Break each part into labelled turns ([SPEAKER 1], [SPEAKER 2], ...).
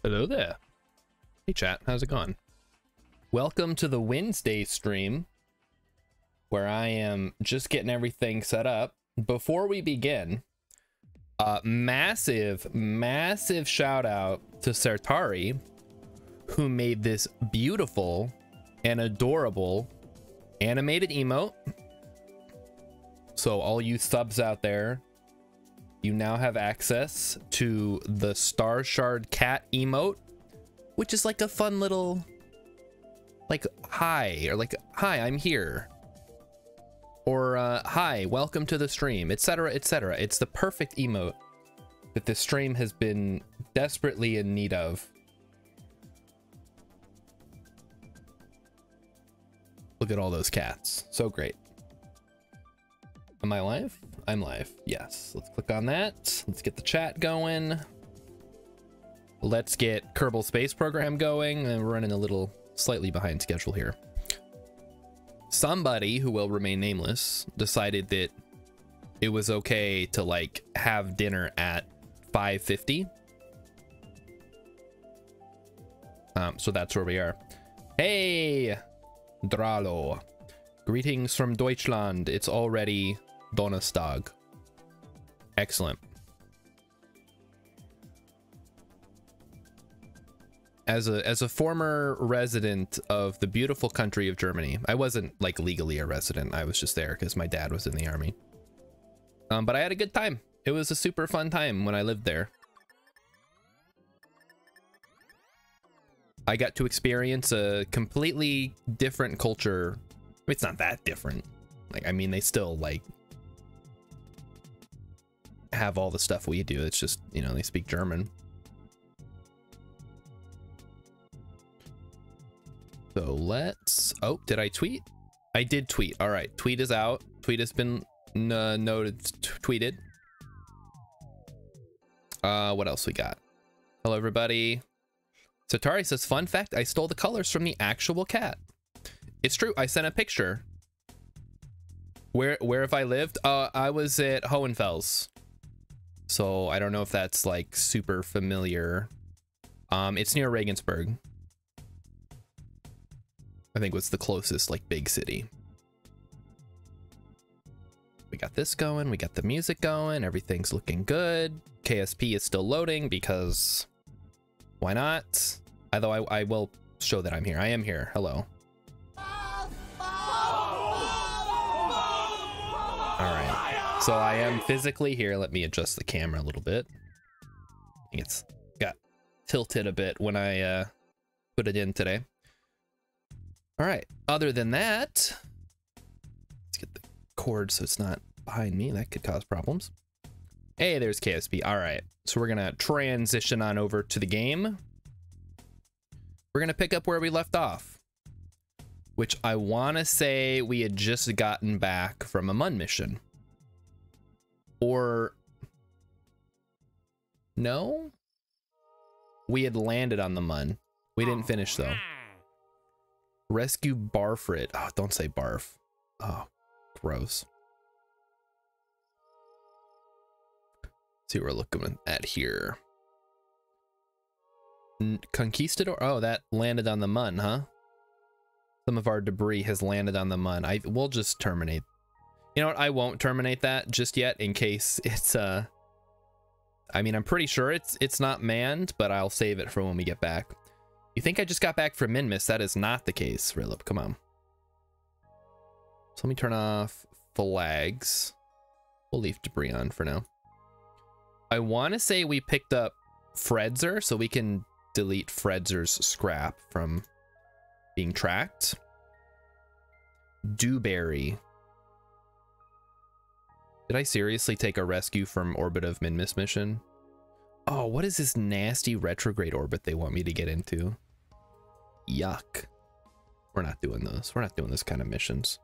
[SPEAKER 1] Hello there. Hey chat, how's it going? Welcome to the Wednesday stream, where I am just getting everything set up. Before we begin, massive shout out to Sertari, who made this beautiful and adorable animated emote. So all you subs out there, you now have access to the Star Shard cat emote, which is like a fun little, like, hi, or like, hi, I'm here. Or, hi, welcome to the stream, etc., etc. It's the perfect emote that the stream has been desperately in need of. Look at all those cats. So great. Am I live? I'm live. Yes. Let's click on that. Let's get the chat going. Let's get Kerbal Space Program going. And we're running a little slightly behind schedule here. Somebody who will remain nameless decided that it was okay to like have dinner at 5:50. So that's where we are. Hey, Dralo. Greetings from Deutschland. It's already Donnerstag. Excellent. As a former resident of the beautiful country of Germany, I wasn't like legally a resident. I was just there because my dad was in the army. But I had a good time. It was a super fun time when I lived there. I got to experience a completely different culture. It's not that different. Like, I mean, they still like have all the stuff we do. It's just, you know, they speak German. So let's, oh, did I tweet? I did tweet. All right, tweet is out. Tweet has been noted, tweeted. What else we got? Hello, everybody. Satari says, fun fact, I stole the colors from the actual cat. It's true. I sent a picture. Where have I lived? I was at Hohenfels. So I don't know if that's like super familiar. It's near Regensburg. I think was the closest like big city. We got this going. We got the music going. Everything's looking good. KSP is still loading because why not? Although I will show that I'm here. I am here. Hello. All right, so I am physically here. Let me adjust the camera a little bit. I think it's got tilted a bit when I put it in today. All right, other than that, let's get the cord so it's not behind me. That could cause problems. Hey, there's KSP. All right, so we're gonna transition on over to the game. We're gonna pick up where we left off, which I want to say we had just gotten back from a Mun mission. Or no? We had landed on the Mun. We didn't finish though. Rescue Barfrit. Oh, don't say barf. Oh, gross. Let's see what we're looking at here. Conquistador. Oh, that landed on the Mun, huh? Some of our debris has landed on the Mun. We'll just terminate. You know what? I won't terminate that just yet in case it's I mean, I'm pretty sure it's not manned, but I'll save it for when we get back. You think I just got back from Minmus? That is not the case, Rilip. Come on. So let me turn off flags. We'll leave debris on for now. I want to say we picked up Fredzer, so we can delete Fredzer's scrap from being tracked. Dewberry. Did I seriously take a rescue from Orbit of Minmus mission? Oh, what is this nasty retrograde orbit they want me to get into? Yuck. We're not doing those. We're not doing this kind of missions.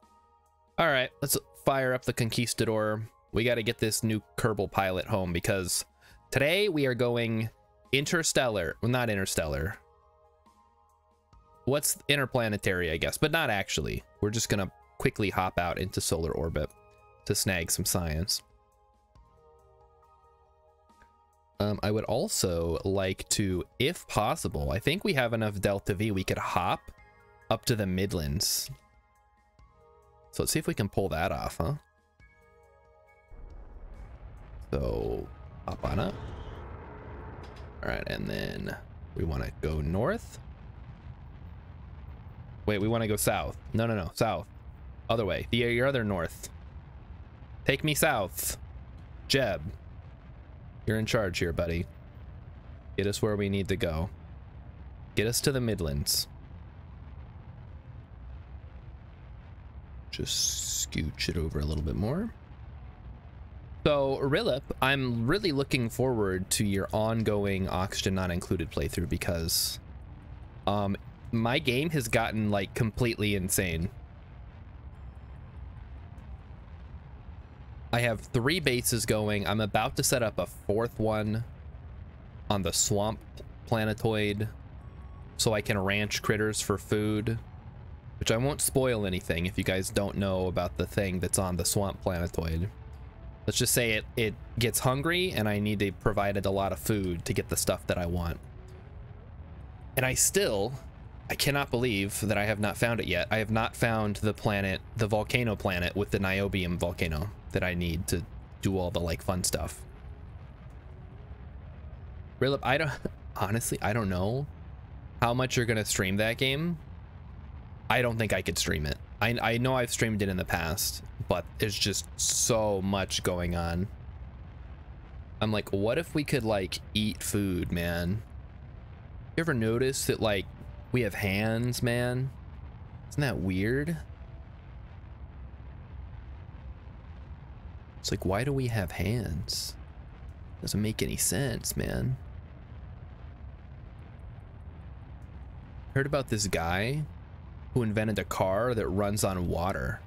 [SPEAKER 1] All right, let's fire up the Conquistador. We got to get this new Kerbal pilot home because today we are going interstellar. Well, not interstellar. What's interplanetary, I guess, but not actually. We're just gonna quickly hop out into solar orbit to snag some science. I would also like to, if possible, I think we have enough Delta V, we could hop up to the Midlands. So let's see if we can pull that off, huh? So hop on up. All right, and then we want to go north. Wait, we want to go south. No, no, no, south. Other way, your other north. Take me south. Jeb, you're in charge here, buddy. Get us where we need to go. Get us to the Midlands. Just scooch it over a little bit more. So, Rilip, I'm really looking forward to your ongoing Oxygen Not Included playthrough because my game has gotten like completely insane. I have 3 bases going. I'm about to set up a 4th one on the swamp planetoid so I can ranch critters for food, which I won't spoil anything if you guys don't know about the thing that's on the swamp planetoid. Let's just say it gets hungry and I need to provide it a lot of food to get the stuff that I want. And I cannot believe that I have not found it yet. I have not found the planet, the volcano planet with the niobium volcano that I need to do all the like fun stuff. Really, honestly, I don't know how much you're gonna stream that game. I don't think I could stream it. I know I've streamed it in the past, but there's just so much going on. I'm like, what if we could like eat food, man? You ever notice that like we have hands, man? Isn't that weird? It's like, why do we have hands? Doesn't make any sense, man. Heard about this guy who invented a car that runs on water.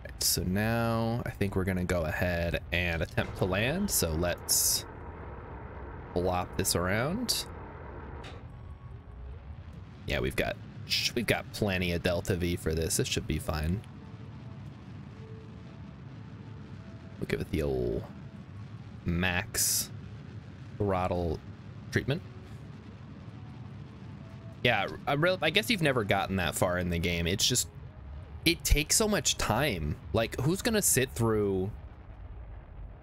[SPEAKER 1] Right, so now I think we're gonna go ahead and attempt to land. So let's flop this around. Yeah, we've got plenty of Delta V for this. This should be fine. We'll give it the old max throttle treatment. Yeah, I guess you've never gotten that far in the game. It's just, it takes so much time. Like, who's gonna sit through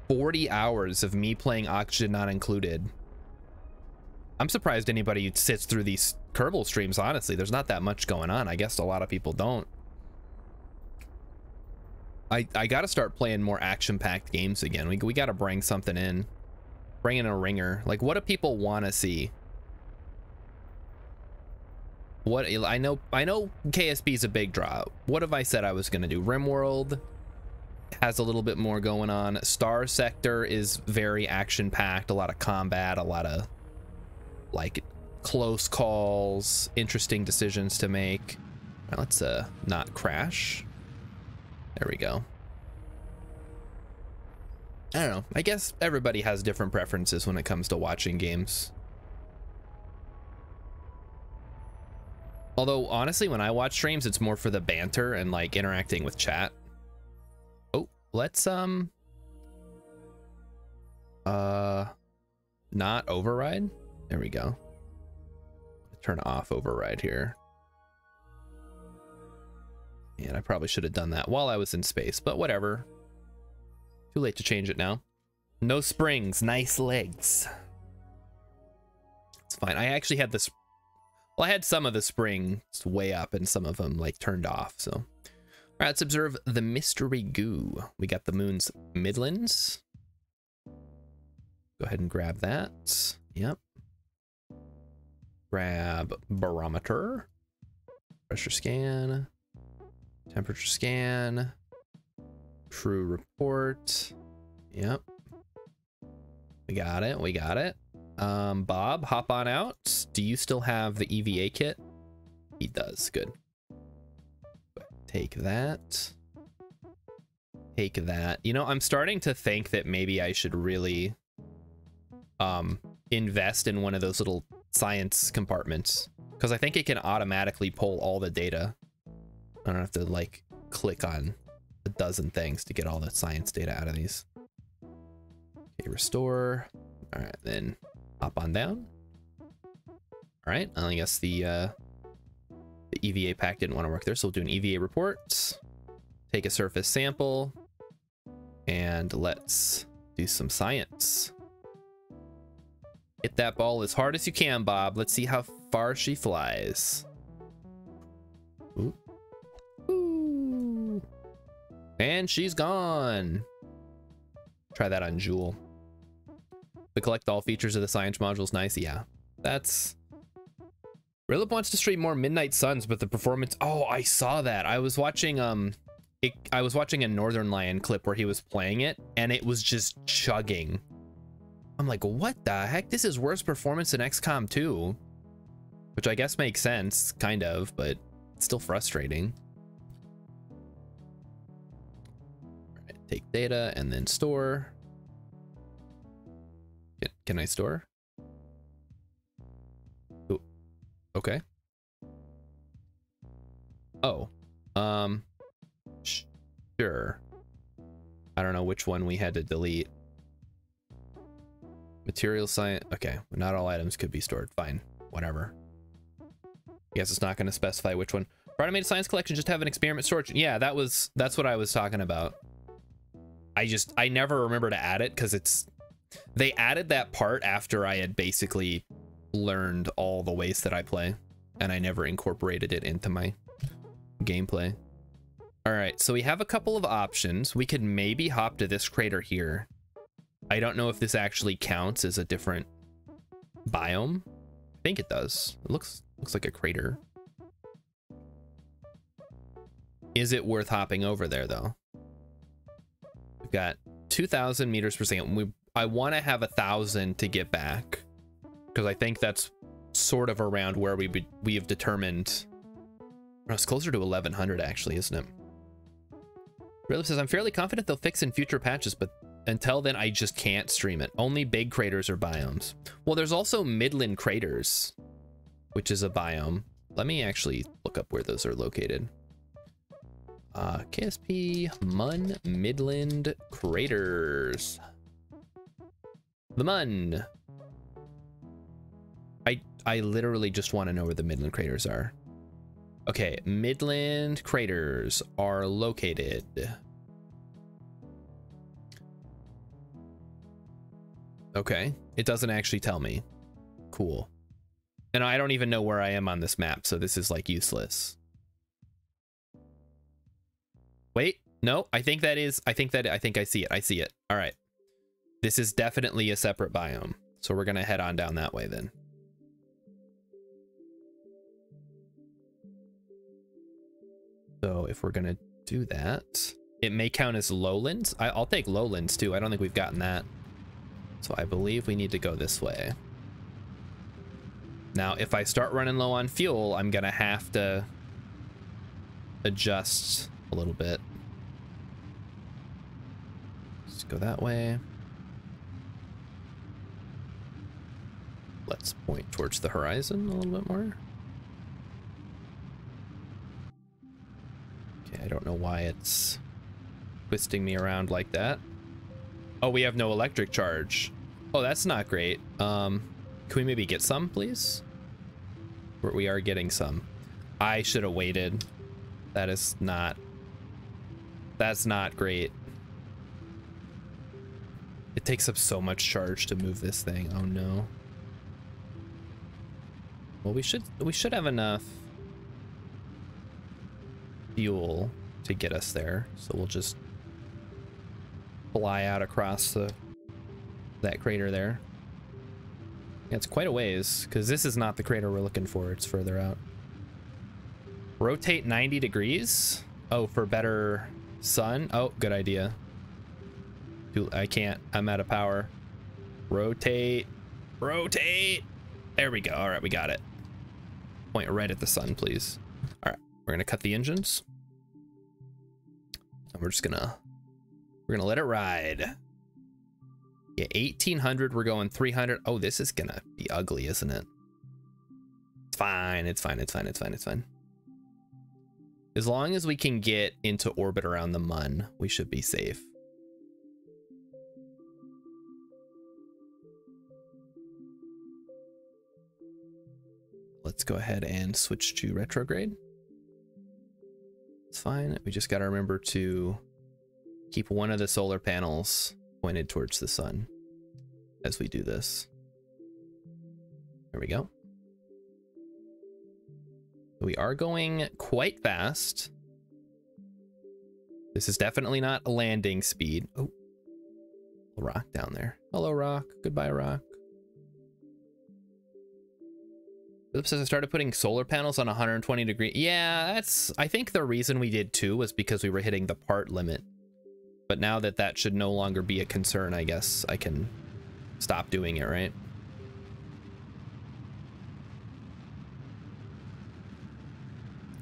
[SPEAKER 1] 40 hours of me playing Oxygen Not Included? I'm surprised anybody sits through these Kerbal streams, honestly. There's not that much going on. I guess a lot of people don't. I gotta start playing more action-packed games again. We gotta bring something in. Bring in a ringer. Like, what do people want to see? What I know KSP is a big draw. What have I said I was gonna do? RimWorld has a little bit more going on. Star Sector is very action-packed, a lot of combat, a lot of like close calls, interesting decisions to make. All right, let's not crash. There we go. I don't know. I guess everybody has different preferences when it comes to watching games. Although, honestly, when I watch streams, it's more for the banter and, like, interacting with chat. Oh, let's, not override. There we go. Turn off override here. And I probably should have done that while I was in space, but whatever. Too late to change it now. No springs, nice legs. It's fine. I actually had this. Well, I had some of the springs way up and some of them like turned off. So, all right, let's observe the mystery goo. We got the moon's Midlands. Go ahead and grab that. Yep. Grab barometer. Pressure scan. Temperature scan. Crew report. Yep. We got it. We got it. Bob, hop on out. Do you still have the EVA kit? He does. Good. Take that. Take that. You know, I'm starting to think that maybe I should really invest in one of those little science compartments, because I think it can automatically pull all the data. I don't have to like click on the dozen things to get all the science data out of these. Okay, restore. All right, then hop on down. All right, I guess the EVA pack didn't want to work there, so we'll do an EVA report. Take a surface sample, and let's do some science. Hit that ball as hard as you can, Bob. Let's see how far she flies. Ooh. Ooh. And she's gone. Try that on Jewel. To collect all features of the science modules, nice. Yeah, that's... Rilip wants to stream more Midnight Suns, but the performance... Oh, I saw that. I was watching I was watching a Northern Lion clip where he was playing it, and it was just chugging. I'm like, what the heck? This is worse performance than XCOM 2. Which I guess makes sense, kind of, but it's still frustrating. All right, take data and then store. Can I store? Ooh, okay. Oh, sure. I don't know which one we had to delete. Material science. Okay, not all items could be stored. Fine, whatever. Guess it's not going to specify which one. For automated science collection, just have an experiment storage. Yeah, that's what I was talking about. I never remember to add it because they added that part after I had basically learned all the ways that I play, and I never incorporated it into my gameplay. All right, so we have a couple of options. We could maybe hop to this crater here. I don't know if this actually counts as a different biome. I think it does. It looks like a crater. Is it worth hopping over there though? We've got 2,000 meters per second. I want to have 1,000 to get back, because I think that's sort of around where we have determined. Oh, it's closer to 1,100 actually, isn't it? Rilip says, I'm fairly confident they'll fix in future patches, but until then I just can't stream it. Only big craters or biomes. Well, there's also Midland craters, which is a biome. Let me actually look up where those are located. KSP Mun Midland craters. The Mun. I literally just want to know where the Midland craters are. Okay, Midland craters are located. Okay, it doesn't actually tell me. Cool. And I don't even know where I am on this map, so this is like useless. Wait, no, I think I see it. I see it. All right. This is definitely a separate biome. So we're gonna head on down that way then. So if we're gonna do that, it may count as lowlands. I'll take lowlands too. I don't think we've gotten that. So I believe we need to go this way. Now, if I start running low on fuel, I'm gonna have to adjust a little bit. Let's go that way. Let's point towards the horizon a little bit more. Okay, I don't know why it's twisting me around like that. Oh, we have no electric charge. Oh, that's not great. Can we maybe get some, please? We are getting some. I should have waited. That's not great. It takes up so much charge to move this thing. Oh no. Well, we should have enough fuel to get us there. So we'll just fly out across that crater there. Yeah, it's quite a ways, because this is not the crater we're looking for. It's further out. Rotate 90 degrees. Oh, for better sun. Oh, good idea. Dude, I can't. I'm out of power. Rotate. Rotate. There we go. All right, we got it. Point right at the sun, please. All right, we're gonna cut the engines. And we're gonna let it ride. Yeah, 1,800. We're going 300. Oh, this is gonna be ugly, isn't it? It's fine. It's fine. It's fine. It's fine. It's fine. As long as we can get into orbit around the Mun, we should be safe. Let's go ahead and switch to retrograde. It's fine. We just got to remember to keep one of the solar panels pointed towards the sun as we do this. There we go. We are going quite fast. This is definitely not a landing speed. Oh, a rock down there. Hello, rock. Goodbye, rock. Philip says I started putting solar panels on 120 degree. Yeah, I think the reason we did 2 was because we were hitting the part limit. But now that that should no longer be a concern, I guess I can stop doing it, right?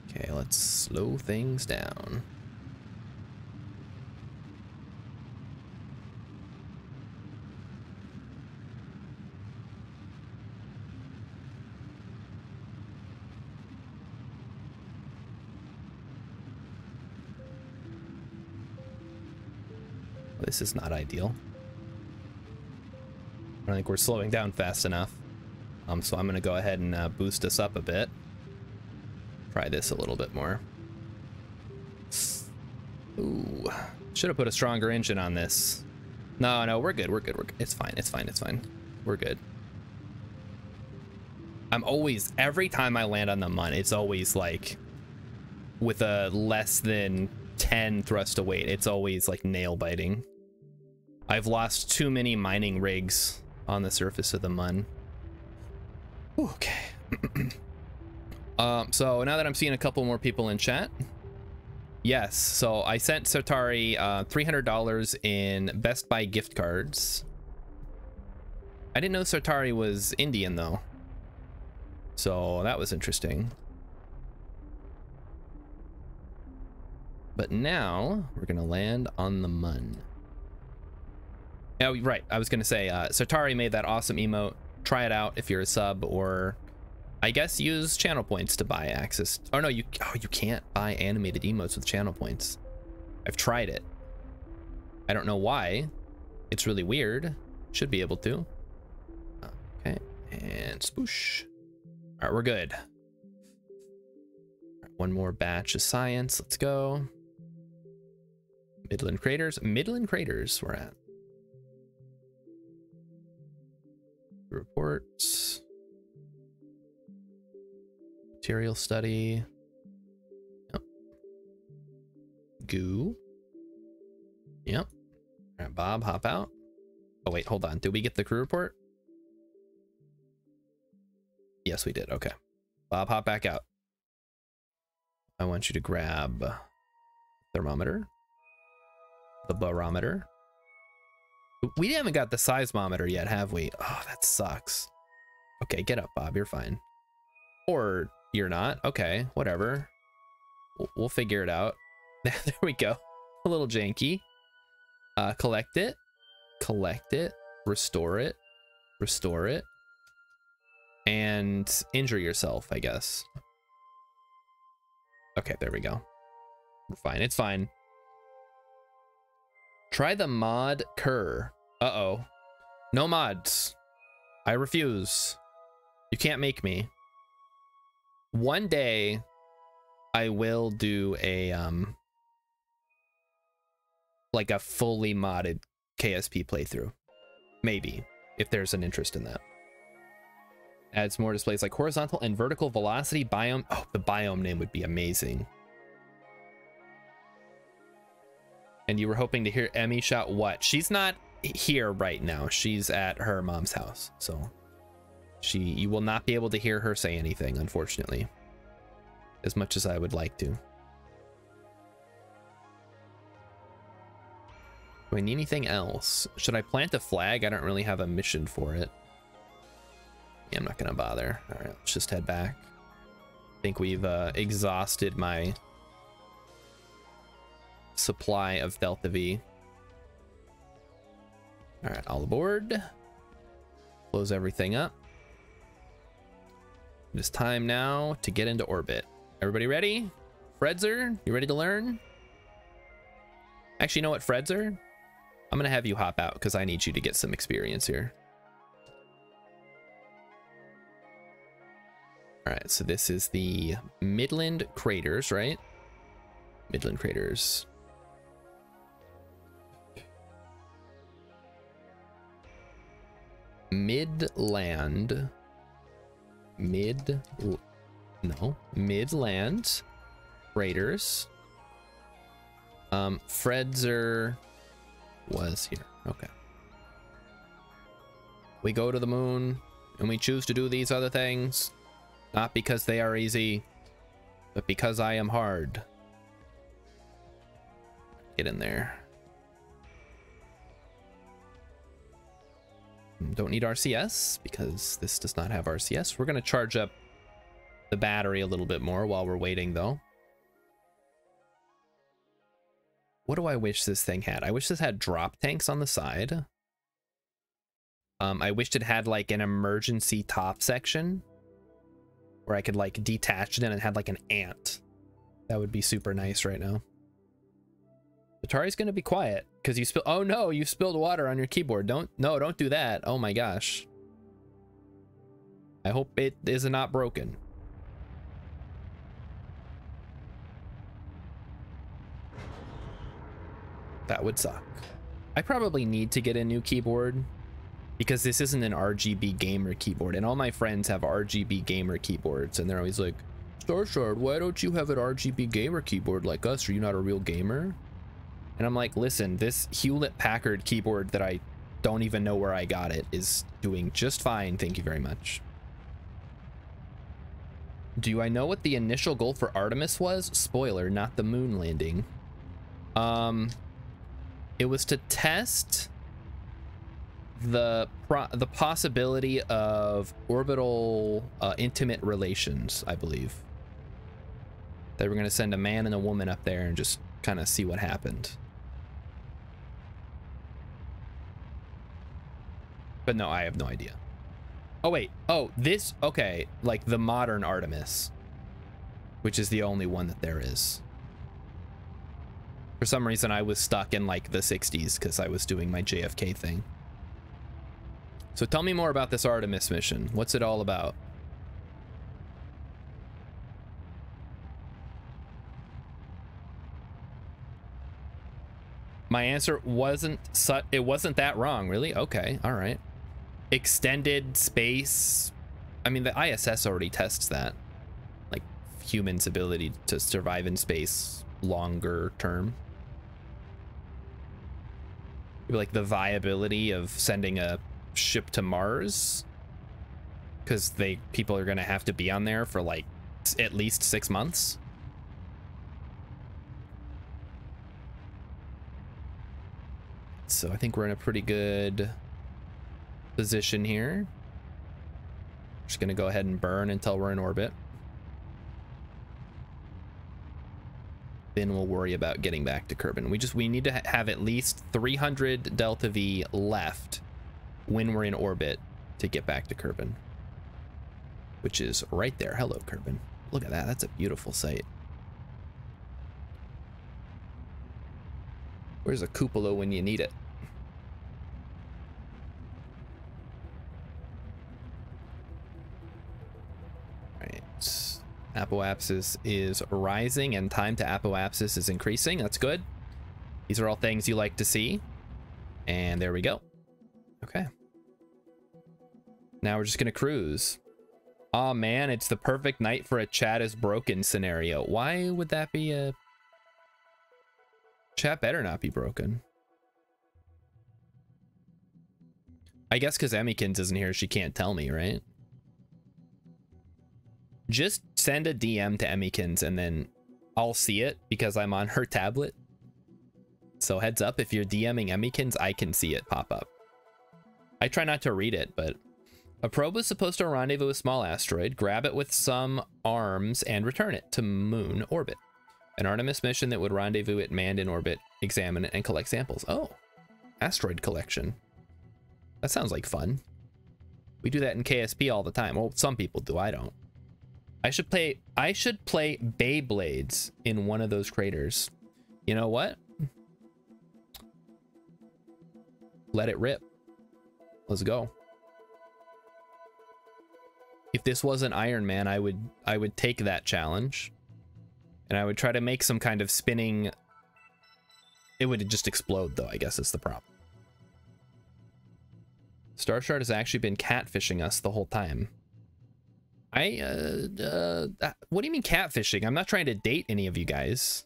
[SPEAKER 1] Okay, let's slow things down. This is not ideal. I don't think we're slowing down fast enough. So I'm gonna go ahead and boost us up a bit. Try this a little bit more. Ooh, should have put a stronger engine on this. No, we're good. We're good. It's fine. It's fine. It's fine. We're good. I'm always, every time I land on the Mun, it's always like with a less than 10 thrust to weight. It's always like nail biting. I've lost too many mining rigs on the surface of the Mun. Okay. So now that I'm seeing a couple more people in chat. Yes, so I sent Sartari $300 in Best Buy gift cards. I didn't know Sartari was Indian though. So that was interesting. But now we're gonna land on the Mun. Oh, right, I was gonna say, Sartari made that awesome emote. Try it out if you're a sub, or I guess use channel points to buy access. Oh no, you can't buy animated emotes with channel points. I've tried it. I don't know why. It's really weird. Should be able to. Okay, and spoosh. All right, we're good. All right, one more batch of science. Let's go. Midland Craters. Midland Craters we're at. Reports. Material study. Yep. Goo. Yep. All right, Bob, hop out. Oh, wait, hold on. Did we get the crew report? Yes, we did. Okay. Bob, hop back out. I want you to grab thermometer. The barometer. We haven't got the seismometer yet, have we? Oh, that sucks. Okay, get up, Bob. You're fine. Or you're not. Okay, whatever. We'll figure it out. There we go. A little janky. Collect it. Collect it. Restore it. Restore it. And injure yourself, I guess. Okay, there we go. We're fine. It's fine. Try the mod cur. Uh-oh. No mods. I refuse. You can't make me. One day I will do a like a fully modded KSP playthrough. Maybe, if there's an interest in that. Adds more displays like horizontal and vertical velocity biome. Oh, the biome name would be amazing. And you were hoping to hear Emmy shout what? She's not here right now. She's at her mom's house. So you will not be able to hear her say anything, unfortunately. As much as I would like to. Do I need anything else? Should I plant a flag? I don't really have a mission for it. Yeah, I'm not gonna bother. All right, let's just head back. I think we've exhausted my supply of Delta V. All right, all aboard. Close everything up. It is time now to get into orbit. Everybody ready? Fredzer, you ready to learn? Actually, you know what, Fredzer? I'm gonna have you hop out because I need you to get some experience here. All right, so this is the Midland Craters, right? Midland Craters. Midland Craters. Fredzer was here. Okay. We go to the moon and we choose to do these other things, not because they are easy, but because I am hard. Get in there. Don't need RCS because this does not have RCS. We're going to charge up the battery a little bit more while we're waiting, though. What do I wish this thing had? I wish this had drop tanks on the side. I wished it had like an emergency top section where I could like detach it and it had like an ant. That would be super nice right now. Atari's gonna be quiet because you spill. Oh no, you spilled water on your keyboard. Don't do that. Oh my gosh. I hope it is not broken. That would suck. I probably need to get a new keyboard because this isn't an RGB gamer keyboard, and all my friends have RGB gamer keyboards, and they're always like, Starshard, why don't you have an RGB gamer keyboard like us? Are you not a real gamer? And I'm like, listen, this Hewlett-Packard keyboard that I don't even know where I got it is doing just fine. Thank you very much. Do I know what the initial goal for Artemis was? Spoiler, not the moon landing. It was to test the possibility of orbital intimate relations, I believe. They were going to send a man and a woman up there and just kind of see what happened. But no, I have no idea. Oh, wait. Oh, this... Okay. Like the modern Artemis. Which is the only one that there is. For some reason, I was stuck in like the 60s because I was doing my JFK thing. So tell me more about this Artemis mission. What's it all about? My answer wasn't that wrong, really? Okay, all right. Extended space. I mean, the ISS already tests that. Like humans' ability to survive in space longer term. Like the viability of sending a ship to Mars. Because people are going to have to be on there for like at least 6 months. So I think we're in a pretty good position here. Just gonna go ahead and burn until we're in orbit. Then we'll worry about getting back to Kerbin. We need to have at least 300 Delta V left when we're in orbit to get back to Kerbin. Which is right there. Hello, Kerbin. Look at that. That's a beautiful sight. Where's a cupola when you need it? Right. Apoapsis is rising and time to apoapsis is increasing. That's good. These are all things you like to see. And there we go. Okay. Now we're just gonna cruise. Aw, man, it's the perfect night for a chat is broken scenario. Why would that be a... Chat better not be broken. I guess because Emmykins isn't here, she can't tell me, right? Just send a DM to Emmykins and then I'll see it because I'm on her tablet. So heads up, if you're DMing Emmykins, I can see it pop up. I try not to read it, but... A probe was supposed to rendezvous with a small asteroid, grab it with some arms, and return it to moon orbit. An Artemis mission that would rendezvous it manned in orbit, examine it, and collect samples. Oh, asteroid collection. That sounds like fun. We do that in KSP all the time. Well, some people do. I don't. I should play Beyblades in one of those craters. You know what? Let it rip. Let's go. If this wasn't Iron Man, I would take that challenge. And I would try to make some kind of spinning. It would just explode though, I guess is the problem. Starshard has actually been catfishing us the whole time. What do you mean catfishing? I'm not trying to date any of you guys.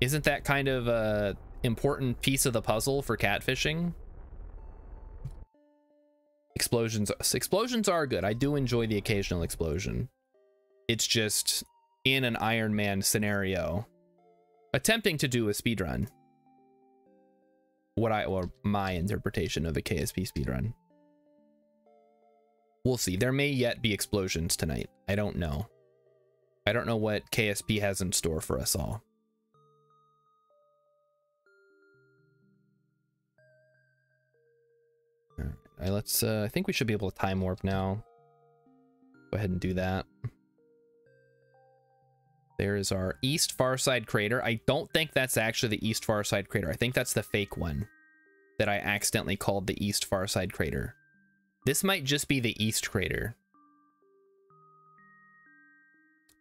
[SPEAKER 1] Isn't that kind of a important piece of the puzzle for catfishing? Explosions are good. I do enjoy the occasional explosion. It's just in an Iron Man scenario, attempting to do a speedrun. Or my interpretation of a KSP speedrun. We'll see. There may yet be explosions tonight. I don't know. I don't know what KSP has in store for us all. All right, let's I think we should be able to time warp now. Go ahead and do that. There is our East Farside crater. I don't think that's actually the East Farside crater. I think that's the fake one that I accidentally called the East Farside crater. This might just be the East crater.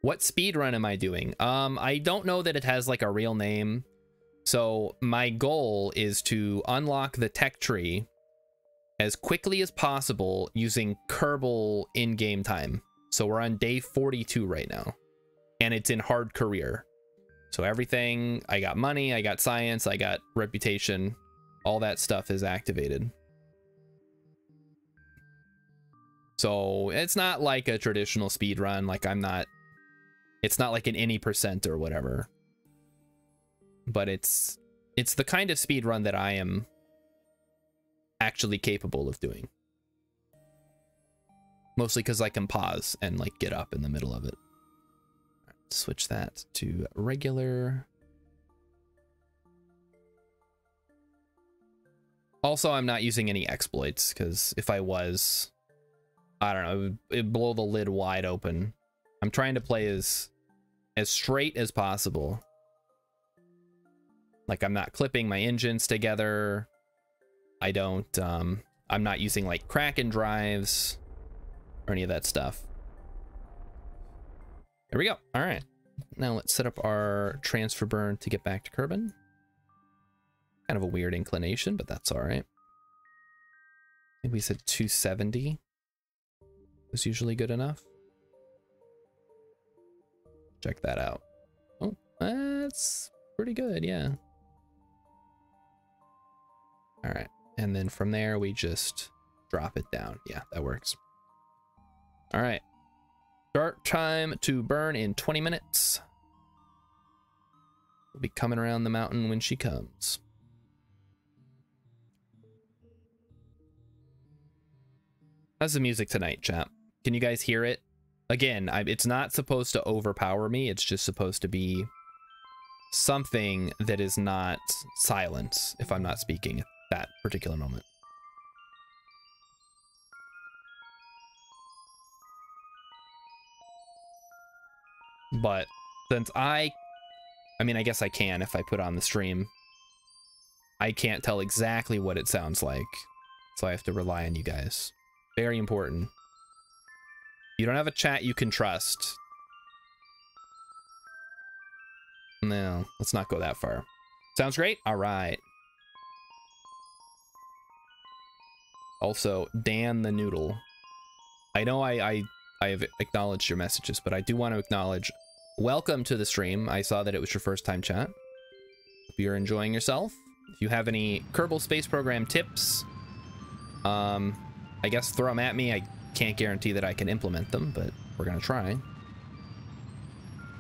[SPEAKER 1] What speedrun am I doing? I don't know that it has like a real name. So my goal is to unlock the tech tree as quickly as possible using Kerbal in-game time. So we're on day 42 right now. And it's in hard career. So everything, I got money, I got science, I got reputation, all that stuff is activated. So it's not like a traditional speed run, like it's not like an any percent or whatever. But it's the kind of speed run that I am actually capable of doing. Mostly because I can pause and like get up in the middle of it. Switch that to regular. Also, I'm not using any exploits because if I was, I don't know, it'd blow the lid wide open. I'm trying to play as straight as possible. Like I'm not clipping my engines together. I don't, I'm not using like Kraken drives or any of that stuff. There we go. All right. Now let's set up our transfer burn to get back to Kerbin. Kind of a weird inclination, but that's all right. I think we said 270 was usually good enough. Check that out. Oh, that's pretty good. Yeah. All right. And then from there, we just drop it down. Yeah, that works. All right. Start time to burn in 20 minutes. We'll be coming around the mountain when she comes. How's the music tonight, chat? Can you guys hear it? Again, it's not supposed to overpower me. It's just supposed to be something that is not silence if I'm not speaking at that particular moment. But since I mean, I guess I can if I put on the stream. I can't tell exactly what it sounds like, so I have to rely on you guys. Very important. You don't have a chat you can trust. No, let's not go that far. Sounds great? All right. Also, Dan the Noodle. I know I have acknowledged your messages, but I do want to acknowledge welcome to the stream. I saw that it was your first time chat. Hope you're enjoying yourself. If you have any Kerbal Space Program tips, I guess throw them at me. I can't guarantee that I can implement them, but we're gonna try.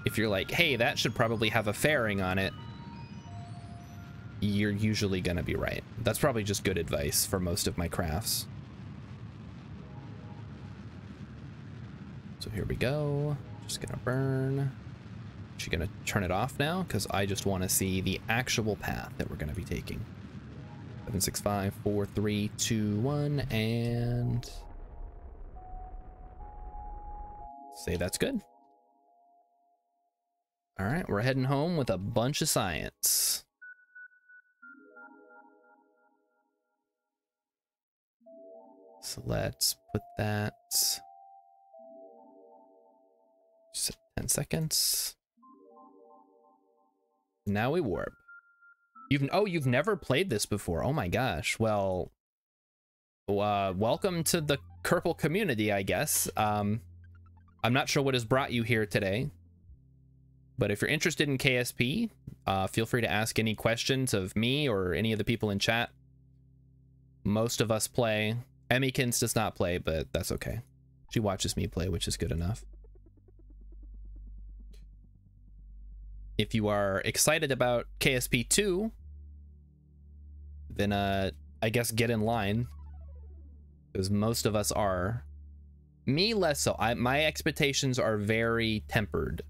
[SPEAKER 1] If you're like, hey, that should probably have a fairing on it, you're usually gonna be right. That's probably just good advice for most of my crafts. So here we go. Just gonna burn. She's gonna turn it off now because I just want to see the actual path that we're gonna be taking. 7, 6, 5, 4, 3, 2, 1, and Say that's good. All right, we're heading home with a bunch of science. So let's put that 10 seconds. Now we warp. You've never played this before. Oh my gosh. Well, welcome to the Kerbal community, I guess. I'm not sure what has brought you here today, but if you're interested in KSP, feel free to ask any questions of me or any of the people in chat. Most of us play. Emmykins does not play, but that's okay. She watches me play, which is good enough. If you are excited about KSP 2, then I guess get in line, because most of us are. Me less so. My expectations are very tempered,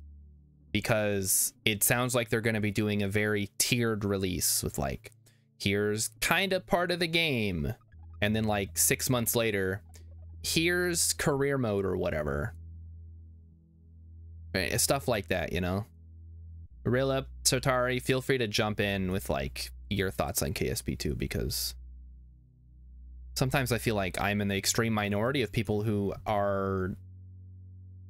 [SPEAKER 1] because it sounds like they're going to be doing a very tiered release with like, here's kind of part of the game, and then like 6 months later, here's career mode or whatever. Right, stuff like that, you know. Rilla, Sotari, feel free to jump in with like your thoughts on KSP 2, because sometimes I feel like I'm in the extreme minority of people who are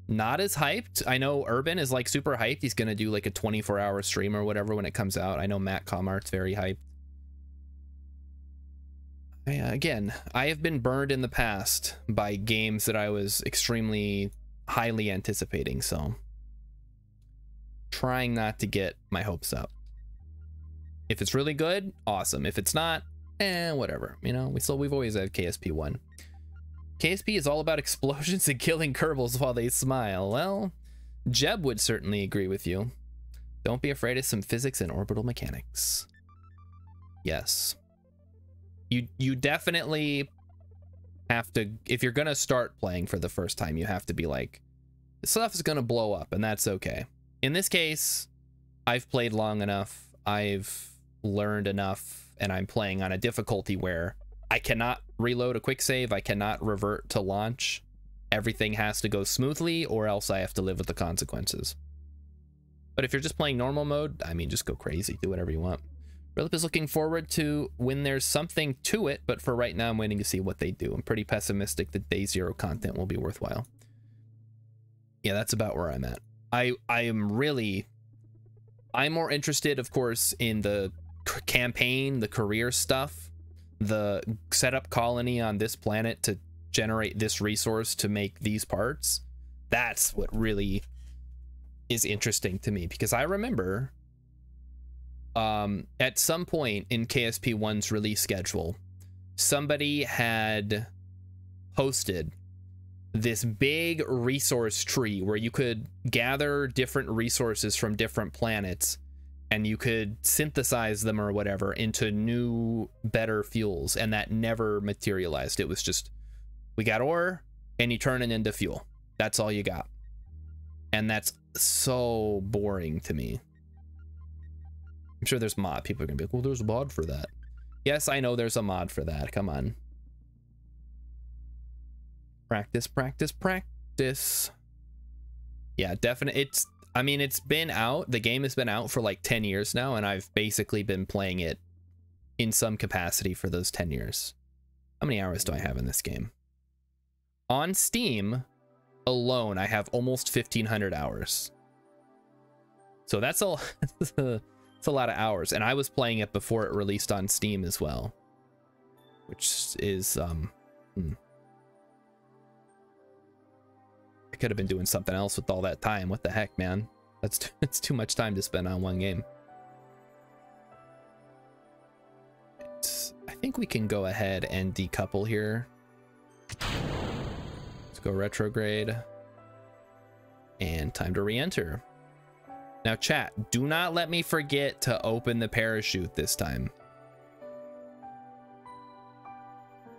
[SPEAKER 1] not as hyped. I know Urban is like super hyped. He's gonna do like a 24-hour stream or whatever when it comes out. I know Matt Comart's very hyped. Again, I have been burned in the past by games that I was extremely highly anticipating, so trying not to get my hopes up. If it's really good, awesome. If it's not, whatever. You know, we've always had KSP 1. KSP is all about explosions and killing Kerbals while they smile. Well, Jeb would certainly agree with you. Don't be afraid of some physics and orbital mechanics. Yes. You definitely have to, if you're gonna start playing for the first time, you have to be like, this stuff is gonna blow up, and that's okay. In this case, I've played long enough, I've learned enough, and I'm playing on a difficulty where I cannot reload a quick save, I cannot revert to launch. Everything has to go smoothly, or else I have to live with the consequences. But if you're just playing normal mode, I mean, just go crazy, do whatever you want. Relip is looking forward to when there's something to it, but for right now, I'm waiting to see what they do. I'm pretty pessimistic that Day Zero content will be worthwhile. Yeah, that's about where I'm at. I'm more interested, of course, in the campaign, the career stuff, the set up colony on this planet to generate this resource to make these parts. That's what really is interesting to me, because I remember at some point in KSP 1's release schedule, somebody had posted this big resource tree where you could gather different resources from different planets and you could synthesize them or whatever into new, better fuels, and that never materialized. It was just, we got ore and you turn it into fuel. That's all you got. And that's so boring to me. I'm sure there's mod. People are gonna be like, well, there's a mod for that. Yes, I know there's a mod for that. Come on. Practice, practice, practice. Yeah, definitely. I mean, it's been out. The game has been out for like 10 years now, and I've basically been playing it in some capacity for those 10 years. How many hours do I have in this game? On Steam alone, I have almost 1,500 hours. So that's a it's a lot of hours, and I was playing it before it released on Steam as well, which is I could have been doing something else with all that time. What the heck, man? It's too much time to spend on one game. I think we can go ahead and decouple here. Let's go retrograde, and time to re-enter. Now, chat, do not let me forget to open the parachute this time.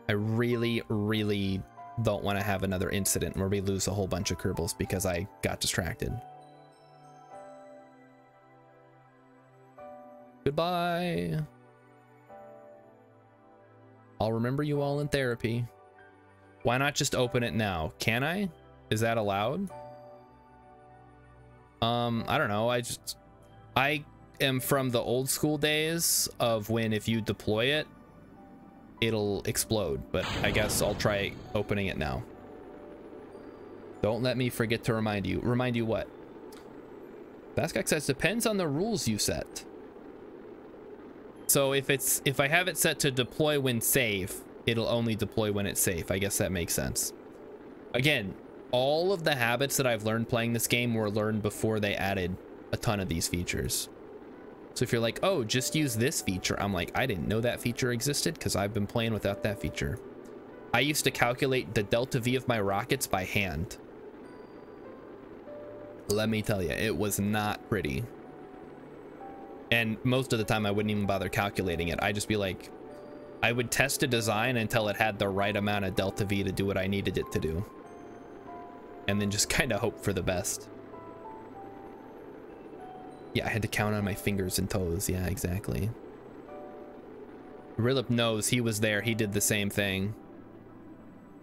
[SPEAKER 1] I really, really don't want to have another incident where we lose a whole bunch of Kerbals because I got distracted. Goodbye. I'll remember you all in therapy. Why not just open it now? Can I? Is that allowed? I don't know. I am from the old school days of when if you deploy it, it'll explode, but I guess I'll try opening it now. Don't let me forget to remind you. Remind you what? Baskok says depends on the rules you set. So if I have it set to deploy when safe, it'll only deploy when it's safe. I guess that makes sense. Again, all of the habits that I've learned playing this game were learned before they added a ton of these features. So if you're like, oh, just use this feature, I'm like, I didn't know that feature existed because I've been playing without that feature. I used to calculate the delta V of my rockets by hand. Let me tell you, it was not pretty. And most of the time I wouldn't even bother calculating it. I'd just be like, I would test a design until it had the right amount of delta V to do what I needed it to do. And then just kind of hope for the best. Yeah, I had to count on my fingers and toes. Yeah, exactly. Rilip knows, he was there. He did the same thing.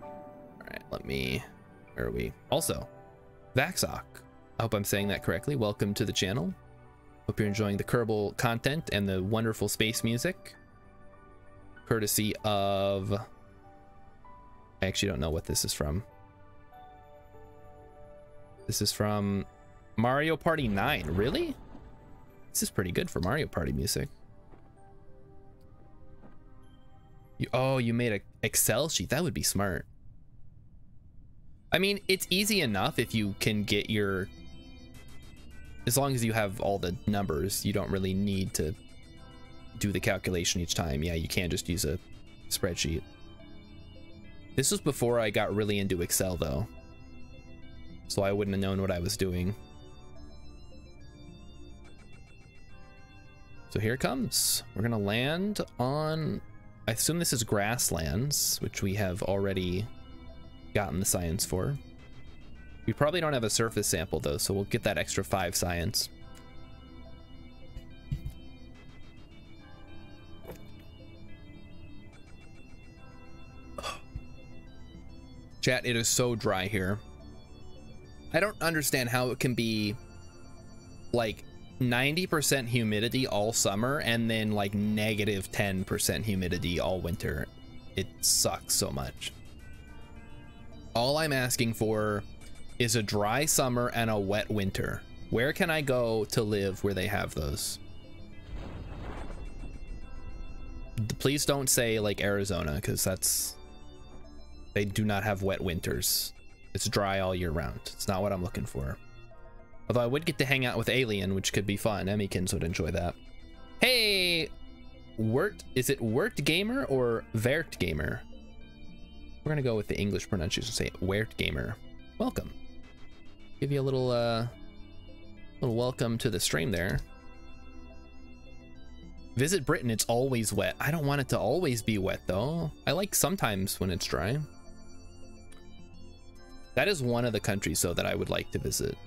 [SPEAKER 1] All right, where are we? Also, Vaxok. I hope I'm saying that correctly. Welcome to the channel. Hope you're enjoying the Kerbal content and the wonderful space music. Courtesy of... I actually don't know what this is from. This is from Mario Party 9. Really? This is pretty good for Mario Party music. You made an Excel sheet. That would be smart. I mean, it's easy enough if you can get your... As long as you have all the numbers, you don't really need to do the calculation each time. Yeah, you can just use a spreadsheet. This was before I got really into Excel, though. So I wouldn't have known what I was doing. So here it comes. We're gonna land on... I assume this is grasslands, which we have already gotten the science for. We probably don't have a surface sample though, so we'll get that extra 5 science. Chat, it is so dry here. I don't understand how it can be like 90% humidity all summer and then like negative 10% humidity all winter. It sucks so much. All I'm asking for is a dry summer and a wet winter. Where can I go to live where they have those? Please don't say like Arizona, because they do not have wet winters. It's dry all year round. It's not what I'm looking for. Although I would get to hang out with Alien, which could be fun. Emmykins would enjoy that. Hey, is it Wert Gamer or Vert Gamer? We're gonna go with the English pronunciation, say Wert Gamer. Welcome. Give you a little welcome to the stream there. Visit Britain, it's always wet. I don't want it to always be wet though. I like sometimes when it's dry. That is one of the countries though that I would like to visit.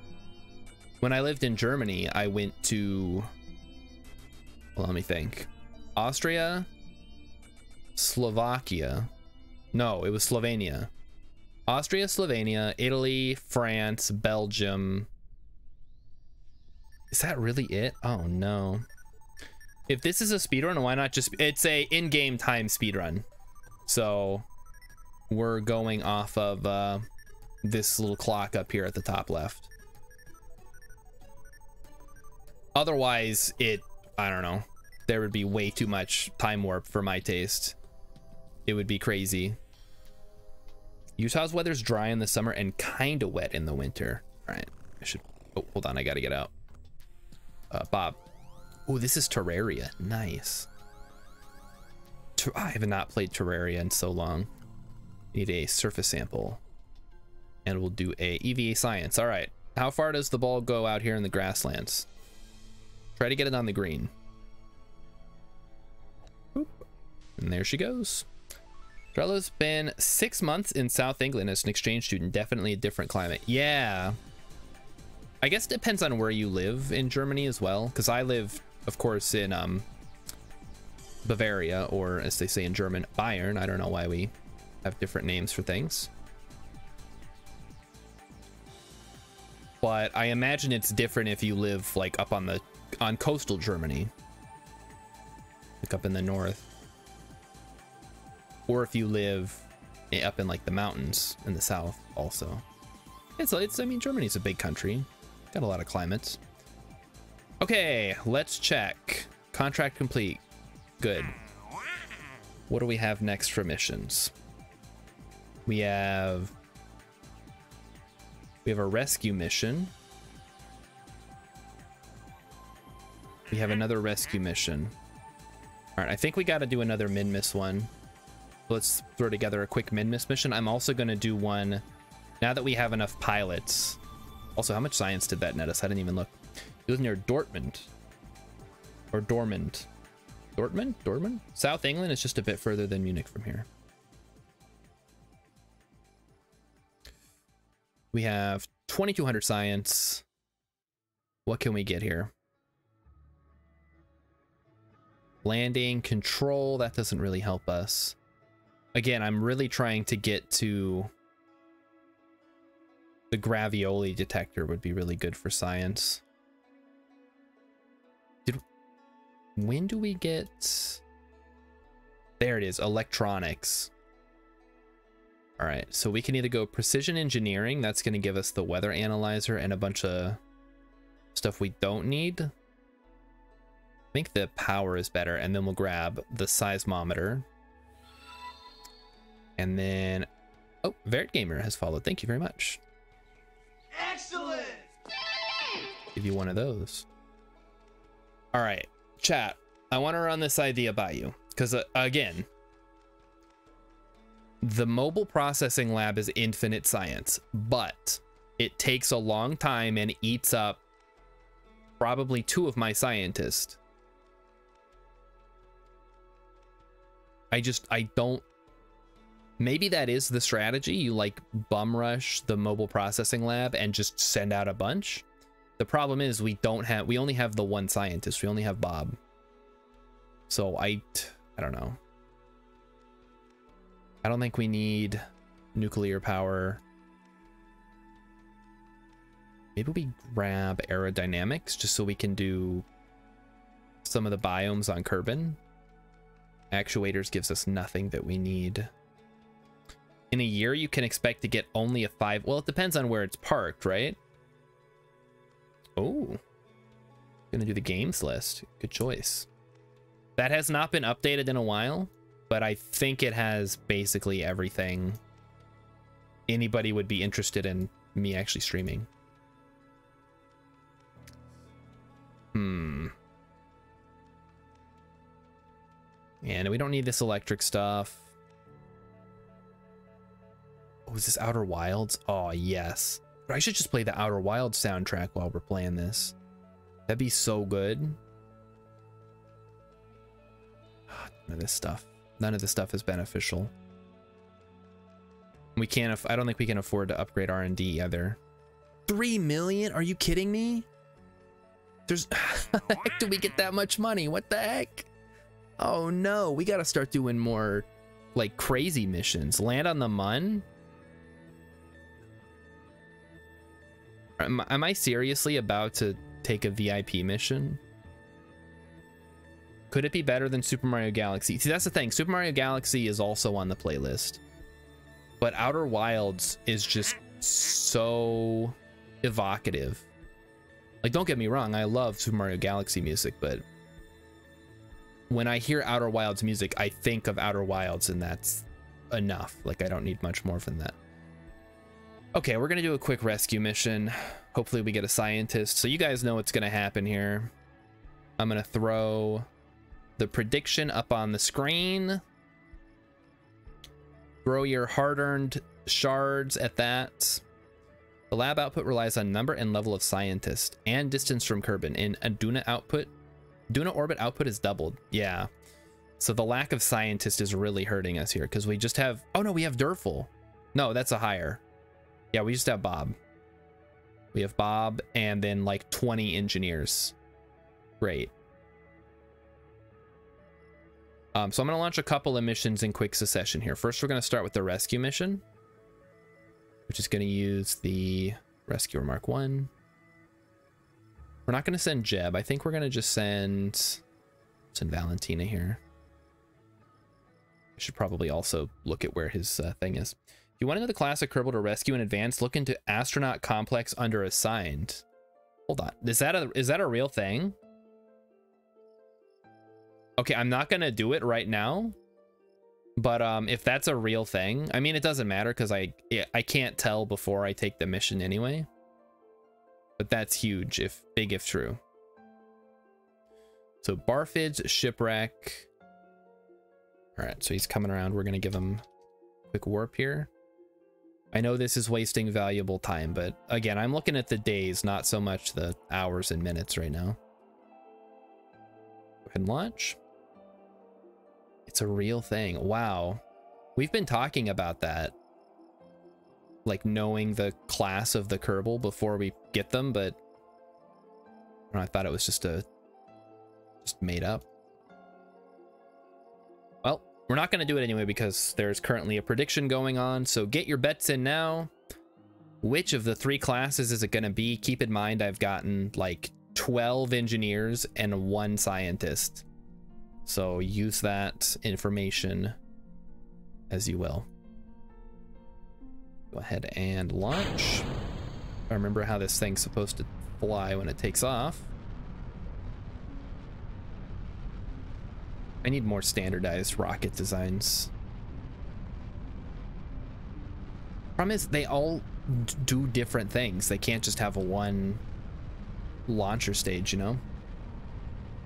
[SPEAKER 1] When I lived in Germany, I went to, well, let me think. Austria, Slovakia. No, it was Slovenia. Austria, Slovenia, Italy, France, Belgium. Is that really it? Oh no. If this is a speedrun, why not just... It's a in-game time speedrun. So we're going off of this little clock up here at the top left. Otherwise, I don't know. There would be way too much time warp for my taste. It would be crazy. Utah's weather's dry in the summer and kind of wet in the winter. All right, I should... Oh, hold on, I gotta get out. Bob. Oh, this is Terraria. Nice. I have not played Terraria in so long. Need a surface sample. And we'll do a EVA science. All right. How far does the ball go out here in the grasslands? Try to get it on the green. Boop. And there she goes. Trello's been 6 months in South England as an exchange student. Definitely a different climate. Yeah. I guess it depends on where you live in Germany as well. Because I live, of course, in Bavaria, or as they say in German, Bayern. I don't know why we have different names for things. but I imagine it's different if you live like up on coastal Germany, like up in the north, or if you live up in like the mountains in the south. Also, I mean, Germany's a big country, got a lot of climates. Okay, let's check. Contract complete. Good. What do we have next for missions? We have a rescue mission. We have another rescue mission. All right, I think we got to do another min-miss one. Let's throw together a quick min-miss mission. I'm also going to do one now that we have enough pilots. Also, how much science did that net us? I didn't even look. It was near Dortmund. Or Dortmund. Dortmund? Dortmund? South England is just a bit further than Munich from here. We have 2200 science. What can we get here? Landing, control, that doesn't really help us. Again, I'm really trying to get to the gravioli detector would be really good for science. When do we get... There it is, electronics. All right, so we can either go precision engineering, that's going to give us the weather analyzer and a bunch of stuff we don't need. I think the power is better, and then we'll grab the seismometer. And then, oh, Vert Gamer has followed. Thank you very much.
[SPEAKER 2] Excellent.
[SPEAKER 1] Give you one of those. All right, chat. I want to run this idea by you because again, the mobile processing lab is infinite science, but it takes a long time and eats up probably 2 of my scientists. I don't. Maybe that is the strategy. You like bum rush the mobile processing lab and just send out a bunch. The problem is we only have the one scientist. We only have Bob. So I don't know. I don't think we need nuclear power. Maybe we grab aerodynamics just so we can do some of the biomes on Kerbin. Actuators gives us nothing that we need. In a year, you can expect to get only a 5. Well, it depends on where it's parked, right? Oh, gonna do the games list. Good choice. That has not been updated in a while, but I think it has basically everything anybody would be interested in me actually streaming. And we don't need this electric stuff. Oh, is this Outer Wilds? Oh, yes. I should just play the Outer Wilds soundtrack while we're playing this. That'd be so good. None of this stuff is beneficial. We can't, I don't think we can afford to upgrade R&D either. 3 million? Are you kidding me? There's, how the heck do we get that much money? What the heck? Oh no, we gotta start doing more like crazy missions. Land on the Mun? Am I seriously about to take a VIP mission? Could it be better than Super Mario Galaxy? See, that's the thing. Super Mario Galaxy is also on the playlist. But Outer Wilds is just so evocative. Like, don't get me wrong, I love Super Mario Galaxy music, but when I hear Outer Wilds music, I think of Outer Wilds, and that's enough. Like, I don't need much more than that. Okay, we're gonna do a quick rescue mission. Hopefully we get a scientist. So you guys know what's gonna happen here. I'm gonna throw the prediction up on the screen. Throw your hard-earned shards at that. The lab output relies on number and level of scientist and distance from Kerbin. In a Duna orbit output is doubled. Yeah. So the lack of scientist is really hurting us here because we just have, oh no, we have Durful. No, that's a higher. Yeah, we just have Bob. We have Bob and then like 20 engineers. Great. So I'm going to launch a couple of missions in quick succession here. First, we're going to start with the rescue mission, which is going to use the Rescuer Mark 1. We're not going to send Jeb. I think we're going to just send Valentina here. I should probably also look at where his thing is. If you want to know the class of Kerbal to rescue in advance, look into Astronaut Complex under assigned. Hold on. Is that a real thing? Okay, I'm not going to do it right now. But if that's a real thing, I mean, it doesn't matter because I can't tell before I take the mission anyway. But that's huge, big if true. So Barfid's shipwreck. All right, so he's coming around. We're gonna give him a quick warp here. I know this is wasting valuable time, but again, I'm looking at the days, not so much the hours and minutes right now. Go ahead and launch. It's a real thing. Wow. We've been talking about that. Like knowing the class of the Kerbal before we get them, but I thought it was just made up. Well, we're not going to do it anyway because there's currently a prediction going on. So get your bets in now. Which of the 3 classes is it going to be? Keep in mind, I've gotten like 12 engineers and 1 scientist. So use that information as you will. Go ahead and launch. I remember how this thing's supposed to fly when it takes off. I need more standardized rocket designs. Problem is, they all do different things. They can't just have a one launcher stage, you know?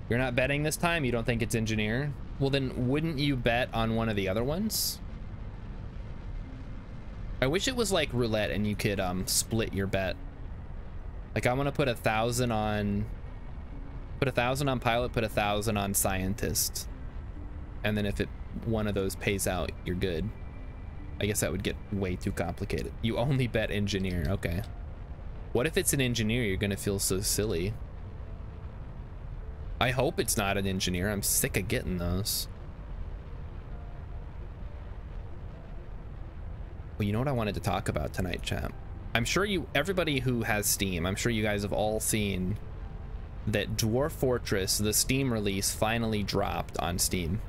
[SPEAKER 1] You're not betting this time? You don't think it's engineer? Well, then wouldn't you bet on one of the other ones? I wish it was like roulette and you could split your bet. Like I'm gonna put 1,000 on pilot, put 1,000 on scientist. And then if one of those pays out, you're good. I guess that would get way too complicated. You only bet engineer, okay. What if it's an engineer? You're gonna feel so silly. I hope it's not an engineer. I'm sick of getting those. Well, you know what I wanted to talk about tonight, chat? I'm sure everybody who has Steam, I'm sure you guys have all seen that Dwarf Fortress, the Steam release, finally dropped on Steam.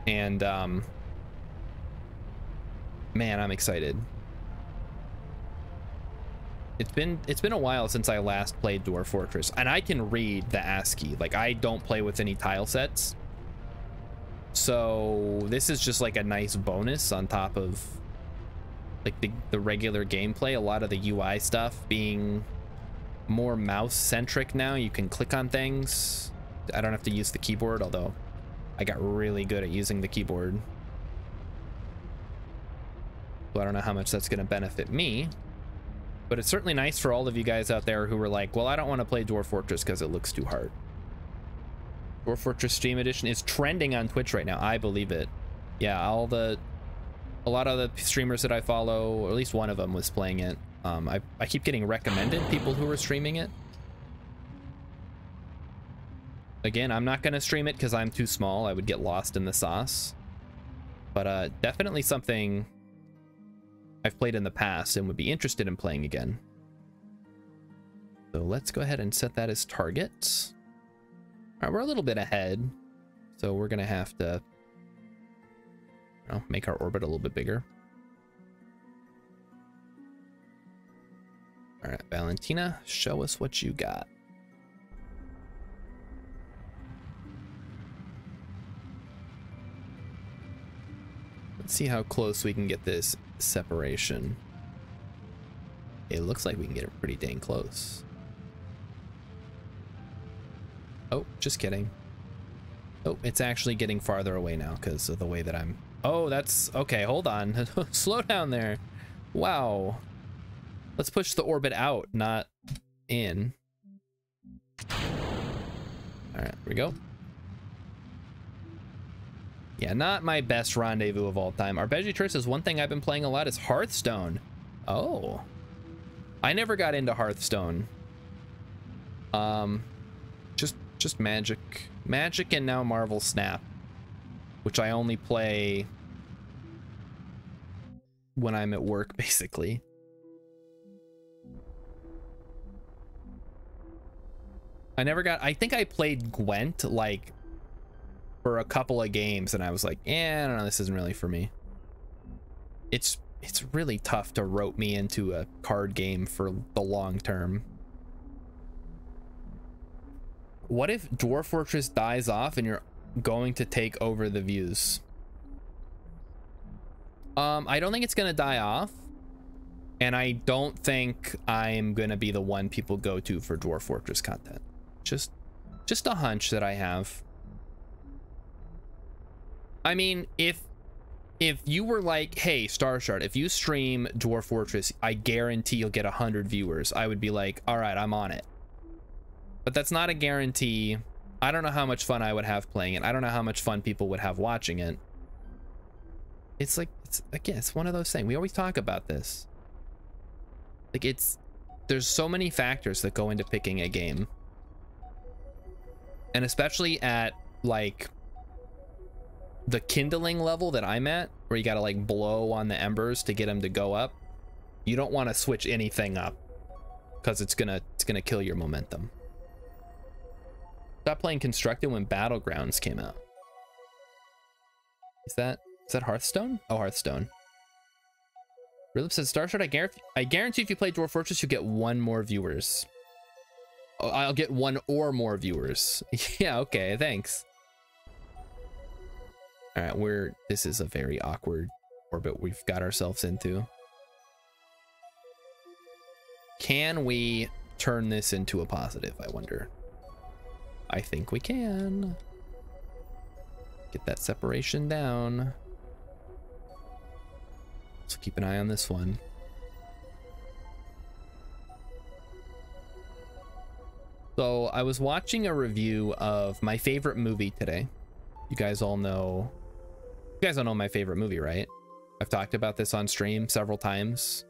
[SPEAKER 1] And, man, I'm excited. It's been a while since I last played Dwarf Fortress, and I can read the ASCII. Like, I don't play with any tile sets. So this is just like a nice bonus on top of like the regular gameplay. A lot of the UI stuff being more mouse centric now. You can click on things. I don't have to use the keyboard, although I got really good at using the keyboard. So I don't know how much that's going to benefit me, but it's certainly nice for all of you guys out there who were like, well, I don't want to play Dwarf Fortress because it looks too hard. Dwarf Fortress Stream Edition is trending on Twitch right now. I believe it. Yeah, a lot of the streamers that I follow, or at least one of them was playing it. I keep getting recommended people who are streaming it. Again, I'm not going to stream it because I'm too small. I would get lost in the sauce. But definitely something I've played in the past and would be interested in playing again. So let's go ahead and set that as target. All right, we're a little bit ahead, so we're gonna have to make our orbit a little bit bigger. All right, Valentina, show us what you got. Let's see how close we can get this separation. It looks like we can get it pretty dang close. Oh, just kidding. Oh, it's actually getting farther away now because of the way that I'm... Oh, that's... Okay, hold on. Slow down there. Wow. Let's push the orbit out, not in. All right, here we go. Yeah, not my best rendezvous of all time. Arpeggiature says one thing I've been playing a lot is Hearthstone. Oh. I never got into Hearthstone. Just Magic and now Marvel Snap, which I only play when I'm at work, basically. I think I played Gwent like for a couple of games and I was like, I don't know, this isn't really for me. It's really tough to rope me into a card game for the long term. What if Dwarf Fortress dies off and you're going to take over the views? I don't think it's gonna die off, and I don't think I'm gonna be the one people go to for Dwarf Fortress content. Just a hunch that I have. I mean, if you were like, hey, Starshard, if you stream Dwarf Fortress, I guarantee you'll get 100 viewers, I would be like, all right, I'm on it. But that's not a guarantee. I don't know how much fun I would have playing it. I don't know how much fun people would have watching it. It's like, again, it's one of those things. We always talk about this. Like, there's so many factors that go into picking a game. And especially at, like, the kindling level that I'm at, where you gotta, like, blow on the embers to get them to go up. You don't want to switch anything up, because it's gonna kill your momentum. Stop playing Constructed when Battlegrounds came out. Is that Hearthstone? Oh, Hearthstone. Rilip says, Starshard, I guarantee if you play Dwarf Fortress, you get 1 more viewers. Oh, I'll get 1 or more viewers. Yeah, okay, thanks. All right, this is a very awkward orbit we've got ourselves into. Can we turn this into a positive, I wonder? I think we can. Get that separation down. So keep an eye on this one. So I was watching a review of my favorite movie today. You guys all know my favorite movie, right? I've talked about this on stream several times.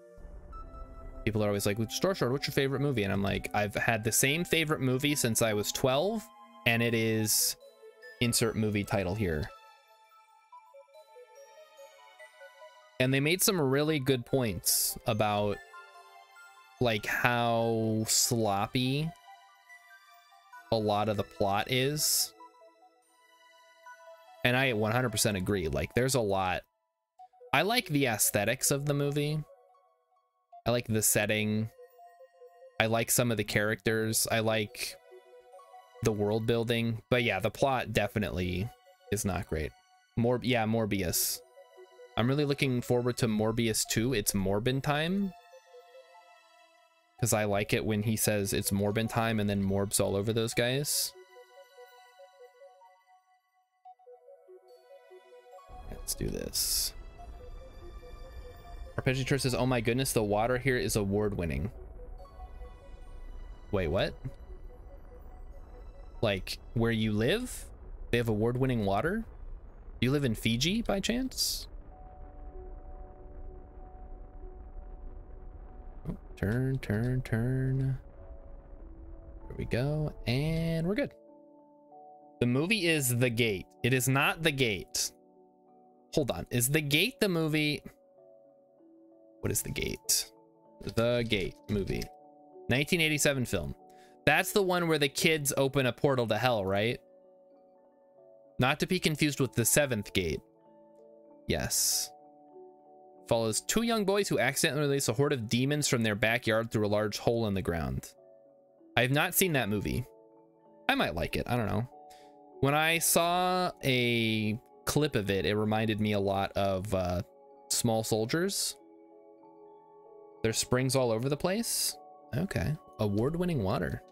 [SPEAKER 1] People are always like, Starshard, what's your favorite movie? And I'm like, I've had the same favorite movie since I was 12, and it is insert movie title here. And they made some really good points about like how sloppy a lot of the plot is. And I 100% agree. Like, there's a lot. I like the aesthetics of the movie. I like the setting. I like some of the characters. I like the world building. But yeah, the plot definitely is not great. Morbius. I'm really looking forward to Morbius 2. It's Morbin time. Because I like it when he says it's Morbin time and then Morbs all over those guys. Let's do this. Arpeggio says, oh my goodness, the water here is award-winning. Wait, what? Like, where you live? They have award-winning water? Do you live in Fiji, by chance? Oh, turn. There we go, and we're good. The movie is The Gate. It is not The Gate. Hold on, is The Gate the movie? What is The Gate? The Gate movie. 1987 film. That's the one where the kids open a portal to hell, right? Not to be confused with The Seventh Gate. Yes. Follows 2 young boys who accidentally release a horde of demons from their backyard through a large hole in the ground. I have not seen that movie. I might like it. I don't know. When I saw a clip of it, it reminded me a lot of Small Soldiers. There's springs all over the place. Okay. Award-winning water.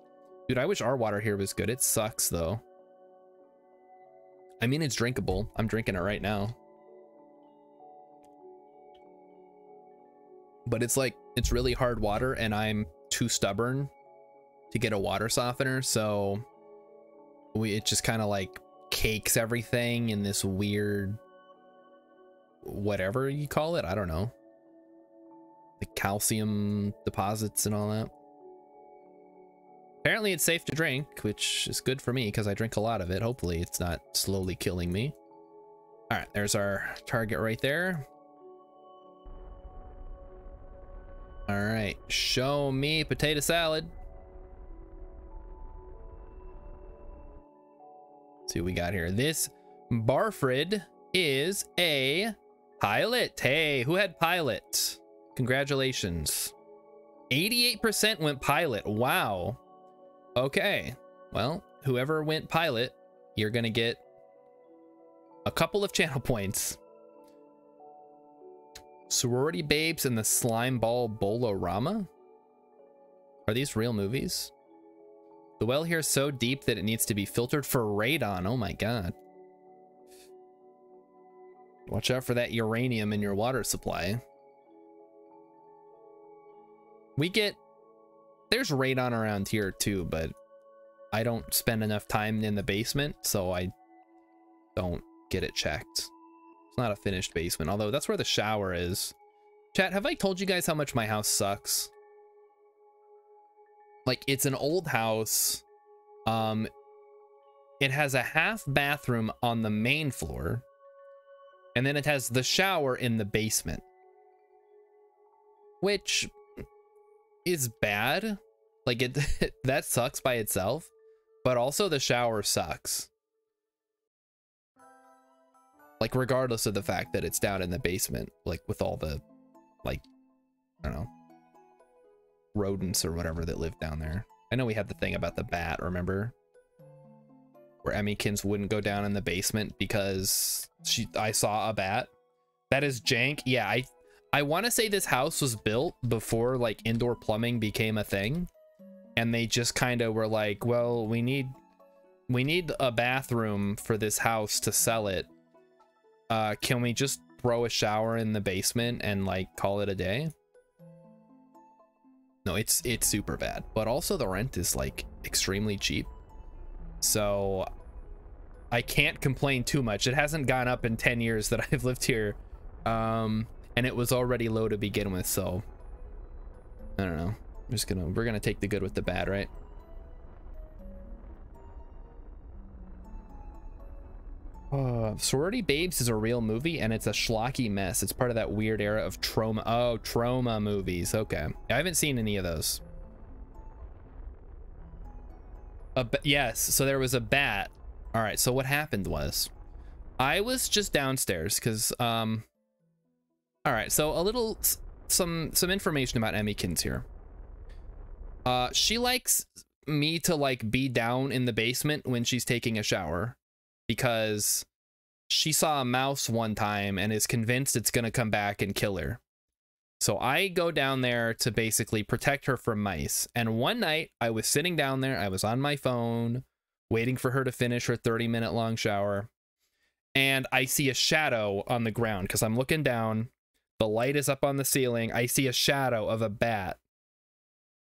[SPEAKER 1] Dude, I wish our water here was good. It sucks, though. I mean, it's drinkable. I'm drinking it right now. But it's like, it's really hard water, and I'm too stubborn to get a water softener, so it just kind of like cakes everything in this weird, whatever you call it. I don't know. The calcium deposits and all that. Apparently it's safe to drink, which is good for me because I drink a lot of it. Hopefully it's not slowly killing me. All right, there's our target right there. All right, show me potato salad. see what we got here. This Barfred is a pilot. Hey, who had pilot? Congratulations. 88% went pilot. Wow. Okay. Well, whoever went pilot, you're gonna get a couple of channel points. Sorority Babes and the Slime Ball Bolorama? Are these real movies? The well here is so deep that it needs to be filtered for radon. Oh my god. Watch out for that uranium in your water supply. There's radon around here too, but I don't spend enough time in the basement, so I don't get it checked. It's not a finished basement, although that's where the shower is. Chat, have I told you guys how much my house sucks? Like, it's an old house. It has a half bathroom on the main floor, and then it has the shower in the basement, which is bad. Like, it that sucks by itself, but also the shower sucks. Like, regardless of the fact that it's down in the basement, like with all the, like, I don't know, rodents or whatever that live down there. I know we had the thing about the bat, remember? Where Emmykins wouldn't go down in the basement because I saw a bat. That is jank. Yeah, I want to say this house was built before like indoor plumbing became a thing, and they just kind of were like, well, we need a bathroom for this house to sell it. Can we just throw a shower in the basement and like call it a day? No, it's super bad, but also the rent is like extremely cheap, so I can't complain too much. It hasn't gone up in 10 years that I've lived here, and it was already low to begin with, so I don't know. We're gonna take the good with the bad, right? Sorority Babes is a real movie, and it's a schlocky mess. It's part of that weird era of trauma. Oh, trauma movies. Okay, I haven't seen any of those. Yes, so there was a bat. All right, so what happened was I was just downstairs because all right, so a little some information about Emmykins here. She likes me to like be down in the basement when she's taking a shower, because she saw a mouse one time and is convinced it's gonna come back and kill her. So I go down there to basically protect her from mice. And one night I was sitting down there, I was on my phone, waiting for her to finish her 30-minute long shower, and I see a shadow on the ground because I'm looking down. The light is up on the ceiling. I see a shadow of a bat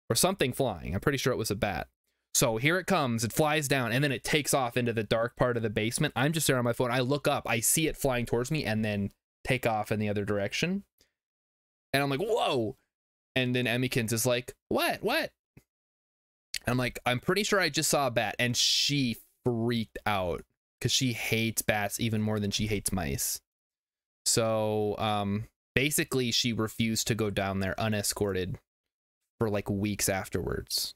[SPEAKER 1] or something flying. I'm pretty sure it was a bat. So here it comes, it flies down, and then it takes off into the dark part of the basement. I'm just there on my phone. I look up, I see it flying towards me, and then take off in the other direction. And I'm like, whoa. And then Emmykins is like, what? And I'm like, I'm pretty sure I just saw a bat. And she freaked out because she hates bats even more than she hates mice. So basically she refused to go down there unescorted for like weeks afterwards.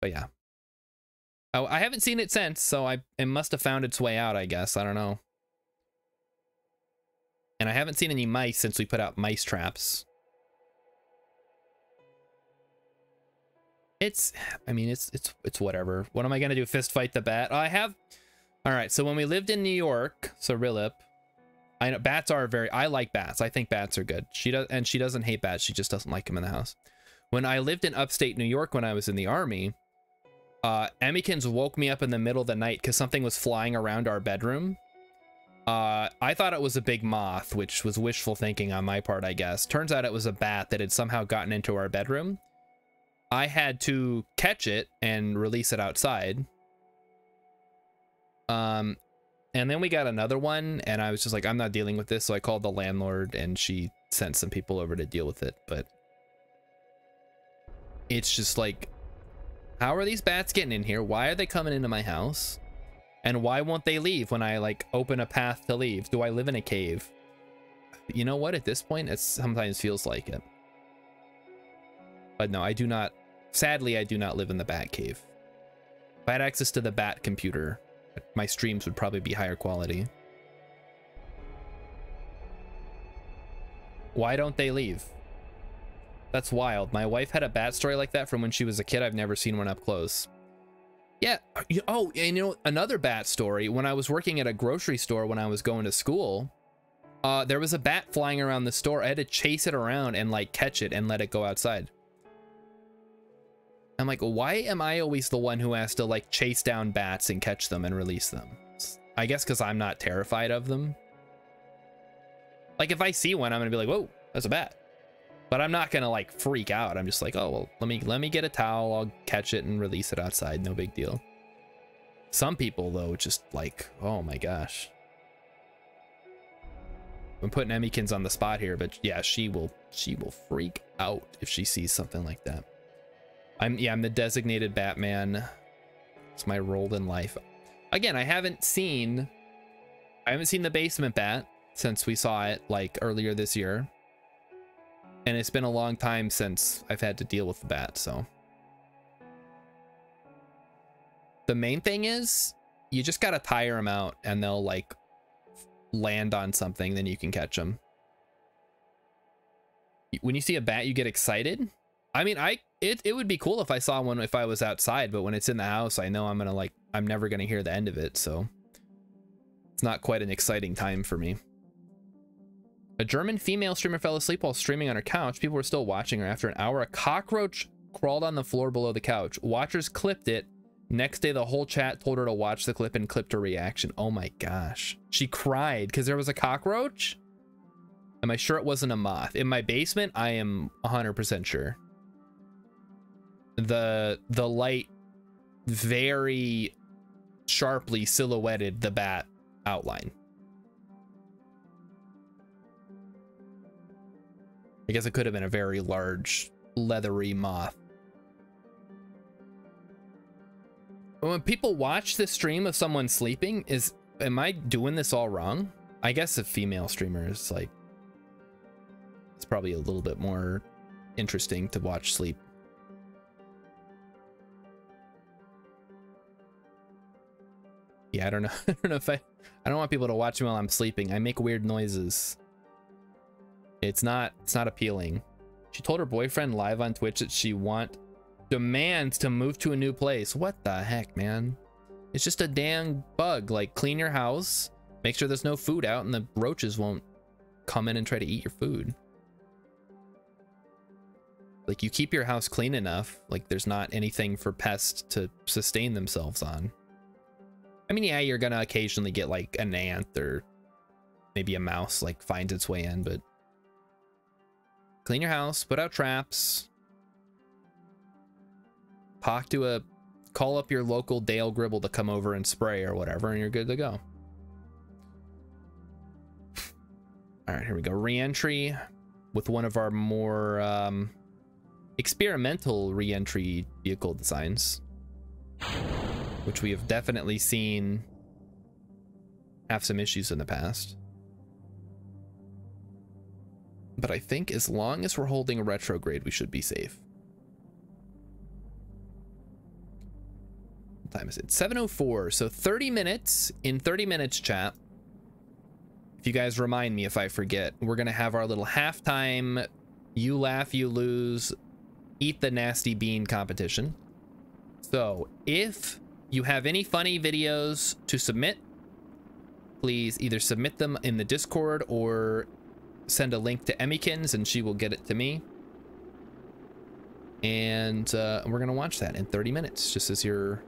[SPEAKER 1] But yeah, I haven't seen it since, so it must have found its way out, I guess. I don't know. And I haven't seen any mice since we put out mice traps. I mean, it's whatever. What am I gonna do? Fist fight the bat? Oh, I have. All right. So when we lived in New York, so Rilip, I know bats are I like bats. I think bats are good. She doesn't hate bats. She just doesn't like them in the house. When I lived in upstate New York when I was in the army, Emmykins woke me up in the middle of the night because something was flying around our bedroom. I thought it was a big moth, which was wishful thinking on my part, I guess. Turns out it was a bat that had somehow gotten into our bedroom. I had to catch it and release it outside. And then we got another one, and I was just like, I'm not dealing with this, so I called the landlord, and she sent some people over to deal with it. But it's just like, how are these bats getting in here? Why are they coming into my house? And why won't they leave when I like open a path to leave? Do I live in a cave? You know what? At this point, it sometimes feels like it. But no, I do not. Sadly, I do not live in the bat cave. If I had access to the bat computer, my streams would probably be higher quality. Why don't they leave? That's wild. My wife had a bat story like that from when she was a kid. I've never seen one up close. Yeah. Oh, and you know, another bat story. When I was working at a grocery store when I was going to school, there was a bat flying around the store. I had to chase it around and like catch it and let it go outside. I'm like, why am I always the one who has to like chase down bats and catch them and release them? I guess because I'm not terrified of them. Like if I see one, I'm gonna be like, whoa, that's a bat. But I'm not gonna like freak out. I'm just like, oh well, let me get a towel, I'll catch it and release it outside, no big deal. Some people though, just like, oh my gosh. I'm putting Emmykins on the spot here, but yeah, she will freak out if she sees something like that. I'm the designated Batman. It's my role in life. Again, I haven't seen the basement bat since we saw it like earlier this year. And it's been a long time since I've had to deal with the bat, so. The main thing is, you just gotta tire them out and they'll like land on something, then you can catch them. When you see a bat, you get excited. I mean, it would be cool if I saw one if I was outside, but when it's in the house, I know I'm never gonna hear the end of it, so. It's not quite an exciting time for me. A German female streamer fell asleep while streaming on her couch. People were still watching her. After an hour, a cockroach crawled on the floor below the couch. Watchers clipped it. Next day, the whole chat told her to watch the clip and clipped her reaction. Oh my gosh. She cried because there was a cockroach? Am I sure it wasn't a moth? In my basement, I am 100% sure. The light very sharply silhouetted the bat outline. I guess it could have been a very large, leathery moth. When people watch this stream of someone sleeping, am I doing this all wrong? I guess a female streamer is like, it's probably a little bit more interesting to watch sleep. Yeah, I don't know. I don't know if I don't want people to watch me while I'm sleeping. I make weird noises. It's not appealing. She told her boyfriend live on Twitch that she demands to move to a new place. What the heck, man? It's just a damn bug. Like, clean your house, make sure there's no food out and the roaches won't come in and try to eat your food. Like, you keep your house clean enough, like there's not anything for pests to sustain themselves on. I mean, yeah, you're gonna occasionally get like an ant or maybe a mouse like finds its way in, but clean your house, put out traps, call up your local Dale Gribble to come over and spray or whatever, and you're good to go. All right, here we go. Re-entry with one of our more experimental re-entry vehicle designs, which we have definitely seen have some issues in the past. But I think as long as we're holding a retrograde, we should be safe. What time is it? 7:04. So 30 minutes. In 30 minutes, chat. If you guys remind me if I forget, we're going to have our little halftime, you laugh, you lose, eat the nasty bean competition. So if you have any funny videos to submit, please either submit them in the Discord or send a link to Emmykins and she will get it to me. And we're gonna watch that in 30 minutes, just as your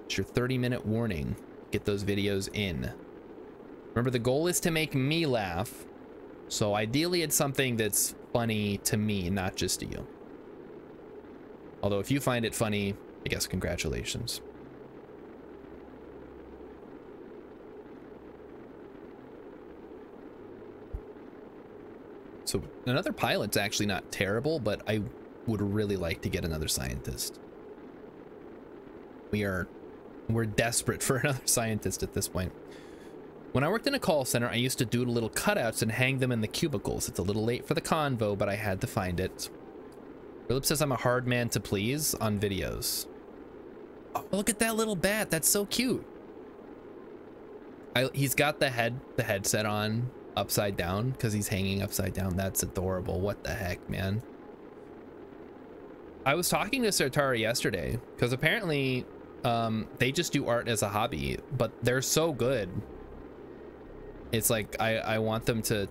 [SPEAKER 1] 30-minute warning. Get those videos in. Remember, the goal is to make me laugh, so ideally it's something that's funny to me, not just to you. Although if you find it funny, I guess congratulations. So another pilot's actually not terrible, but I would really like to get another scientist. We're desperate for another scientist at this point. When I worked in a call center, I used to doodle little cutouts and hang them in the cubicles. It's a little late for the convo, but I had to find it. Philip says I'm a hard man to please on videos. Oh, look at that little bat. That's so cute. He's got the headset on upside down because he's hanging upside down. That's adorable. What the heck, man? I was talking to Sartari yesterday because apparently they just do art as a hobby, but they're so good. It's like I want them to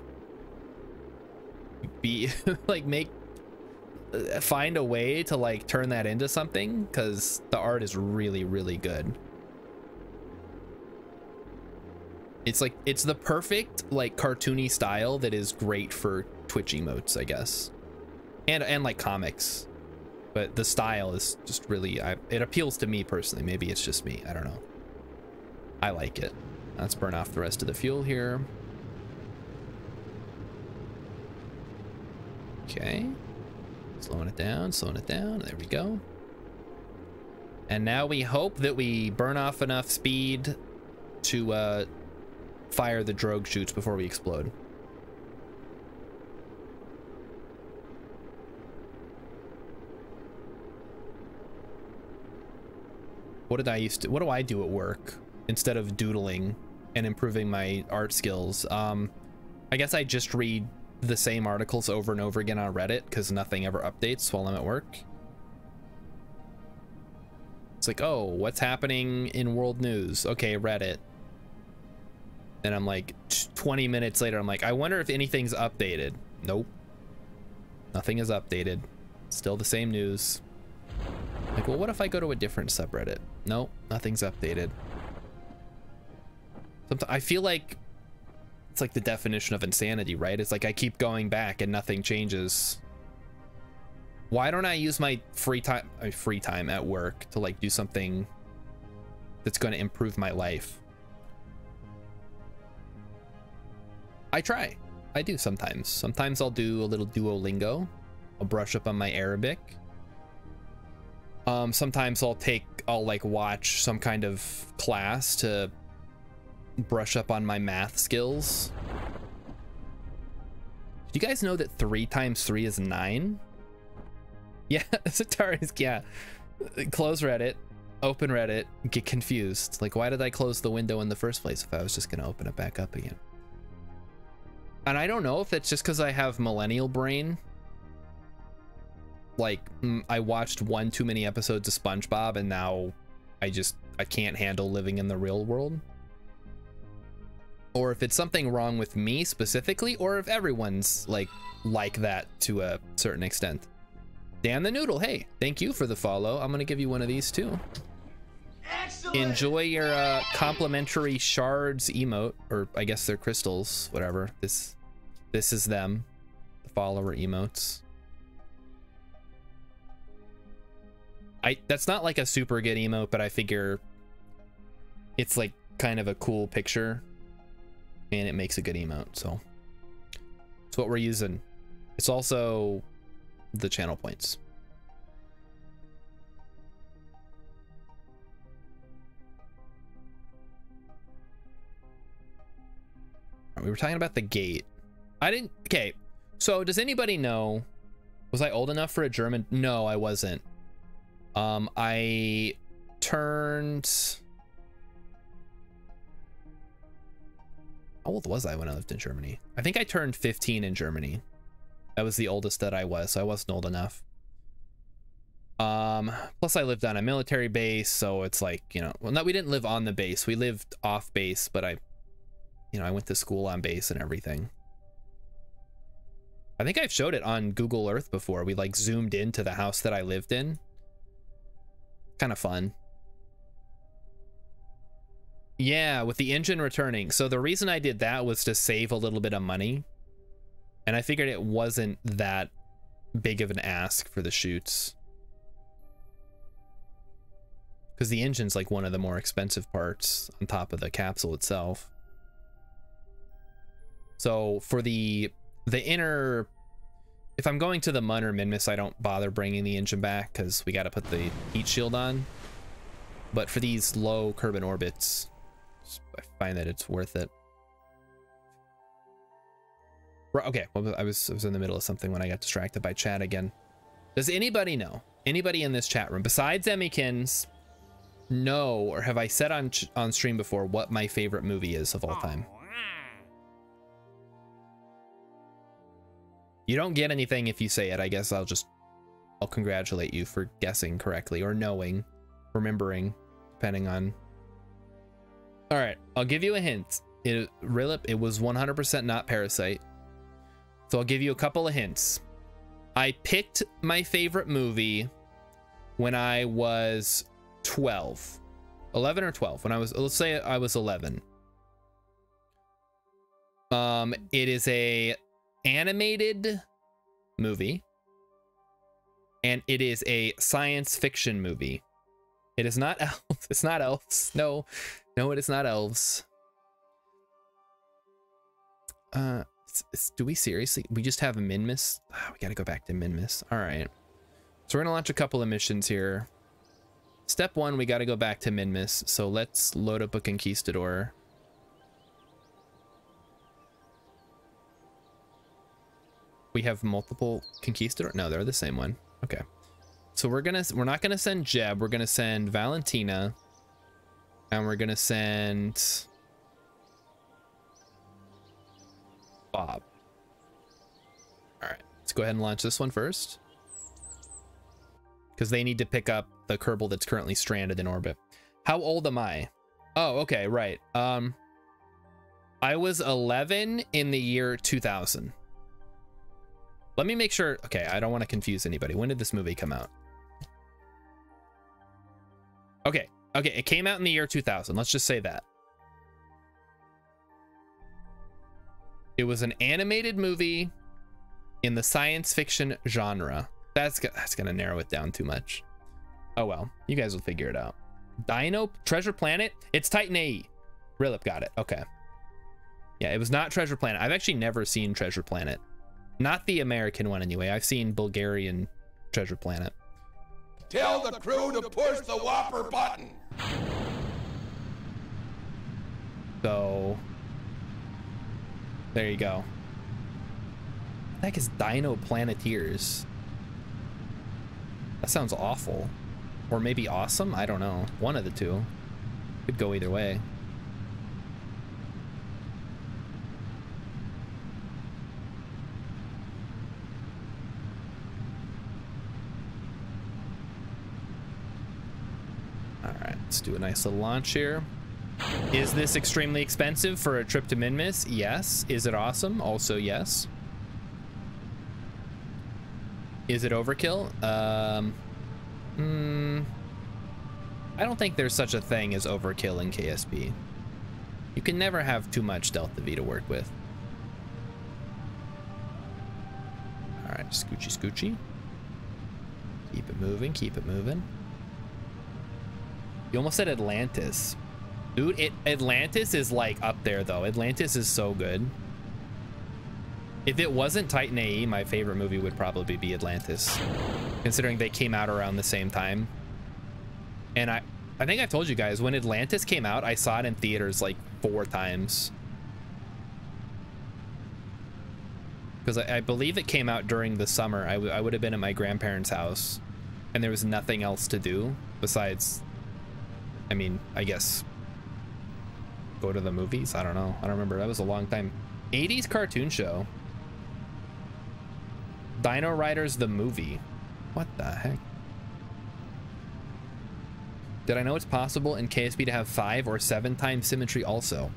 [SPEAKER 1] be like find a way to like turn that into something, because the art is really, really good. It's like, it's the perfect like cartoony style that is great for Twitch emotes, I guess, and like comics. But the style is just really, it appeals to me personally. Maybe it's just me, I don't know. I like it. Let's burn off the rest of the fuel here. Okay, slowing it down, there we go. And now we hope that we burn off enough speed to fire the drogue chutes before we explode. What do I do at work instead of doodling and improving my art skills? I guess I just read the same articles over and over again on Reddit because nothing ever updates while I'm at work. It's like, oh, what's happening in world news? Okay, Reddit. And I'm like 20 minutes later, I'm like, I wonder if anything's updated. Nope. Nothing is updated. Still the same news. Like, well, what if I go to a different subreddit? Nope, nothing's updated. Sometimes I feel like it's like the definition of insanity, right? It's like I keep going back and nothing changes. Why don't I use my free time at work to like do something that's going to improve my life? I try. I do sometimes. Sometimes I'll do a little Duolingo. I'll brush up on my Arabic. Sometimes I'll like watch some kind of class to brush up on my math skills. Do you guys know that 3 times 3 is 9? Yeah, Zatari's, yeah. Close Reddit, open Reddit, get confused. Like, why did I close the window in the first place if I was just gonna open it back up again? And I don't know if it's just because I have millennial brain. Like, I watched one too many episodes of SpongeBob and now I can't handle living in the real world. Or if it's something wrong with me specifically, or if everyone's like that to a certain extent. Dan the Noodle, hey, thank you for the follow. I'm gonna give you one of these too. Excellent. Enjoy your complimentary shards emote, or I guess they're crystals, whatever. This is them, the follower emotes. That's not like a super good emote, but I figure it's like kind of a cool picture and it makes a good emote, so it's what we're using. It's also the channel points. We were talking about the gate. Okay, so does anybody know, was I old enough for a German? No, I wasn't. I turned, how old was I when I lived in Germany? I think I turned 15 in Germany. That was the oldest that I was, so I wasn't old enough. Plus I lived on a military base, so it's like, you know, well, no, we didn't live on the base, we lived off base, but I went to school on base and everything. I think I've showed it on Google Earth before. We like zoomed into the house that I lived in. Kind of fun. Yeah, with the engine returning. So the reason I did that was to save a little bit of money. And I figured it wasn't that big of an ask for the chutes. Because the engine's like one of the more expensive parts on top of the capsule itself. So for the inner, if I'm going to the Mun or Minmus, I don't bother bringing the engine back because we got to put the heat shield on. But for these low Kerbin orbits, I find that it's worth it. Okay, well, I was in the middle of something when I got distracted by chat again. Does anybody know, anybody in this chat room besides Emmykins, know, or have I said on stream before what my favorite movie is of all time? You don't get anything if you say it. I guess I'll congratulate you for guessing correctly or knowing, remembering, depending on. All right, I'll give you a hint. Rilip, it was 100% not Parasite. So I'll give you a couple of hints. I picked my favorite movie when I was 12, 11 or 12. When I was, let's say I was 11. It is a animated movie, and it is a science fiction movie. It is not elves. It's not elves. No, it is not elves. Do we seriously? We just have a Minmus? Oh, we got to go back to Minmus. All right. So we're gonna launch a couple of missions here. Step one, we got to go back to Minmus. So let's load up a conquistador. We have multiple conquistador. No, they're the same one. Okay. So we're not gonna send Jeb. We're gonna send Valentina, and we're gonna send Bob. All right, let's go ahead and launch this one first, because they need to pick up the Kerbal that's currently stranded in orbit. How old am I? Oh, okay, right. I was 11 in the year 2000. Let me make sure. Okay, I don't want to confuse anybody. When did this movie come out? Okay, it came out in the year 2000. Let's just say that. It was an animated movie in the science fiction genre. That's gonna narrow it down too much. Oh well, you guys will figure it out. Dino Treasure Planet? It's Titan AE. Rilip got it. Okay. Yeah, it was not Treasure Planet. I've actually never seen Treasure Planet. Not the American one anyway. I've seen Bulgarian Treasure Planet.
[SPEAKER 2] Tell the crew to push the Whopper button.
[SPEAKER 1] So there you go. What the heck is Dino Planeteers? That sounds awful. Or maybe awesome? I don't know. One of the two. Could go either way. Let's do a nice little launch here. Is this extremely expensive for a trip to Minmus? Yes. Is it awesome? Also yes. Is it overkill? I don't think there's such a thing as overkill in KSP. You can never have too much Delta V to work with. All right, scoochy scoochy. Keep it moving, keep it moving. You almost said Atlantis. Dude, Atlantis is like up there though. Atlantis is so good. If it wasn't Titan AE, my favorite movie would probably be Atlantis, considering they came out around the same time. And I think I told you guys, when Atlantis came out, I saw it in theaters like 4 times. Because I believe it came out during the summer. I would have been at my grandparents' house, and there was nothing else to do besides, I mean, I guess go to the movies. I don't know. I don't remember. That was a long time. 80s cartoon show. Dino Riders the movie. What the heck? Did I know it's possible in KSP to have 5 or 7 times symmetry also?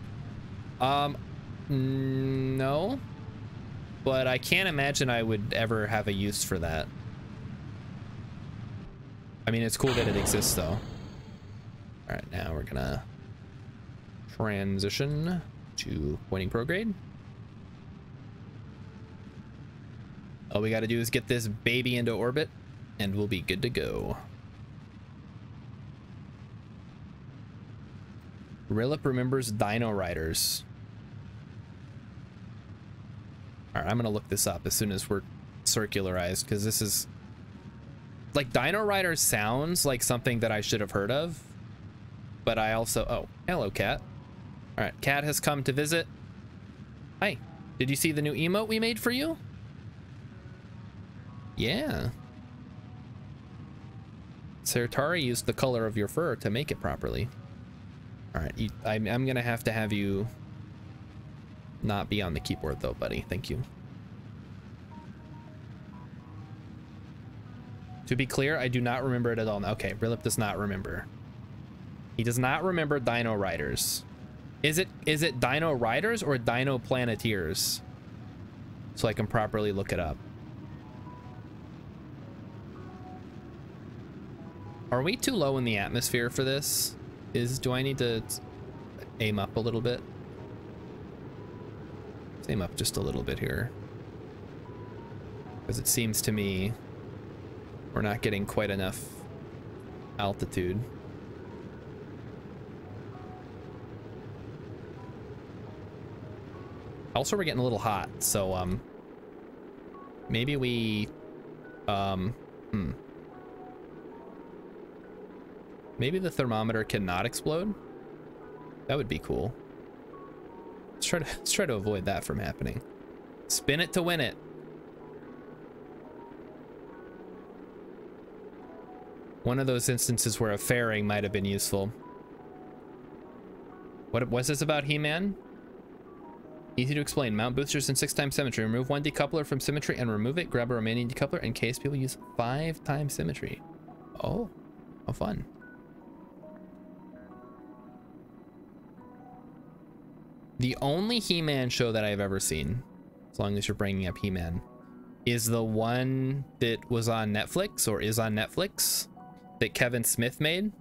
[SPEAKER 1] No. But I can't imagine I would ever have a use for that. I mean, it's cool that it exists though. All right, now we're gonna transition to pointing prograde. All we gotta do is get this baby into orbit and we'll be good to go. Rilip remembers Dino Riders. All right, I'm gonna look this up as soon as we're circularized, because this is like, Dino Riders sounds like something that I should have heard of, but I also, oh, hello Cat. All right, Cat has come to visit. Hi, did you see the new emote we made for you? Yeah. Sertari used the color of your fur to make it properly. All right, I'm gonna have to have you not be on the keyboard though, buddy. Thank you. To be clear, I do not remember it at all. Okay, Brilip does not remember. He does not remember Dino Riders. Is it Dino Riders or Dino Planeteers? So I can properly look it up. Are we too low in the atmosphere for this? Do I need to aim up a little bit? Let's aim up just a little bit here. Because it seems to me we're not getting quite enough altitude. Also, we're getting a little hot, so maybe we maybe the thermometer cannot explode. That would be cool. Let's try to avoid that from happening. Spin it to win it. One of those instances where a fairing might have been useful. What was this about, He-Man? Easy to explain. Mount boosters in 6x symmetry. Remove one decoupler from symmetry and remove it. Grab a remaining decoupler, and KSP will use 5x symmetry. Oh, how fun. The only He-Man show that I've ever seen, as long as you're bringing up He-Man, is the one that was on Netflix, or is on Netflix, that Kevin Smith made,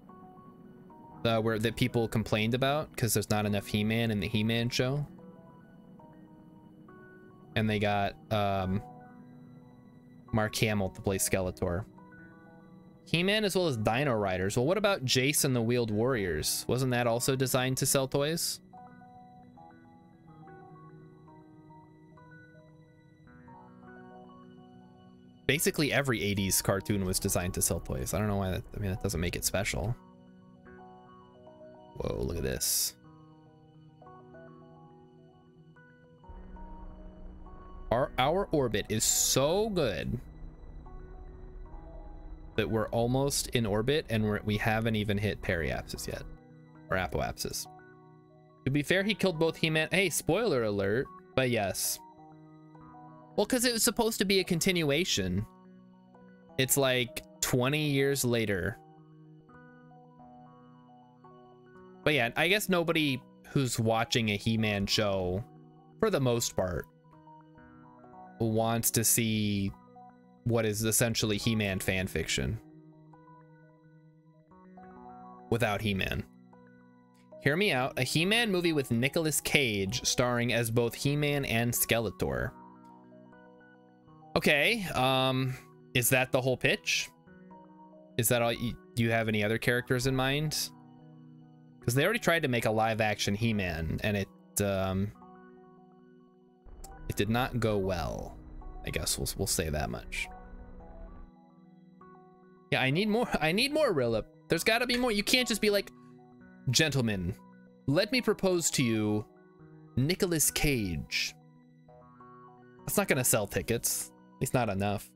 [SPEAKER 1] that people complained about because there's not enough He-Man in the He-Man show. And they got Mark Hamill to play Skeletor. He-Man as well as Dino Riders. Well, what about Jason the Wheeled Warriors? Wasn't that also designed to sell toys? Basically every 80s cartoon was designed to sell toys. I don't know why that, I mean, that doesn't make it special. Whoa, look at this. Our orbit is so good that we're almost in orbit and we haven't even hit periapsis yet, or apoapsis. To be fair, he killed both He-Man. Hey, spoiler alert, but yes. Well, because it was supposed to be a continuation. It's like 20 years later. But yeah, I guess nobody who's watching a He-Man show, for the most part, wants to see what is essentially He-Man fan fiction without He-Man. Hear me out. A He-Man movie with Nicolas Cage starring as both He-Man and Skeletor. Okay, is that the whole pitch? Is that all? Do you have any other characters in mind? Because they already tried to make a live-action He-Man, and it did not go well. I guess we'll say that much. Yeah, I need more Rilip. There's got to be more. You can't just be like, gentlemen, let me propose to you Nicolas Cage. That's not gonna sell tickets. At least not enough.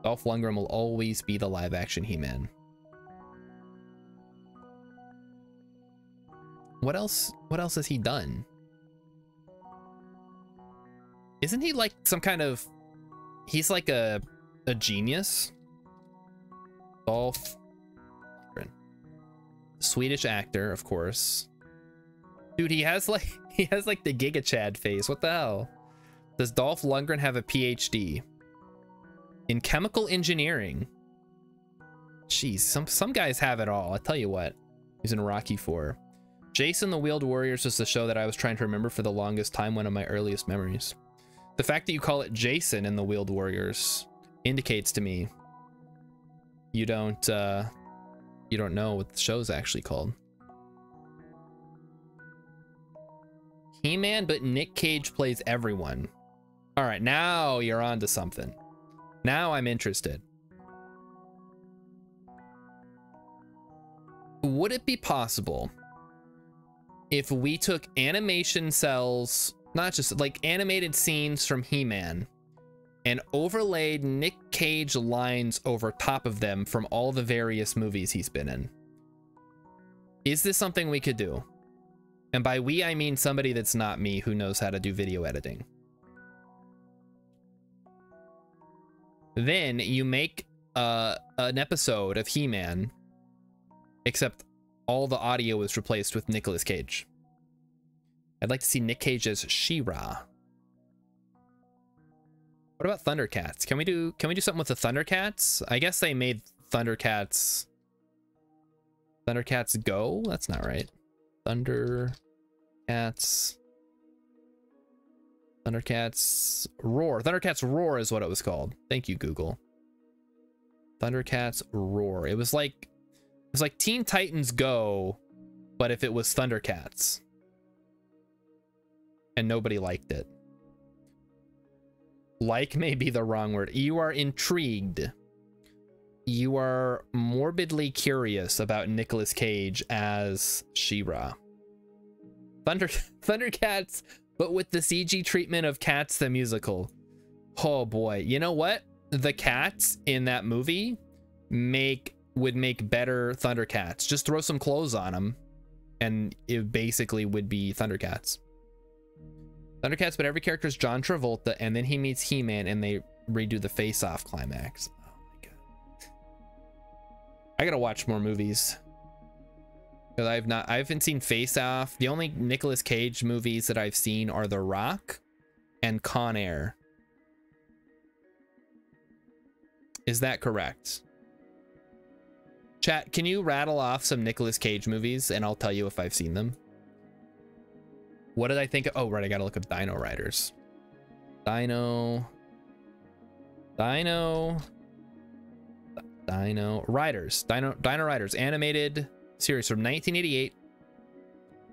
[SPEAKER 1] Dolph Lundgren will always be the live-action He-Man. What else has he done? Isn't he like some kind of... He's like a genius? Dolph Lundgren. Swedish actor, of course. Dude, he has like the Giga Chad face. What the hell? Does Dolph Lundgren have a PhD in chemical engineering? Jeez, some guys have it all. I tell you what. He's in Rocky IV. Jason the Wheeled Warriors is the show that I was trying to remember for the longest time, one of my earliest memories. The fact that you call it Jason in the Wheeled Warriors indicates to me you don't know what the show's actually called. He-Man, but Nick Cage plays everyone. All right, now you're on to something. Now I'm interested. Would it be possible if we took animation cells, not just like animated scenes from He-Man, and overlaid Nick Cage lines over top of them from all the various movies he's been in. Is this something we could do? And by we, I mean somebody that's not me who knows how to do video editing. Then you make an episode of He-Man, except all the audio is replaced with Nicolas Cage. I'd like to see Nick Cage as She-Ra. What about Thundercats? Can we do something with the Thundercats? I guess they made Thundercats Go? That's not right. Thundercats Roar. Thundercats Roar is what it was called. Thank you, Google. Thundercats Roar. It was like Teen Titans Go, but if it was Thundercats. And nobody liked it. Like may be the wrong word. You are intrigued. You are morbidly curious about Nicolas Cage as She-Ra. Thundercats, but with the CG treatment of Cats the musical. Oh boy. You know what? The cats in that movie would make better Thundercats. Just throw some clothes on them and it basically would be Thundercats. Thundercats, but every character is John Travolta, and then he meets He-Man and they redo the face-off climax. Oh my god. I gotta watch more movies. Because I haven't seen Face Off. The only Nicolas Cage movies that I've seen are The Rock and Con Air. Is that correct? Chat, can you rattle off some Nicolas Cage movies and I'll tell you if I've seen them? What did I think of? Oh, right, I gotta look up Dino Riders. Dino Riders. Dino Riders animated series from 1988.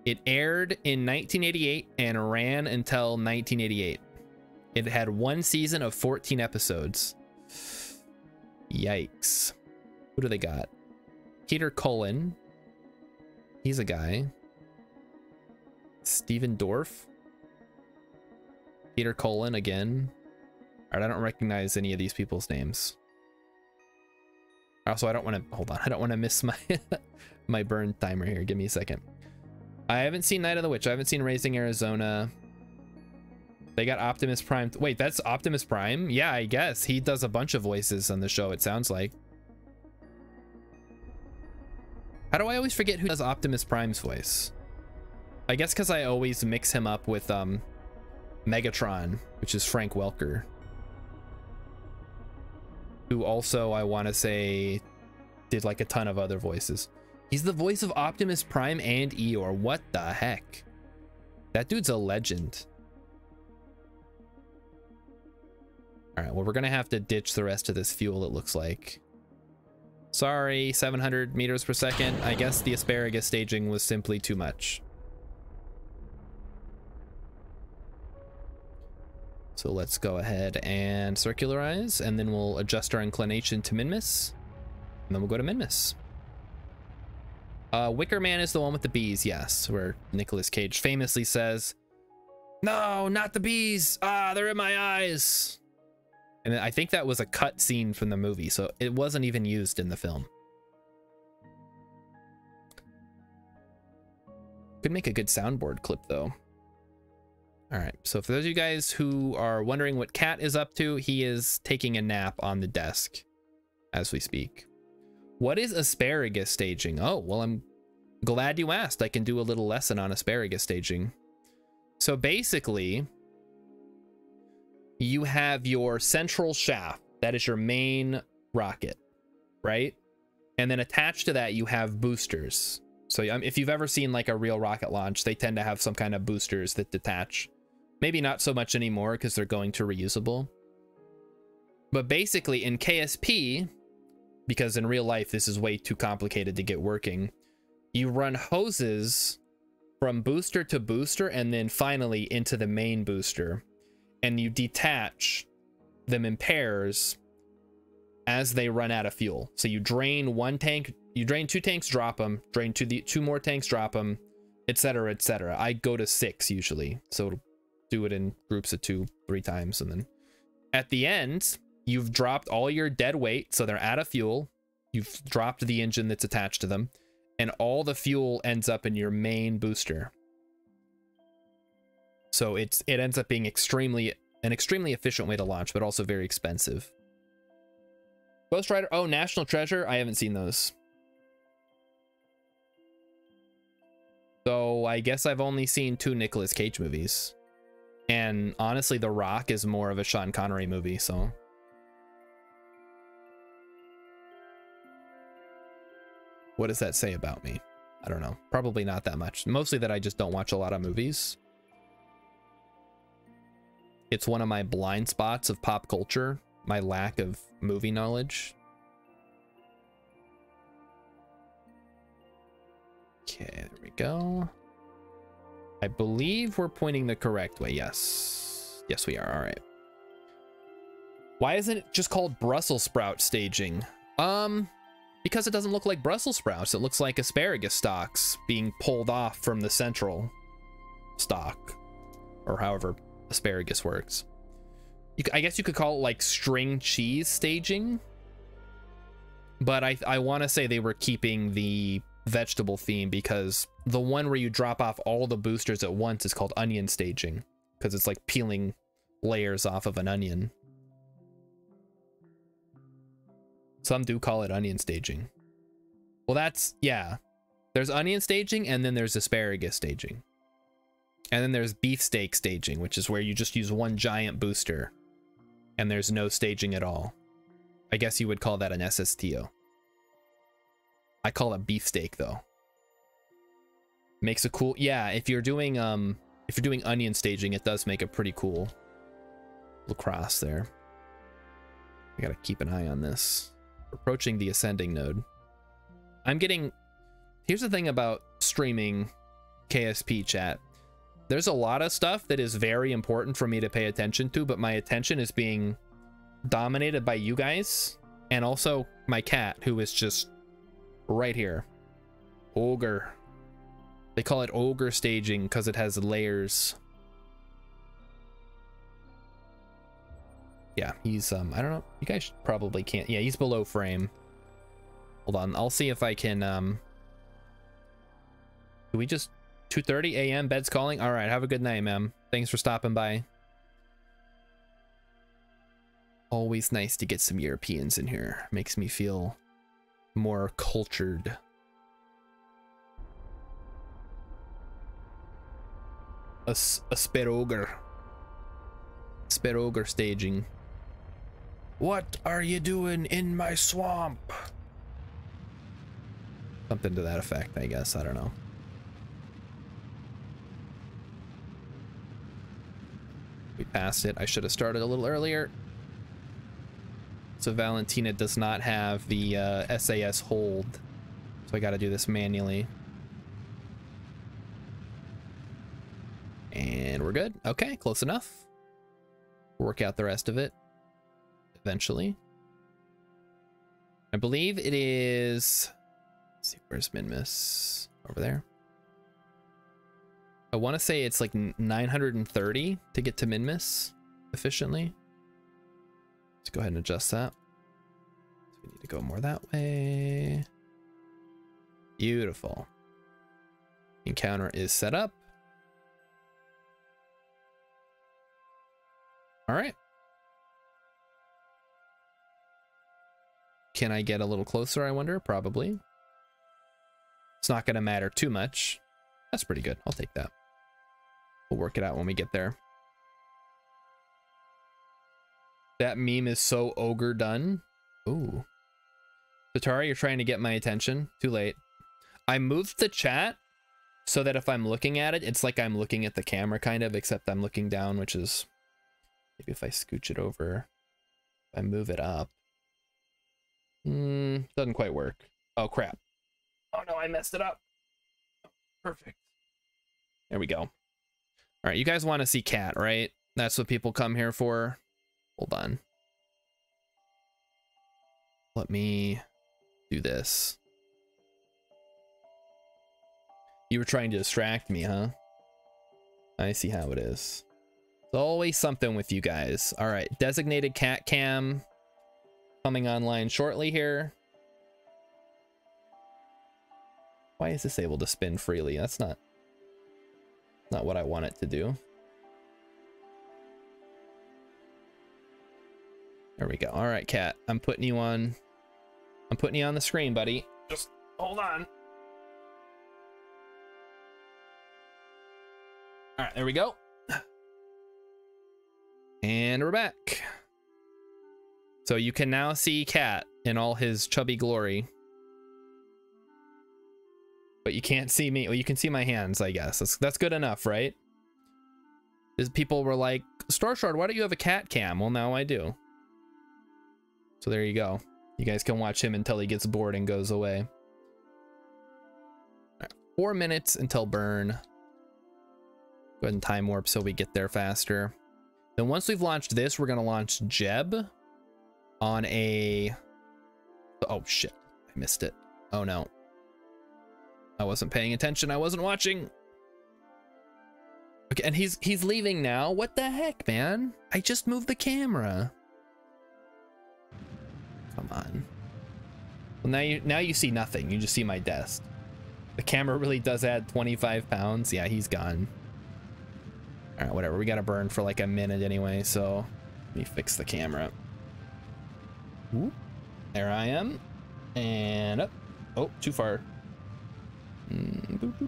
[SPEAKER 1] It aired in 1988 and ran until 1988. It had one season of 14 episodes. Yikes. Who do they got? Peter Cullen. He's a guy. Steven Dorff. Peter Cullen again. All right, I don't recognize any of these people's names. Also, I don't want to hold on. I don't want to miss my my burn timer here. Give me a second. I haven't seen Night of the Witch. I haven't seen Raising Arizona. They got Optimus Prime. Wait, that's Optimus Prime? Yeah, I guess. He does a bunch of voices on the show, it sounds like. How do I always forget who does Optimus Prime's voice? I guess because I always mix him up with Megatron, which is Frank Welker. Who also, I want to say, did like a ton of other voices. He's the voice of Optimus Prime and Eeyore. What the heck? That dude's a legend. All right, well, we're going to have to ditch the rest of this fuel, it looks like. Sorry, 700 meters per second. I guess the asparagus staging was simply too much. So let's go ahead and circularize, and then we'll adjust our inclination to min-miss, and then we'll go to min-miss. Wicker Man is the one with the bees, yes, where Nicolas Cage famously says, "No, not the bees! Ah, they're in my eyes!" And I think that was a cut scene from the movie, so it wasn't even used in the film. Could make a good soundboard clip, though. All right, so for those of you guys who are wondering what Cat is up to, he is taking a nap on the desk as we speak. What is asparagus staging? Oh, well, I'm glad you asked. I can do a little lesson on asparagus staging. So basically, you have your central shaft. That is your main rocket, right? And then attached to that, you have boosters. So if you've ever seen like a real rocket launch, they tend to have some kind of boosters that detach. Maybe not so much anymore because they're going to reusable. But basically in KSP, because in real life this is way too complicated to get working, you run hoses from booster to booster and then finally into the main booster. And you detach them in pairs as they run out of fuel. So you drain one tank, you drain 2 tanks, drop them, drain 2 more tanks, drop them, etc., etc. I go to 6 usually, so it'll do it in groups of 2, 3 times, and then at the end, you've dropped all your dead weight, so they're out of fuel. You've dropped the engine that's attached to them, and all the fuel ends up in your main booster. So it ends up being an extremely efficient way to launch, but also very expensive. Ghost Rider, oh, National Treasure, I haven't seen those. So I guess I've only seen 2 Nicolas Cage movies. And honestly, The Rock is more of a Sean Connery movie, so. What does that say about me? I don't know. Probably not that much. Mostly that I just don't watch a lot of movies. It's one of my blind spots of pop culture, my lack of movie knowledge. Okay, there we go. I believe we're pointing the correct way. Yes. Yes, we are. All right. Why isn't it just called Brussels sprout staging? Because it doesn't look like Brussels sprouts. It looks like asparagus stalks being pulled off from the central stalk, or however asparagus works. I guess you could call it like string cheese staging, but I want to say they were keeping the vegetable theme, because the one where you drop off all the boosters at once is called onion staging, because it's like peeling layers off of an onion. Some do call it onion staging. Well, that's, yeah, there's onion staging, and then there's asparagus staging, and then there's beefsteak staging, which is where you just use one giant booster and there's no staging at all. I guess you would call that an SSTO. I call it beefsteak though. Makes a cool, yeah, if you're doing onion staging, it does make a pretty cool little cross there. I gotta keep an eye on this. Approaching the ascending node. Here's the thing about streaming KSP chat. There's a lot of stuff that is very important for me to pay attention to, but my attention is being dominated by you guys and also my cat, who is just right here. Ogre. They call it ogre staging because it has layers. Yeah, he's I don't know, you guys probably can't. Yeah, he's below frame. Hold on, I'll see if I can do we just 2:30 a.m. bed's calling? All right, have a good night, ma'am. Thanks for stopping by. Always nice to get some Europeans in here. Makes me feel more cultured. A Speroger staging. What are you doing in my swamp? Something to that effect, I guess. I don't know. We passed it. I should have started a little earlier. So Valentina does not have the SAS hold, so I got to do this manually. And we're good. Okay, close enough. We'll work out the rest of it eventually. I believe it is, let's see, where's Minmus? Over there. I want to say it's like 930 to get to Minmus efficiently. Let's go ahead and adjust that. So we need to go more that way. Beautiful. Encounter is set up. All right. Can I get a little closer, I wonder? Probably. It's not going to matter too much. That's pretty good. I'll take that. We'll work it out when we get there. That meme is so ogre done. Ooh. Satara, you're trying to get my attention. Too late. I moved the chat so that if I'm looking at it, it's like I'm looking at the camera kind of, except I'm looking down, which is... Maybe if I scooch it over, if I move it up. Doesn't quite work. Oh, crap. Oh, no, I messed it up. Perfect. There we go. All right, you guys want to see Cat, right? That's what people come here for. Hold on. Let me do this. You were trying to distract me, huh? I see how it is. There's always something with you guys. All right, designated cat cam coming online shortly here. Why is this able to spin freely? That's not what I want it to do. There we go. All right, cat. I'm putting you on the screen, buddy. Just hold on. All right, there we go. And we're back. So you can now see Cat in all his chubby glory. But you can't see me. Well, you can see my hands, I guess. That's good enough, right? People were like, Starshard, why don't you have a cat cam? Well, now I do. So there you go. You guys can watch him until he gets bored and goes away. All right, 4 minutes until burn. Go ahead and time warp so we get there faster. Then once we've launched this, we're going to launch Jeb on a... Oh, shit. I missed it. Oh, no. I wasn't paying attention. I wasn't watching. Okay, and he's leaving now. What the heck, man? I just moved the camera. Come on. Well, now you see nothing. You just see my desk. The camera really does add 25 pounds. Yeah, he's gone. All right, whatever. We got to burn for like a minute anyway, so let me fix the camera. Ooh, there I am. And up. Oh, too far. No,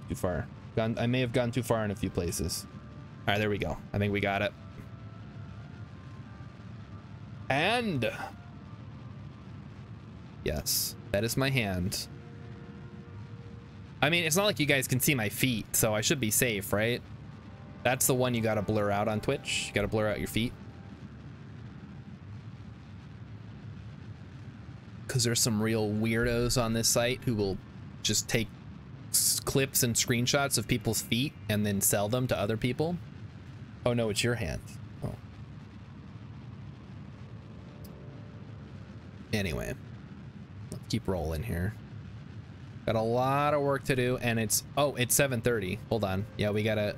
[SPEAKER 1] too far. I may have gone too far in a few places. All right, there we go. I think we got it. And yes, that is my hand. I mean, it's not like you guys can see my feet, so I should be safe, right? That's the one you gotta blur out on Twitch. You gotta blur out your feet. Because there's some real weirdos on this site who will just take clips and screenshots of people's feet and then sell them to other people. Oh no, it's your hand. Oh. Anyway, let's keep rolling here. Got a lot of work to do, and it's 7:30. Hold on. Yeah, we gotta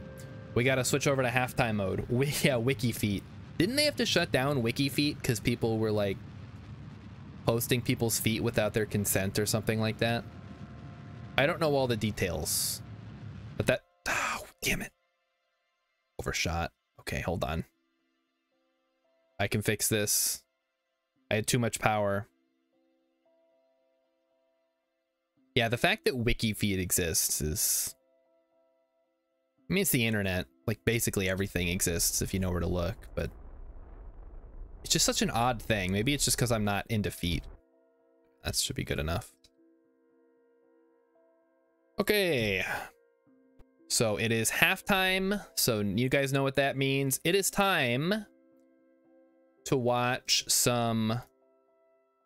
[SPEAKER 1] switch over to halftime mode. Yeah, Wiki Feet. Didn't they have to shut down Wiki Feet because people were like posting people's feet without their consent or something like that? I don't know all the details, but that, oh, damn it. Overshot. Okay, hold on. I can fix this. I had too much power. Yeah, the fact that WikiFeed exists is... I mean, it's the internet. Like, basically everything exists if you know where to look, but... It's just such an odd thing. Maybe it's just because I'm not into feet. That should be good enough. Okay. So it is halftime. So you guys know what that means. It is time to watch some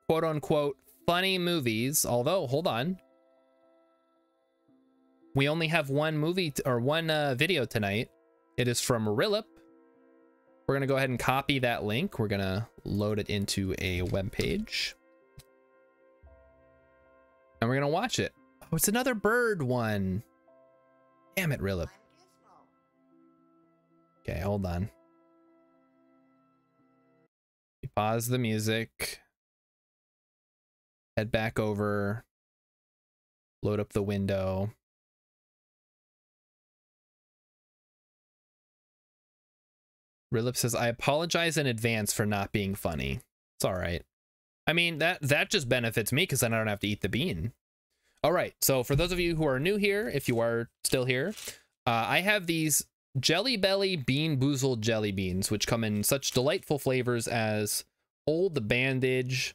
[SPEAKER 1] quote-unquote funny movies. Although, hold on. We only have one movie or one video tonight. It is from Rillip. We're going to go ahead and copy that link. We're going to load it into a web page. And we're going to watch it. Oh, it's another bird one. Damn it, Rillip. Okay, hold on. Pause the music. Head back over. Load up the window. Rillip says, I apologize in advance for not being funny. It's all right. I mean, that just benefits me because then I don't have to eat the bean. All right. So for those of you who are new here, if you are still here, I have these Jelly Belly Bean Boozled jelly beans, which come in such delightful flavors as Old Bandage,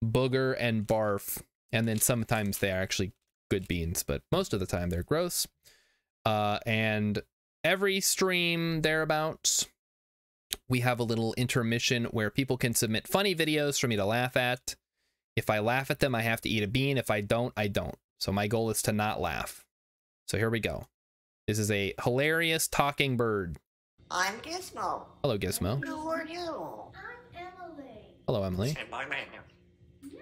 [SPEAKER 1] Booger, and Barf. And then sometimes they are actually good beans, but most of the time they're gross. And every stream thereabouts, we have a little intermission where people can submit funny videos for me to laugh at. If I laugh at them, I have to eat a bean. If I don't, I don't. So my goal is to not laugh. So here we go. This is a hilarious talking bird.
[SPEAKER 3] I'm Gizmo.
[SPEAKER 1] Hello, Gizmo.
[SPEAKER 3] Who are you?
[SPEAKER 4] I'm Emily.
[SPEAKER 1] Hello, Emily.
[SPEAKER 2] Say my name.
[SPEAKER 4] Yeah.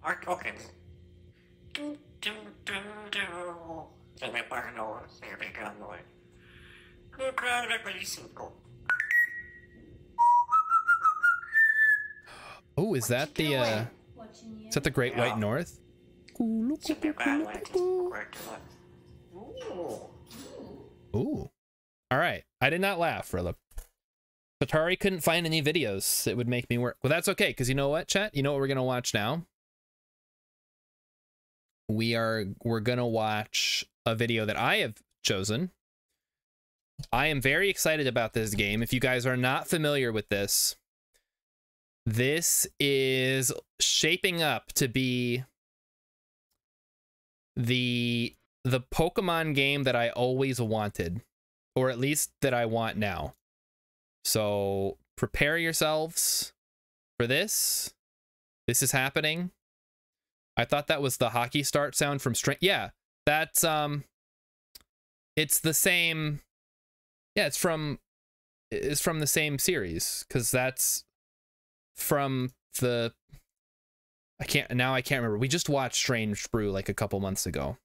[SPEAKER 2] I'm talking.
[SPEAKER 3] Do, do, do, do. Se me paró, se me calmó. Que cara príncipe.
[SPEAKER 1] Oh, is that the is that the Great White North?
[SPEAKER 3] Se me paró.
[SPEAKER 1] Ooh. All right. I did not laugh, Philip. Atari couldn't find any videos that would make me work. Well, that's okay, because you know what, chat? You know what we're gonna watch now? We're gonna watch a video that I have chosen. I am very excited about this game. If you guys are not familiar with this, this is shaping up to be the Pokemon game that I always wanted, or at least that I want now. So prepare yourselves for this. This is happening. I thought that was the hockey start sound from String. Yeah, that's it's the same. Yeah, it's from the same series, because that's from the I can't remember. We just watched Strange Brew like a couple months ago.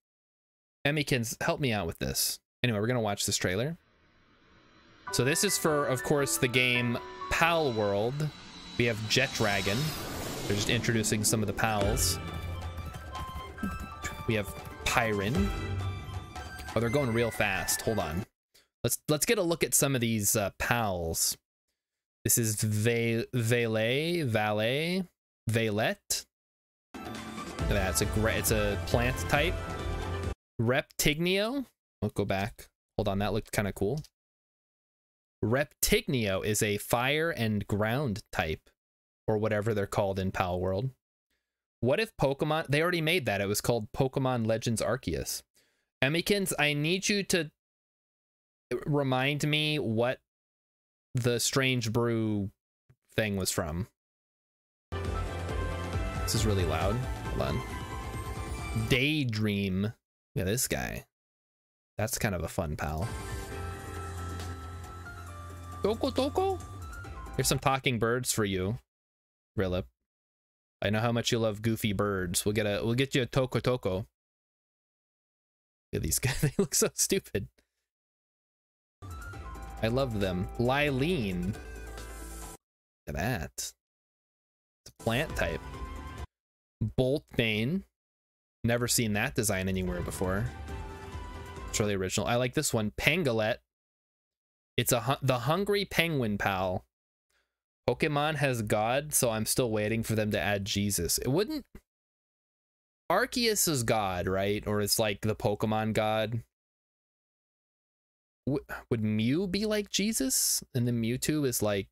[SPEAKER 1] Emmykins, help me out with this. Anyway, we're gonna watch this trailer. So this is for, of course, the game Pal World. We have Jet Dragon. They're just introducing some of the pals. We have Pyrin. Oh, they're going real fast. Hold on. Let's get a look at some of these pals. This is Valet. Look at that. It's a plant type. Reptignio. I'll go back. Hold on, that looked kind of cool. Reptignio is a fire and ground type, or whatever they're called in Pal World. What if Pokemon... They already made that. It was called Pokemon Legends Arceus. Emmykins, I need you to remind me what the Strange Brew thing was from. This is really loud. Hold on. Daydream. Yeah, this guy. That's kind of a fun pal. Toko? Here's some talking birds for you, Rillip. I know how much you love goofy birds. We'll get you a Toko. Look at these guys. They look so stupid. I love them. Lylene. Look at that. It's a plant type. Boltbane. Never seen that design anywhere before. It's really original. I like this one. Pangolett. It's the Hungry Penguin Pal. Pokemon has God, so I'm still waiting for them to add Jesus. It wouldn't... Arceus is God, right? Or it's like the Pokemon God. Would Mew be like Jesus? And then Mewtwo is like...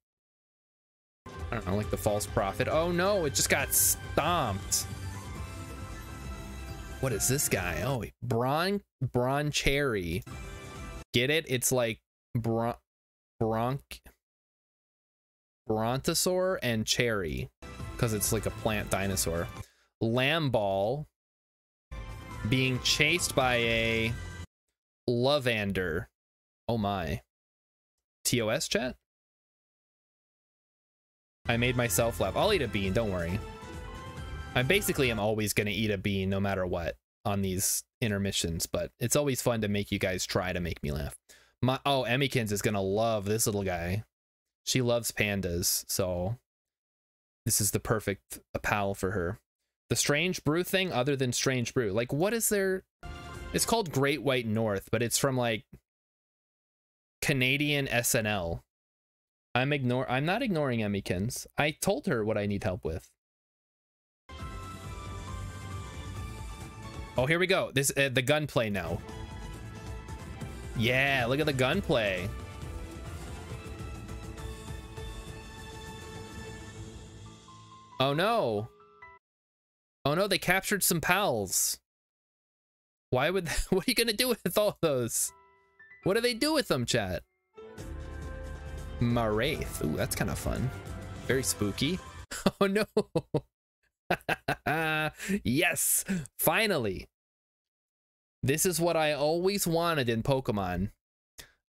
[SPEAKER 1] I don't know, like the false prophet. Oh no, it just got stomped. What is this guy? Oh, Broncherry. Get it? It's like Brontosaur and Cherry, because it's like a plant dinosaur. Lamball being chased by a Lovander. Oh my. TOS chat? I made myself laugh. I'll eat a bean, don't worry. I basically am always going to eat a bean no matter what on these intermissions, but it's always fun to make you guys try to make me laugh. Oh, Emmykins is going to love this little guy. She loves pandas, so this is the perfect pal for her. The Strange Brew thing, other than Strange Brew, like what is there? It's called Great White North, but it's from like Canadian SNL. I'm not ignoring Emmykins. I told her what I need help with. Oh, here we go. This the gunplay now. Yeah, look at the gunplay. Oh no. Oh no, they captured some pals. Why would what are you gonna do with all those? What do they do with them, chat? Maraith. Ooh, that's kind of fun. Very spooky. Oh no. Yes, finally. This is what I always wanted in Pokemon.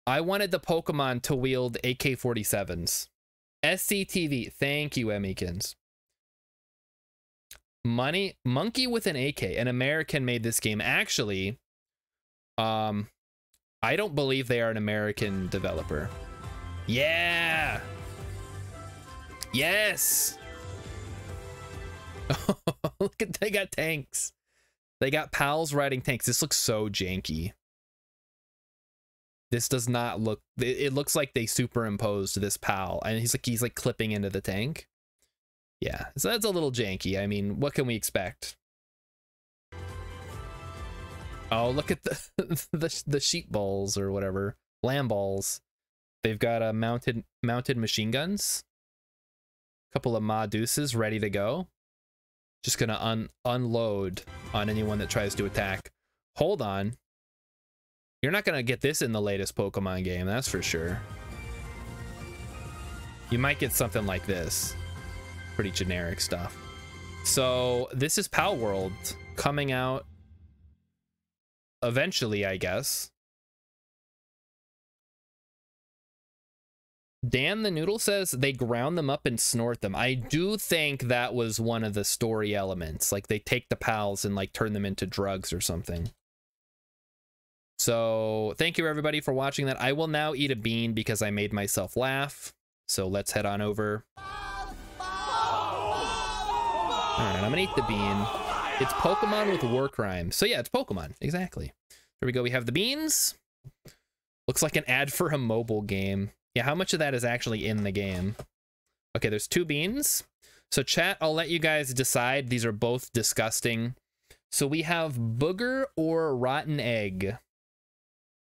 [SPEAKER 1] I wanted the Pokemon to wield AK-47s. SCTV. Thank you, Emmykins. Monkey with an AK. An American made this game. Actually, I don't believe they are an American developer. Yeah. Yes. Look at, they got tanks. They got pals riding tanks. This looks so janky. This does not look, it looks like they superimposed this pal and he's like clipping into the tank. Yeah, so that's a little janky. I mean, what can we expect? Oh, look at the sheep balls or whatever, lamb balls. They've got mounted machine guns. A couple of Ma Deuces ready to go. Just gonna unload on anyone that tries to attack. Hold on. You're not gonna get this in the latest Pokemon game, that's for sure. You might get something like this. Pretty generic stuff. So this is Pal World coming out eventually, I guess. Dan the Noodle says they ground them up and snort them. I do think that was one of the story elements. Like they take the pals and like turn them into drugs or something. So thank you everybody for watching that. I will now eat a bean because I made myself laugh. So let's head on over. All right, I'm gonna eat the bean. It's Pokemon with war crimes. So yeah, it's Pokemon, exactly. There we go, we have the beans. Looks like an ad for a mobile game. Yeah, how much of that is actually in the game? Okay, there's 2 beans. So chat, I'll let you guys decide. These are both disgusting. So we have booger or rotten egg.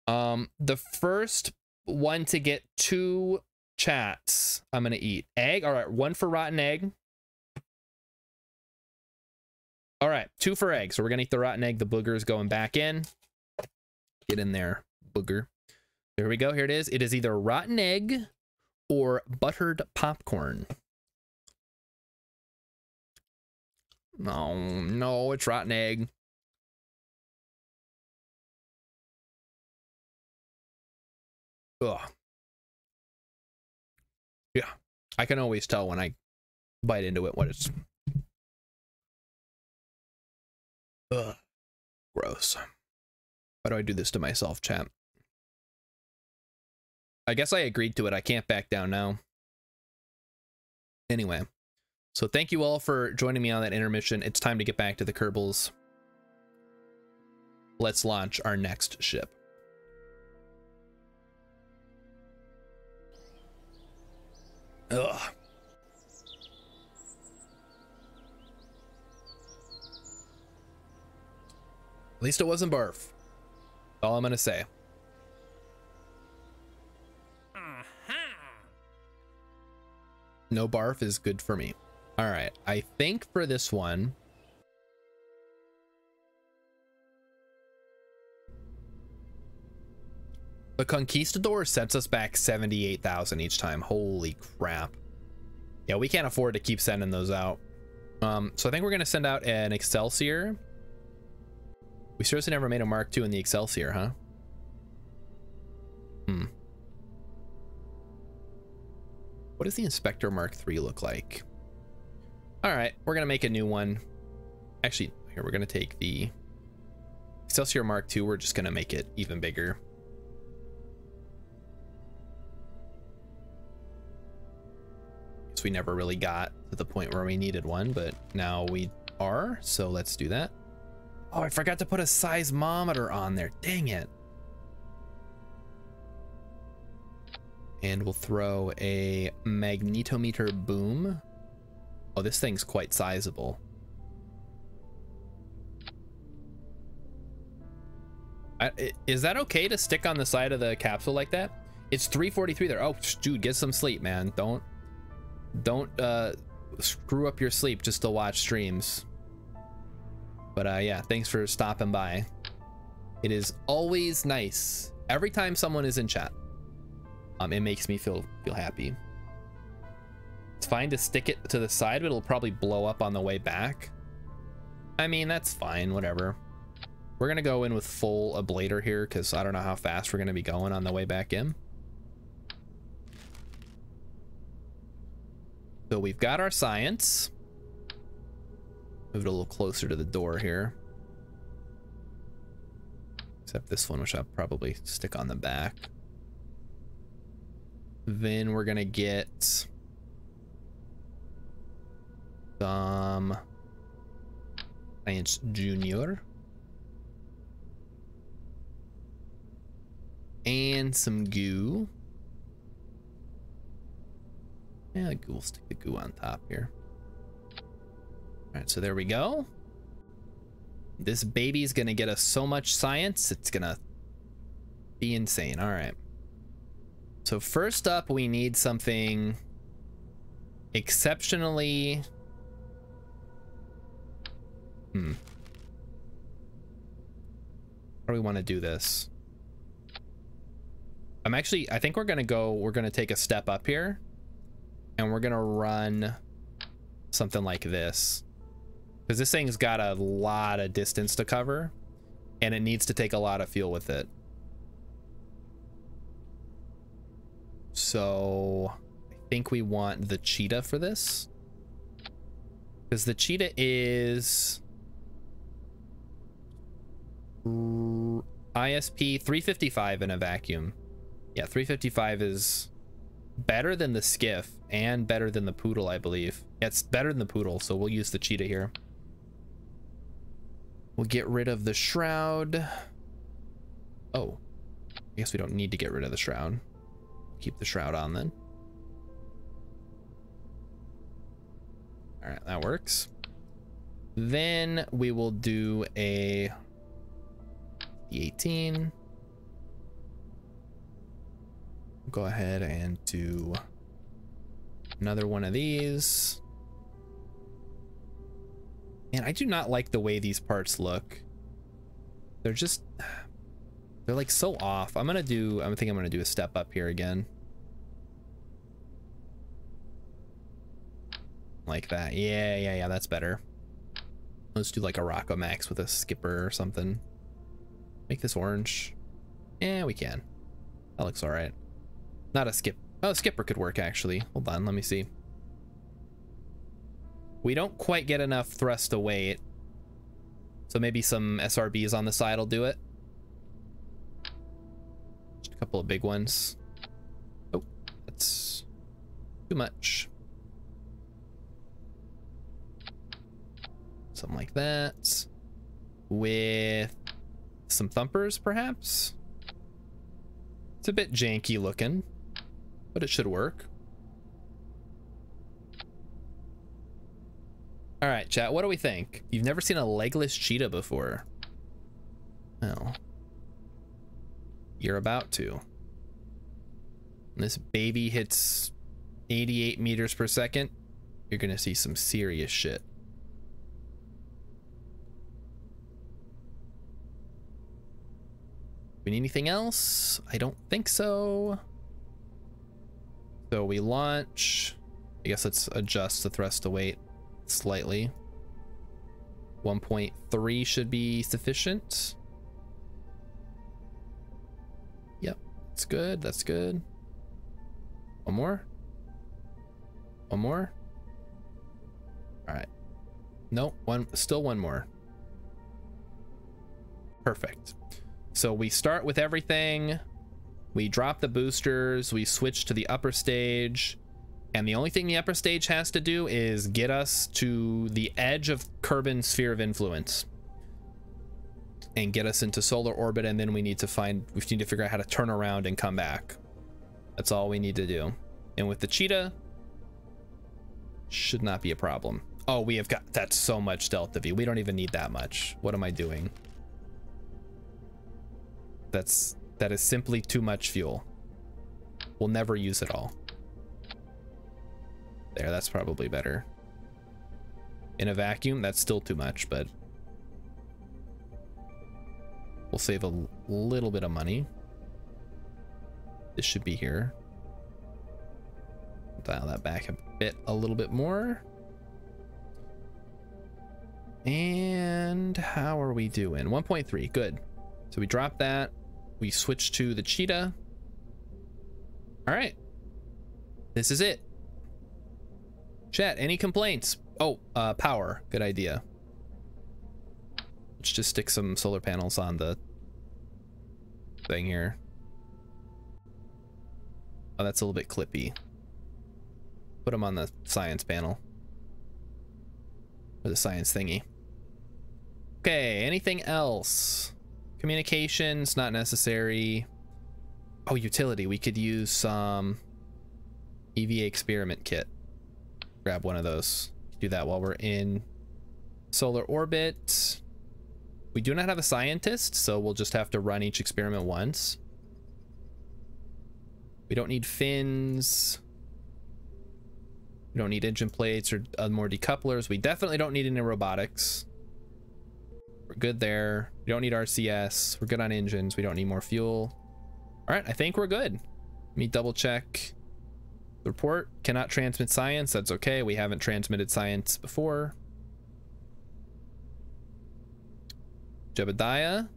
[SPEAKER 1] The first one to get 2 chats, I'm gonna eat. Egg, all right, 1 for rotten egg. All right, 2 for egg. So we're gonna eat the rotten egg. The booger is going back in. Get in there, booger. There we go, here it is. It is either rotten egg or buttered popcorn. No, it's rotten egg. Ugh. Yeah, I can always tell when I bite into it what it's. Ugh. Gross. Why do I do this to myself, champ? I guess I agreed to it. I can't back down now. Anyway, so thank you all for joining me on that intermission. It's time to get back to the Kerbals. Let's launch our next ship. Ugh. At least it wasn't barf. That's all I'm gonna say. No barf is good for me. All right, I think for this one, the Conquistador sets us back 78,000 each time. Holy crap. Yeah, we can't afford to keep sending those out. So I think we're gonna send out an Excelsior. We seriously never made a Mark II in the Excelsior, huh? What does the Inspector Mark III look like? All right, we're gonna make a new one. Actually, here, we're gonna take the Excelsior Mark II. We're just gonna make it even bigger. Guess we never really got to the point where we needed one, but now we are, so let's do that. Oh, I forgot to put a seismometer on there. Dang it. And we'll throw a magnetometer boom. Oh, this thing's quite sizable. Is that okay to stick on the side of the capsule like that? It's 3:43 there. Oh, dude, get some sleep, man. Don't screw up your sleep just to watch streams. But yeah, thanks for stopping by. It is always nice. Every time someone is in chat, it makes me feel happy. It's fine to stick it to the side, but it'll probably blow up on the way back. I mean, that's fine, whatever. We're gonna go in with full ablator here because I don't know how fast we're gonna be going on the way back in. So we've got our science. Move it a little closer to the door here. Except this one, which I'll probably stick on the back. Then we're gonna get some Science Junior and some goo. Yeah, the goo, we'll stick the goo on top here. All right, so there we go. This baby's gonna get us so much science, it's gonna be insane. All right. So first up, we need something exceptionally... How do we want to do this? I think we're gonna take a step up here and we're gonna run something like this. Because this thing's got a lot of distance to cover and it needs to take a lot of fuel with it. So I think we want the cheetah for this. Because the cheetah is ISP 355 in a vacuum. Yeah, 355 is better than the skiff and better than the poodle, I believe. Yeah, it's better than the poodle, so we'll use the cheetah here. We'll get rid of the shroud. Oh, I guess we don't need to get rid of the shroud. Keep the shroud on then. All right, that works. Then we will do a D18. Go ahead and do another one of these. And I do not like the way these parts look. They're like so off. I think I'm gonna do a step up here again. Like that. Yeah, that's better. Let's do like a Rocco Max with a skipper or something. Make this orange. Yeah, we can. That looks all right. Not a skip. Oh, a skipper could work actually. Hold on, let me see. We don't quite get enough thrust to weight. So maybe some SRBs on the side will do it. Just a couple of big ones. Oh, that's too much. Something like that. With some thumpers, perhaps? It's a bit janky looking, but it should work. All right, chat, what do we think? You've never seen a legless cheetah before. Well, you're about to. When this baby hits 88 meters per second, you're gonna see some serious shit. We need anything else? I don't think so. So we launch. I guess let's adjust the thrust to weight slightly. 1.3 should be sufficient. Yep, that's good. That's good. One more. One more. All right. Nope. Still one more. Perfect. So we start with everything, we drop the boosters, we switch to the upper stage, and the only thing the upper stage has to do is get us to the edge of Kerbin's sphere of influence and get us into solar orbit, and then we need to figure out how to turn around and come back. That's all we need to do. And with the cheetah, should not be a problem. Oh, we have got, that's so much delta V. We don't even need that much. What am I doing? That is simply too much fuel. We'll never use it all. There, that's probably better. In a vacuum, that's still too much, but we'll save a little bit of money. This should be here. Dial that back a little bit more. And how are we doing? 1.3, good. So we drop that. We switch to the cheetah. All right. This is it. Chat, any complaints? Oh, power. Good idea. Let's just stick some solar panels on the thing here. Oh, that's a little bit clippy. Put them on the science panel. Or the science thingy. Okay, anything else? Communications, not necessary. Oh, utility. We could use some EVA experiment kit. Grab one of those. Do that while we're in solar orbit. We do not have a scientist, so we'll just have to run each experiment once. We don't need fins. We don't need engine plates or more decouplers. We definitely don't need any robotics. We're good there. We don't need RCS. We're good on engines. We don't need more fuel. All right, I think we're good. Let me double check. The report cannot transmit science. That's okay. We haven't transmitted science before. Jebediah,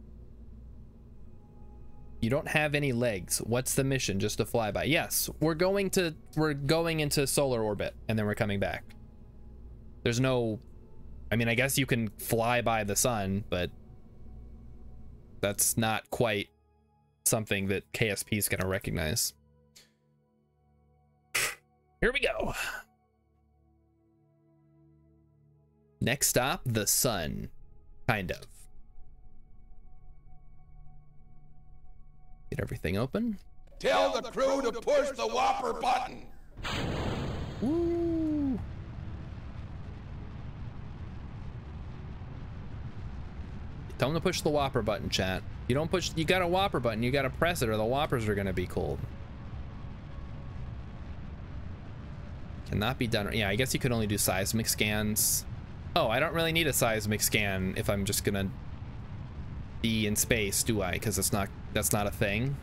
[SPEAKER 1] you don't have any legs. What's the mission? Just a flyby? Yes, we're going into solar orbit and then we're coming back. There's no, I mean, I guess you can fly by the sun, but that's not quite something that KSP is going to recognize. Here we go. Next stop, the sun. Kind of. Get everything open.
[SPEAKER 2] Tell the crew to push the whopper button.
[SPEAKER 1] Woo. Tell them to push the whopper button, chat. You don't push, you got a whopper button, you gotta press it or the whoppers are gonna be cold. Cannot be done. Yeah, I guess you could only do seismic scans. Oh, I don't really need a seismic scan if I'm just gonna be in space, do I? Because that's not a thing.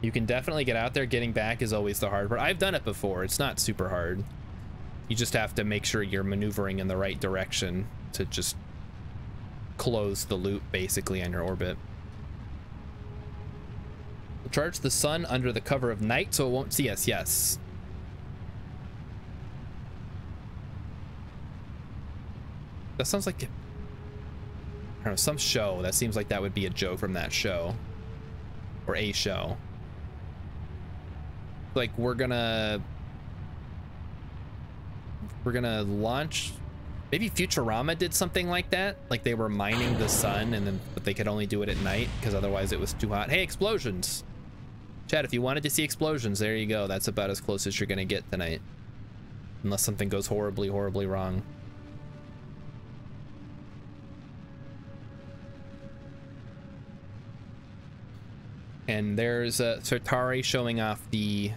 [SPEAKER 1] You can definitely get out there. Getting back is always the hard part. I've done it before. It's not super hard. You just have to make sure you're maneuvering in the right direction to just close the loop basically on your orbit. We'll charge the sun under the cover of night so it won't see us. Yes. That sounds like, I don't know, some show. That seems like that would be a joke from that show. Or a show. Like, we're gonna launch. Maybe Futurama did something like that. Like they were mining the sun and then, but they could only do it at night because otherwise it was too hot. Hey, explosions. Chad, if you wanted to see explosions, there you go. That's about as close as you're gonna get tonight. Unless something goes horribly, horribly wrong. And there's Sartari showing off the...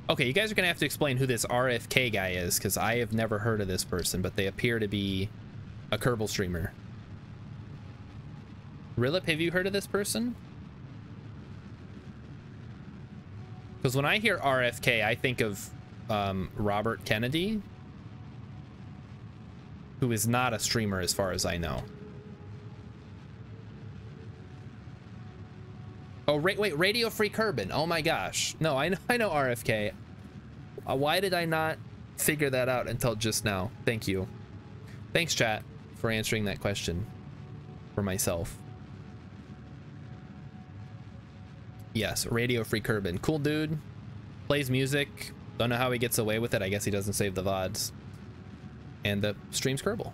[SPEAKER 1] Okay, you guys are going to have to explain who this RFK guy is, because I have never heard of this person, but they appear to be a Kerbal streamer. Rilip, have you heard of this person? Because when I hear RFK, I think of Robert Kennedy, who is not a streamer as far as I know. Oh, wait, Radio Free Kerbin. Oh my gosh. No, I know RFK. Why did I not figure that out until just now? Thank you. Thanks, chat, for answering that question for myself. Yes, Radio Free Kerbin. Cool dude. Plays music. Don't know how he gets away with it. I guess he doesn't save the VODs. And the streams Kerbal.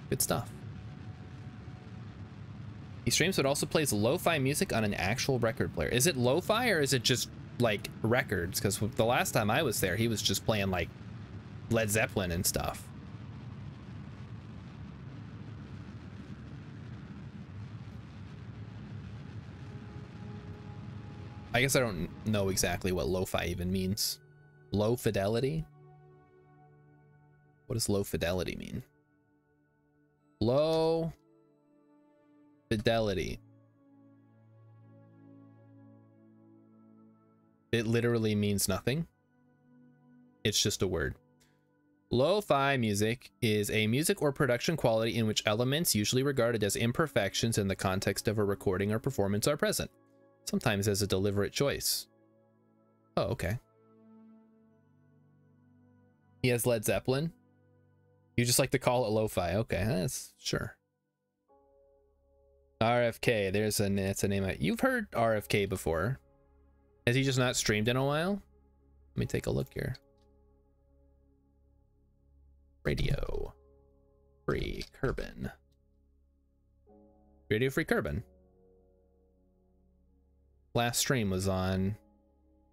[SPEAKER 1] Good stuff. He streams but also plays lo-fi music on an actual record player. Is it lo-fi or is it just like records? Because the last time I was there, he was just playing like Led Zeppelin and stuff. I guess I don't know exactly what lo-fi even means. Low fidelity? What does low fidelity mean? Low fidelity. It literally means nothing. It's just a word. Lo-fi music is a music or production quality in which elements usually regarded as imperfections in the context of a recording or performance are present, sometimes as a deliberate choice. Oh, okay. He has Led Zeppelin. You just like to call it lo-fi. Okay, that's sure. RFK, that's a name. You've heard RFK before. Has he just not streamed in a while? Let me take a look here. Radio Free Kerbin. Radio Free Kerbin. Last stream was on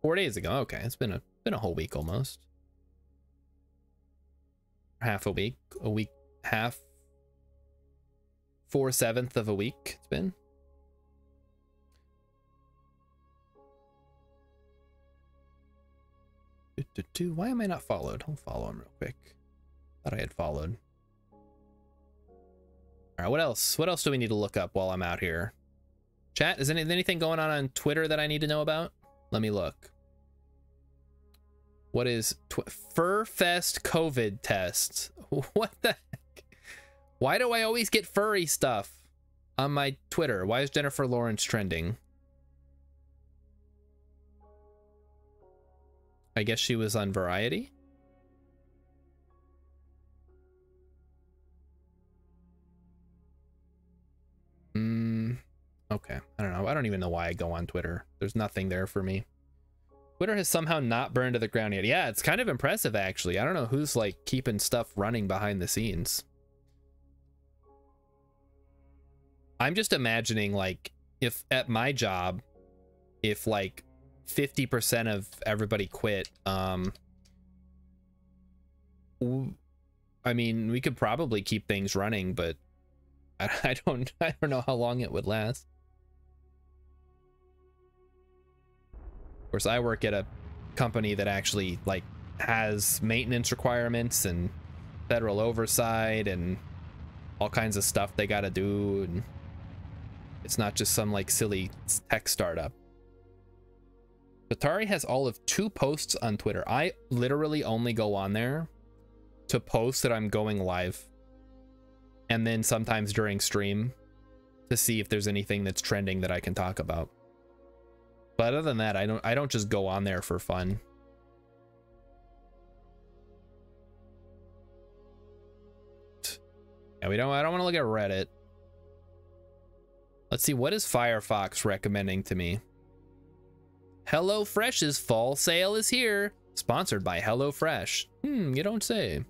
[SPEAKER 1] 4 days ago. Okay, it's been a whole week almost. Half a week, half 4/7 of a week it's been. Why am I not followed? I'll follow him real quick. Thought I had followed. All right, what else? What else do we need to look up while I'm out here? Chat, is anything going on Twitter that I need to know about? Let me look. What is Furfest COVID test? What the heck? Why do I always get furry stuff on my Twitter? Why is Jennifer Lawrence trending? I guess she was on Variety. Okay, I don't know. I don't even know why I go on Twitter. There's nothing there for me. Twitter has somehow not burned to the ground yet. Yeah, it's kind of impressive, actually. I don't know who's, like, keeping stuff running behind the scenes. I'm just imagining, like, if at my job, if, like, 50% of everybody quit, I mean, we could probably keep things running, but I don't know how long it would last. Of course, I work at a company that actually, like, has maintenance requirements and federal oversight and all kinds of stuff they got to do, and it's not just some, like, silly tech startup. Atari has all of 2 posts on Twitter. I literally only go on there to post that I'm going live, and then sometimes during stream to see if there's anything that's trending that I can talk about. But other than that, I don't just go on there for fun. Yeah, I don't want to look at Reddit. Let's see, what is Firefox recommending to me? HelloFresh's fall sale is here. Sponsored by HelloFresh. You don't say.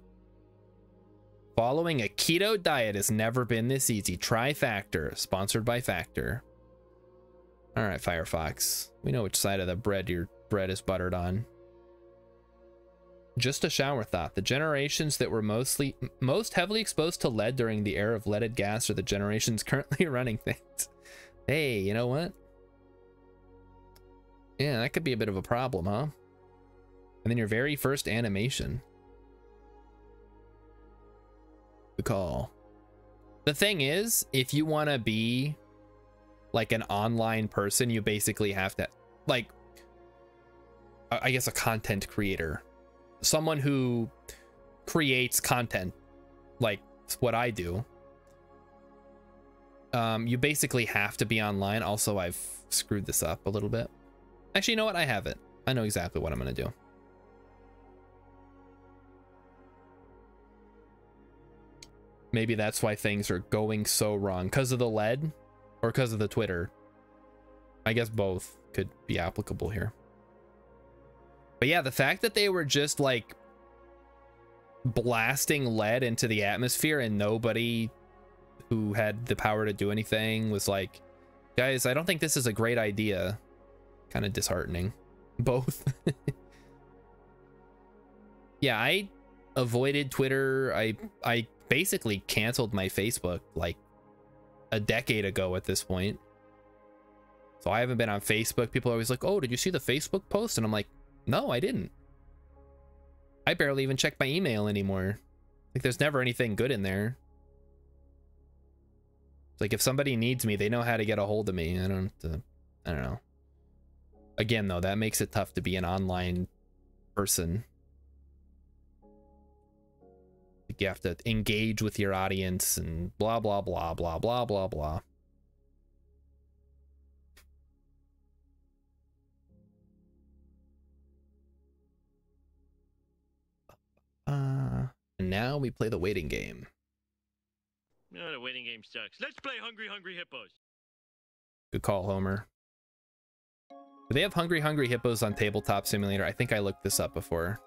[SPEAKER 1] Following a keto diet has never been this easy. Try Factor. Sponsored by Factor. All right, Firefox. We know which side of the bread your bread is buttered on. Just a shower thought. The generations that were most heavily exposed to lead during the era of leaded gas are the generations currently running things. Hey, you know what? Yeah, that could be a bit of a problem, huh? And then your very first animation. Good call. The thing is, if you want to be like an online person, you basically have to, like, I guess a content creator. Someone who creates content, like what I do. You basically have to be online. Also, I've screwed this up a little bit. Actually, you know what? I have it. I know exactly what I'm going to do. Maybe that's why things are going so wrong. Because of the lead or because of the Twitter? I guess both could be applicable here. But yeah, the fact that they were just like blasting lead into the atmosphere and nobody who had the power to do anything was like, guys, I don't think this is a great idea. Kind of disheartening. Both. Yeah, I avoided Twitter. I basically canceled my Facebook like a decade ago at this point. So I haven't been on Facebook. People are always like, oh, did you see the Facebook post? And I'm like, no, I didn't. I barely even check my email anymore. Like, there's never anything good in there. It's like, if somebody needs me, they know how to get a hold of me. I don't know. Again, though, that makes it tough to be an online person. Like, you have to engage with your audience and blah, blah, blah, blah, blah, blah, blah. And now we play the waiting game.
[SPEAKER 4] No, the waiting game sucks. Let's play Hungry Hungry Hippos.
[SPEAKER 1] Good call, Homer. Do they have Hungry Hungry Hippos on Tabletop Simulator? I think I looked this up before.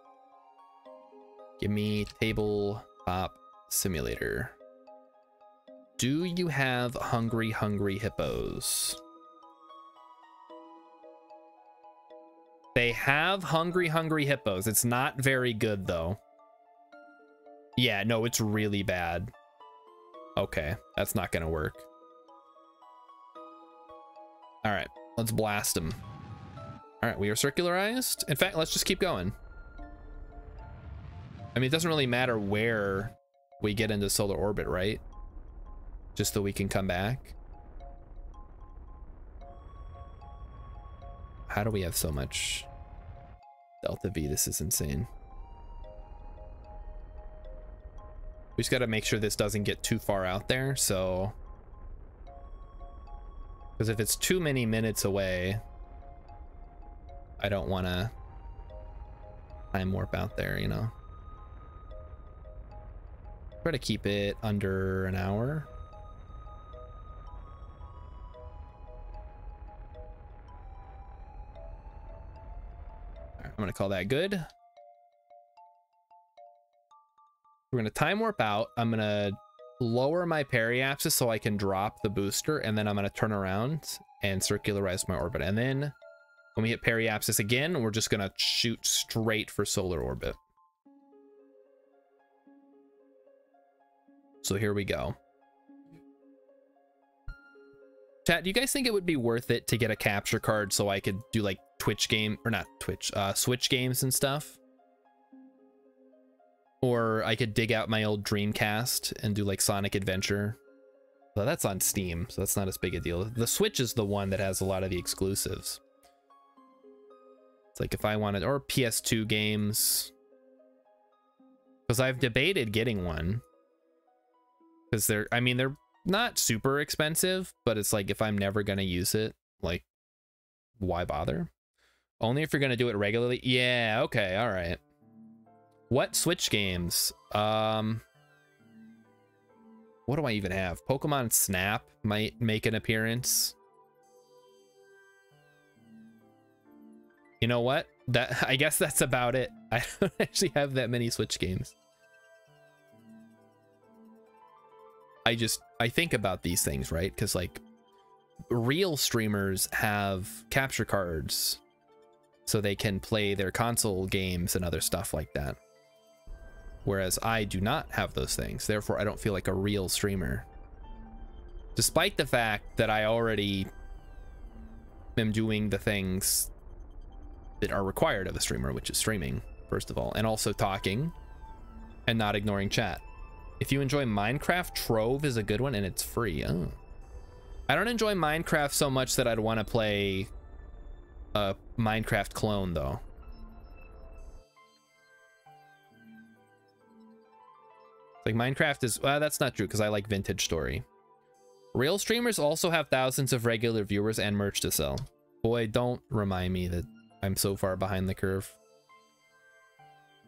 [SPEAKER 1] Give me Tabletop Simulator. Do you have Hungry Hungry Hippos? They have Hungry Hungry Hippos. It's not very good, though. Yeah, no, it's really bad. Okay, that's not gonna work. All right, let's blast them. All right, we are circularized. In fact, let's just keep going. I mean, it doesn't really matter where we get into solar orbit, right? Just so we can come back. How do we have so much delta V? This is insane. We just got to make sure this doesn't get too far out there. So, because if it's too many minutes away, I don't want to time warp out there, you know. Try to keep it under an hour. All right, I'm gonna call that good. We're gonna time warp out. I'm gonna lower my periapsis so I can drop the booster, and then I'm gonna turn around and circularize my orbit. And then when we hit periapsis again, we're just gonna shoot straight for solar orbit. So here we go. Chat, do you guys think it would be worth it to get a capture card so I could do like Twitch game, or not Twitch, Switch games and stuff? Or I could dig out my old Dreamcast and do like Sonic Adventure. Well, that's on Steam, so that's not as big a deal. The Switch is the one that has a lot of the exclusives. It's like if I wanted, or PS2 games. Because I've debated getting one. Because they're, I mean, they're not super expensive, but it's like if I'm never going to use it, like, why bother? Only if you're going to do it regularly. Yeah, okay, all right. What Switch games? What do I even have? Pokemon Snap might make an appearance. You know what? That, I guess that's about it. I don't actually have that many Switch games. I think about these things, right? Because like real streamers have capture cards so they can play their console games and other stuff like that. Whereas I do not have those things. Therefore, I don't feel like a real streamer. Despite the fact that I already am doing the things that are required of a streamer, which is streaming, first of all, and also talking and not ignoring chat. If you enjoy Minecraft, Trove is a good one, and it's free. Oh. I don't enjoy Minecraft so much that I'd want to play a Minecraft clone, though. Like Minecraft is, well, that's not true because I like Vintage Story. Real streamers also have thousands of regular viewers and merch to sell. Boy, don't remind me that I'm so far behind the curve.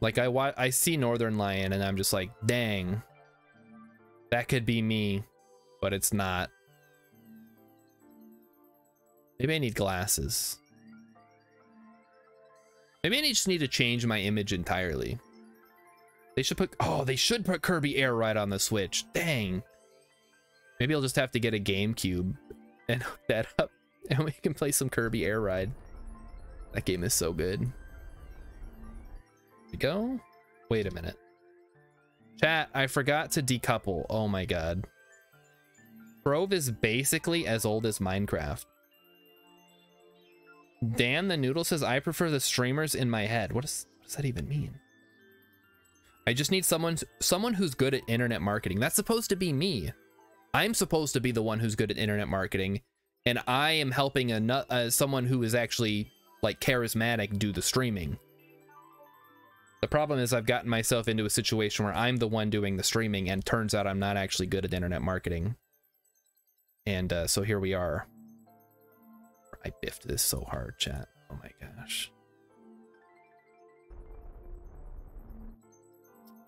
[SPEAKER 1] Like I see Northern Lion and I'm just like, dang, that could be me, but it's not. Maybe I need glasses. Maybe I just need to change my image entirely. They should put, oh, they should put Kirby Air Ride on the Switch. Dang. Maybe I'll just have to get a GameCube and hook that up and we can play some Kirby Air Ride. That game is so good. Here we go. Wait a minute. Chat, I forgot to decouple. Oh my god. Trove is basically as old as Minecraft. Dan the Noodle says, I prefer the streamers in my head. What does that even mean? I just need someone who's good at internet marketing. That's supposed to be me. I'm supposed to be the one who's good at internet marketing, and I am helping someone who is actually like charismatic do the streaming. The problem is I've gotten myself into a situation where I'm the one doing the streaming, and turns out I'm not actually good at internet marketing. And so here we are. I biffed this so hard, chat. Oh my gosh.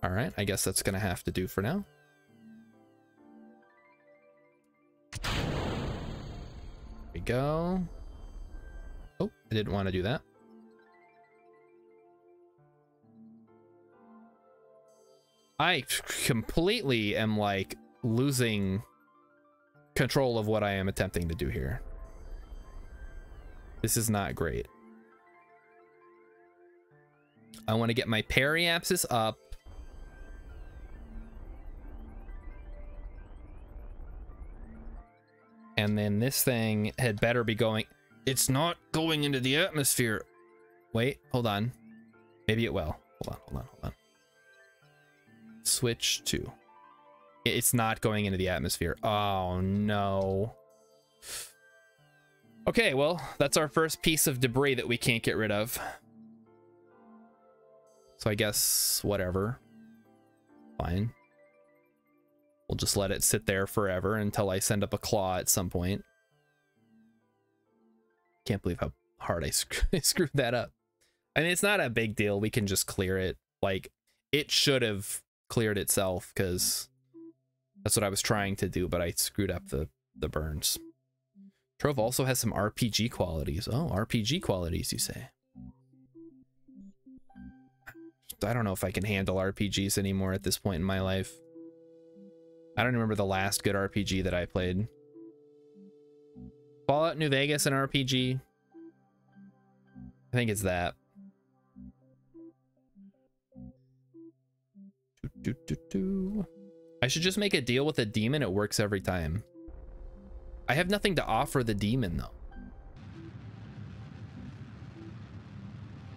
[SPEAKER 1] All right, I guess that's gonna have to do for now. There we go. Oh, I didn't want to do that. I completely am like losing control of what I am attempting to do here. This is not great. I want to get my periapsis up. And then this thing had better be going. It's not going into the atmosphere. Wait, hold on. Maybe it will. Hold on. Switch to. It's not going into the atmosphere. Oh, no. Okay, well, that's our first piece of debris that we can't get rid of. So I guess whatever. Fine. We'll just let it sit there forever until I send up a claw at some point. Can't believe how hard I screwed that up. I mean, it's not a big deal. We can just clear it. Like, it should have cleared itself because that's what I was trying to do, but I screwed up the burns. Trove also has some RPG qualities. Oh, RPG qualities, you say? I don't know if I can handle RPGs anymore at this point in my life. I don't remember the last good RPG that I played. Fallout New Vegas, an RPG? I think it's that. I should just make a deal with a demon. It works every time. I have nothing to offer the demon, though.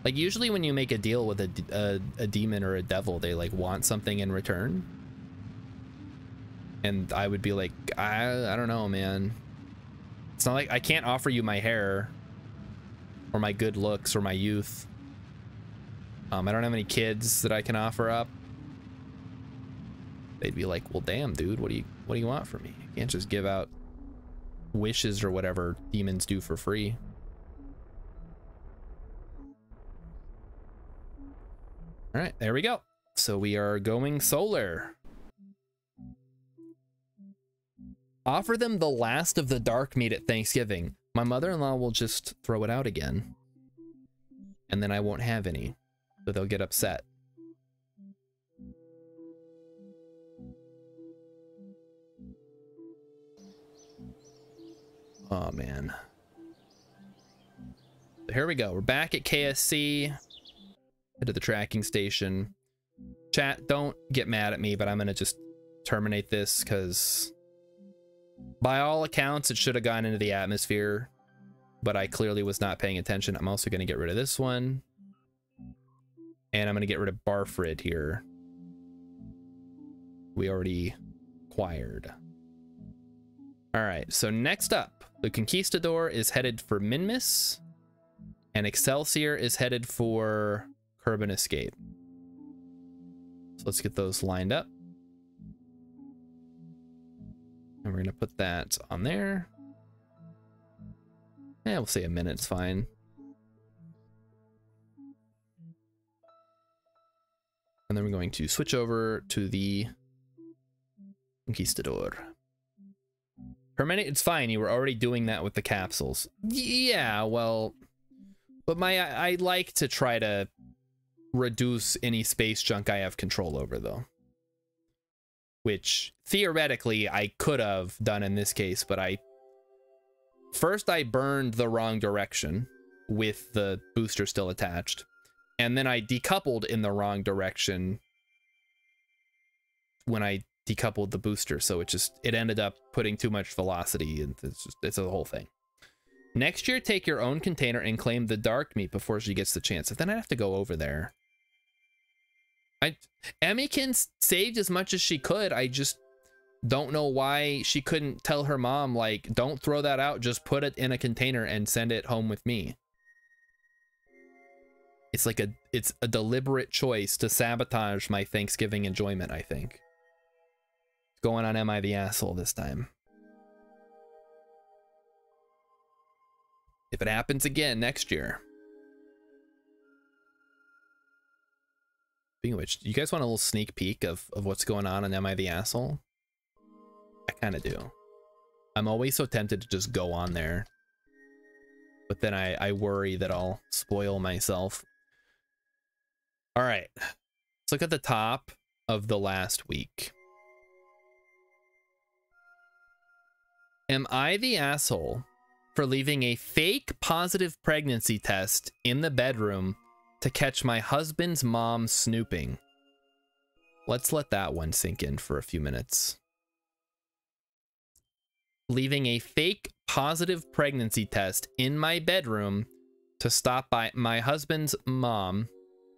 [SPEAKER 1] Like, usually when you make a deal with a demon or a devil, they, like, want something in return. And I would be like, I don't know, man. It's not like I can't offer you my hair or my good looks or my youth. I don't have any kids that I can offer up. They'd be like, well, damn, dude, what do you want from me? You can't just give out wishes or whatever demons do for free. All right, there we go. So we are going solar. Offer them the last of the dark meat at Thanksgiving. My mother-in-law will just throw it out again. And then I won't have any. So they'll get upset. Oh, man. So here we go. We're back at KSC. Head to the tracking station. Chat, don't get mad at me, but I'm going to just terminate this because by all accounts, it should have gone into the atmosphere, but I clearly was not paying attention. I'm also going to get rid of this one. And I'm going to get rid of Barfrid here. We already acquired. All right, so next up, the Conquistador is headed for Minmus, and Excelsior is headed for Curb and Escape. So let's get those lined up. And we're going to put that on there. Yeah, we'll say a minute, it's fine. And then we're going to switch over to the Conquistador. Hermene, it's fine. You were already doing that with the capsules. Yeah, well, but I like to try to reduce any space junk I have control over, though. Which theoretically I could have done in this case, but first I burned the wrong direction with the booster still attached, and then I decoupled in the wrong direction when I decoupled the booster, so it ended up putting too much velocity, and it's a whole thing. Next year, take your own container and claim the dark meat before she gets the chance. And then I have to go over there. Emmykin saved as much as she could. I just don't know why she couldn't tell her mom, like, don't throw that out, just put it in a container and send it home with me. It's like it's a deliberate choice to sabotage my Thanksgiving enjoyment, I think. Going on Am I the Asshole this time. If it happens again next year. Speaking of which, you guys want a little sneak peek of what's going on Am I the Asshole? I kind of do. I'm always so tempted to just go on there but then I worry that I'll spoil myself. All right, let's look at the top of the last week. Am I the asshole for leaving a fake positive pregnancy test in the bedroom to catch my husband's mom snooping? Let's let that one sink in for a few minutes. Leaving a fake positive pregnancy test in my bedroom to stop by my husband's mom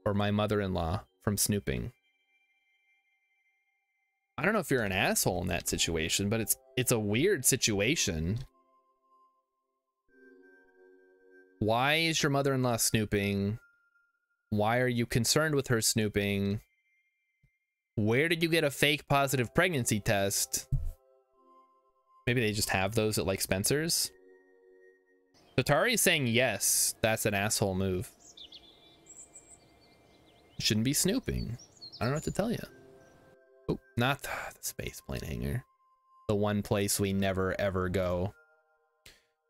[SPEAKER 1] or my mother-in-law from snooping. I don't know if you're an asshole in that situation, but it's a weird situation. Why is your mother-in-law snooping? Why are you concerned with her snooping? Where did you get a fake positive pregnancy test? Maybe they just have those at like Spencer's. Tatari is saying yes, that's an asshole move. You shouldn't be snooping. I don't know what to tell you. Oh, not the space plane hangar. The one place we never ever go.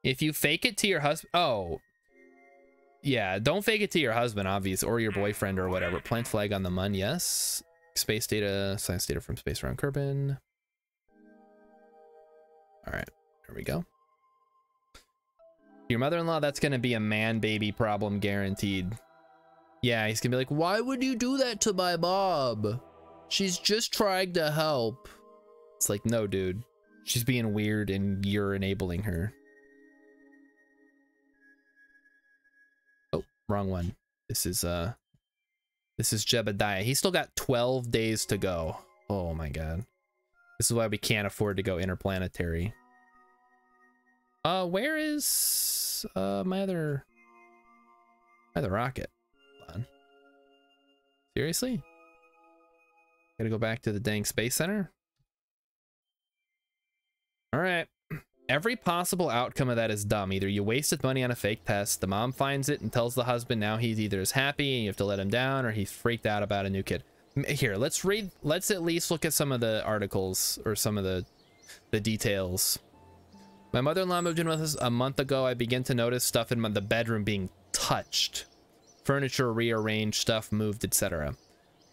[SPEAKER 1] If you fake it to your husband, oh yeah, don't fake it to your husband, obvious, or your boyfriend or whatever. Plant flag on the mun, yes. Space data, science data from space around Kerbin. All right, there we go. Your mother-in-law, that's gonna be a man baby problem guaranteed. Yeah, he's gonna be like, why would you do that to my mom? She's just trying to help. It's like, no, dude. She's being weird and you're enabling her. Oh, wrong one. This is Jebediah. He's still got 12 days to go. Oh my god. This is why we can't afford to go interplanetary. Where is my other rocket? Hold on. Seriously? Gotta go back to the dang space center? All right. Every possible outcome of that is dumb. Either you wasted money on a fake test, the mom finds it and tells the husband now he's either is happy and you have to let him down, or he's freaked out about a new kid. Here, let's at least look at some of the articles or some of the details. My mother-in-law moved in with us a month ago. I began to notice stuff in the bedroom being touched. Furniture rearranged, stuff moved, etc.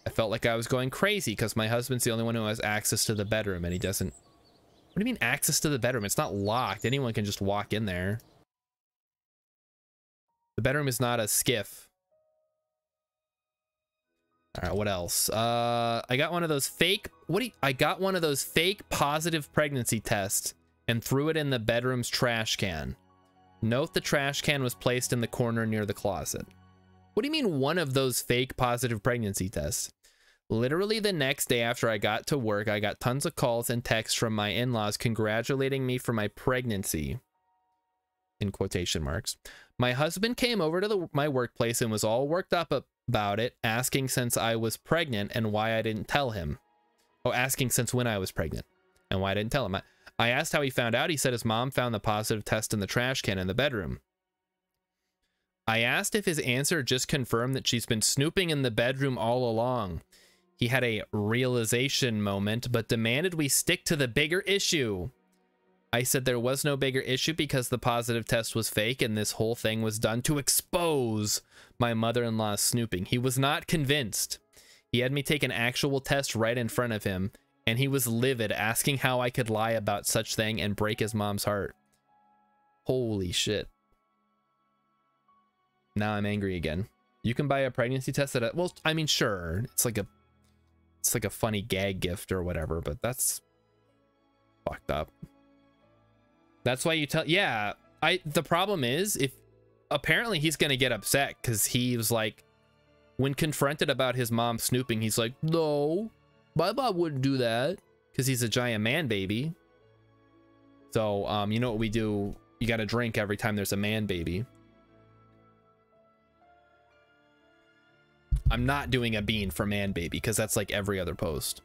[SPEAKER 1] I felt like I was going crazy because my husband's the only one who has access to the bedroom and he doesn't. What do you mean access to the bedroom? It's not locked. Anyone can just walk in there. The bedroom is not a skiff. All right, what else? I got one of those fake, I got one of those fake positive pregnancy tests and threw it in the bedroom's trash can. Note the trash can was placed in the corner near the closet. What do you mean one of those fake positive pregnancy tests? Literally the next day after I got to work, I got tons of calls and texts from my in-laws congratulating me for my pregnancy. In quotation marks. My husband came over to my workplace and was all worked up about it, asking since I was pregnant and why I didn't tell him. Oh, asking since when I was pregnant and why I didn't tell him. I asked how he found out. He said his mom found the positive test in the trash can in the bedroom. I asked if his answer just confirmed that she's been snooping in the bedroom all along. He had a realization moment, but demanded we stick to the bigger issue. I said there was no bigger issue because the positive test was fake and this whole thing was done to expose my mother-in-law's snooping. He was not convinced. He had me take an actual test right in front of him, and he was livid, asking how I could lie about such thing and break his mom's heart. Holy shit. Now I'm angry again. You can buy a pregnancy test at a, well, I mean, sure, it's like a funny gag gift or whatever, but that's fucked up. That's why you tell, yeah, the problem is, if apparently he's gonna get upset because he was like, when confronted about his mom snooping, he's like, no, my mom wouldn't do that, because he's a giant man baby. So you know what we do, you gotta drink every time there's a man baby. I'm not doing a bean for man baby because that's like every other post.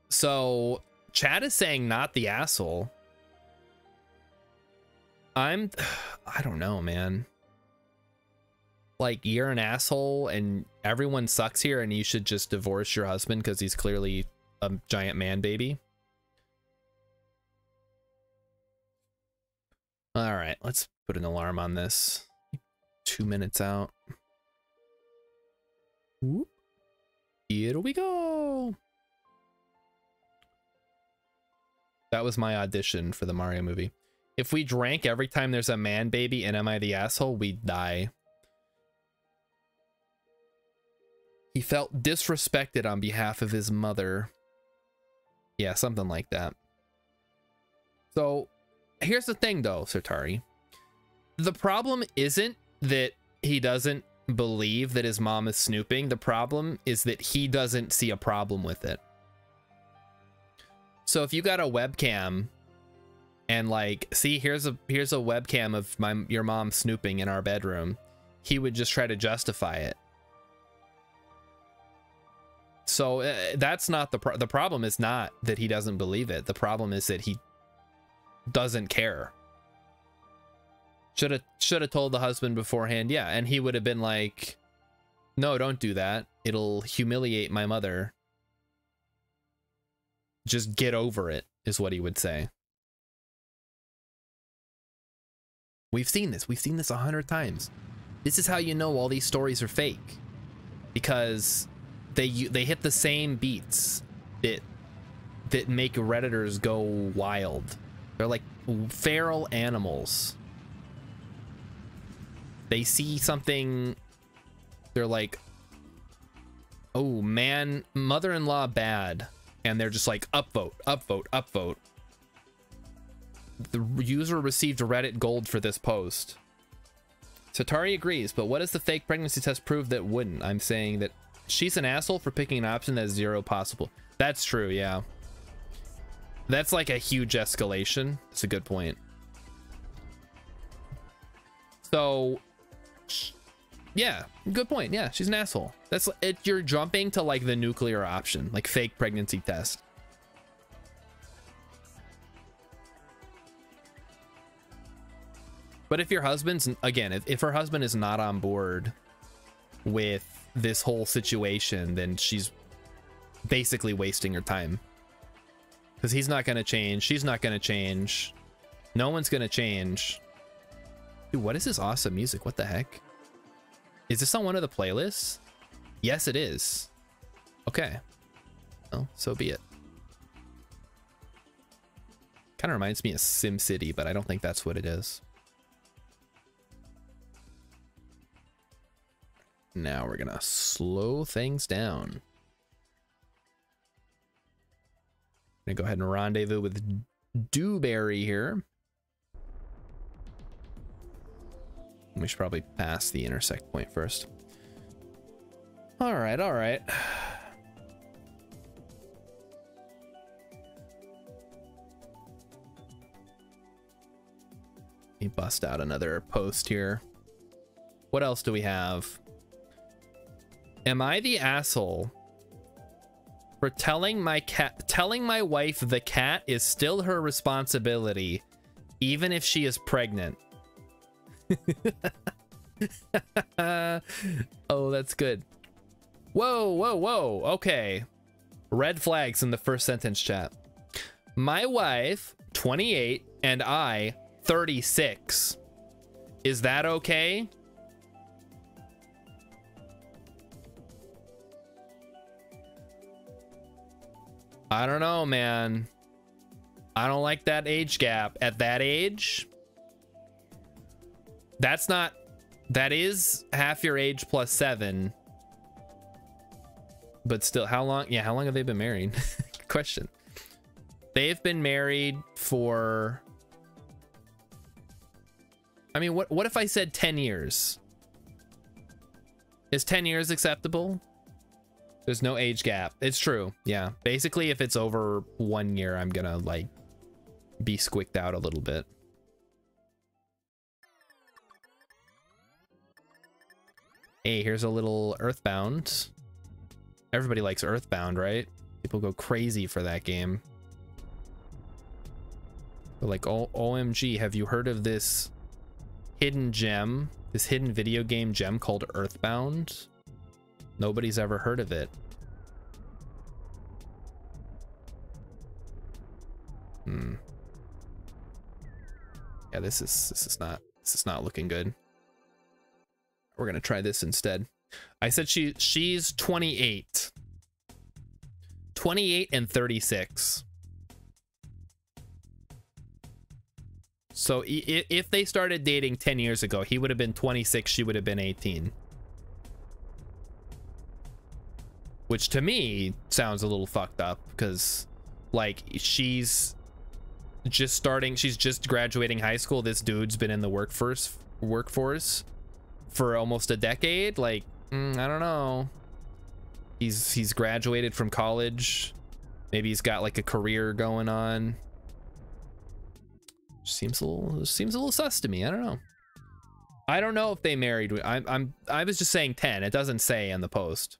[SPEAKER 1] So Chad is saying not the asshole. I don't know, man. Like, you're an asshole and everyone sucks here and you should just divorce your husband because he's clearly a giant man baby. All right, let's put an alarm on this. 2 minutes out. Whoop. Here we go. That was my audition for the Mario movie. If we drank every time there's a man baby and Am I the Asshole, we'd die. He felt disrespected on behalf of his mother. Yeah, something like that. So, here's the thing though, Sartari. The problem isn't that he doesn't believe that his mom is snooping. The problem is that he doesn't see a problem with it. So if you got a webcam and like, see, here's a webcam of your mom snooping in our bedroom, he would just try to justify it. So that's not the problem is not that he doesn't believe it. The problem is that he doesn't care. Should have told the husband beforehand. Yeah, and he would have been like, no, don't do that. It'll humiliate my mother. Just get over it, is what he would say. We've seen this. We've seen this 100 times. This is how you know all these stories are fake. Because they hit the same beats that make Redditors go wild. They're like feral animals. They see something, they're like, oh man, mother-in-law bad. And they're just like, upvote, upvote, upvote. The user received Reddit gold for this post. Satari agrees, but what does the fake pregnancy test prove that wouldn't? I'm saying that she's an asshole for picking an option that's zero possible. That's true, yeah. That's like a huge escalation. That's a good point. So, yeah, good point. Yeah, she's an asshole. That's it. You're jumping to like the nuclear option, like fake pregnancy test. But if your husband's, again, if her husband is not on board with this whole situation, then she's basically wasting her time. Because he's not going to change. She's not going to change. No one's going to change. Dude, what is this awesome music? What the heck? Is this on one of the playlists? Yes, it is. Okay. Well, so be it. Kind of reminds me of SimCity, but I don't think that's what it is. Now we're gonna slow things down. Gonna go ahead and rendezvous with Dewberry here. We should probably pass the intersect point first. All right, all right. Let me bust out another post here. What else do we have? Am I the asshole for telling my wife the cat is still her responsibility, even if she is pregnant? Oh, that's good. Whoa, whoa, whoa. Okay. Red flags in the first sentence, chat. My wife, 28, and I, 36. Is that okay? I don't know, man. I don't like that age gap. At that age, that's not, that is half your age plus 7. But still, how long? Yeah, how long have they been married? Good question. They've been married for, I mean, what if I said 10 years? Is 10 years acceptable? There's no age gap. It's true. Yeah. Basically, if it's over 1 year, I'm gonna like be squicked out a little bit. Hey, here's a little Earthbound. Everybody likes Earthbound, right? People go crazy for that game. They're like, oh, OMG, have you heard of this hidden gem? This hidden video game gem called Earthbound? Nobody's ever heard of it. Yeah, this is not looking good. We're gonna try this instead. I said she's 28. 28 and 36. So if they started dating 10 years ago, he would have been 26, she would have been 18. Which to me sounds a little fucked up because like she's just graduating high school. This dude's been in the workforce for almost a decade. Like, I don't know. He's graduated from college. Maybe he's got like a career going on. Seems a little sus to me. I don't know. I don't know if they married. I was just saying 10. It doesn't say in the post.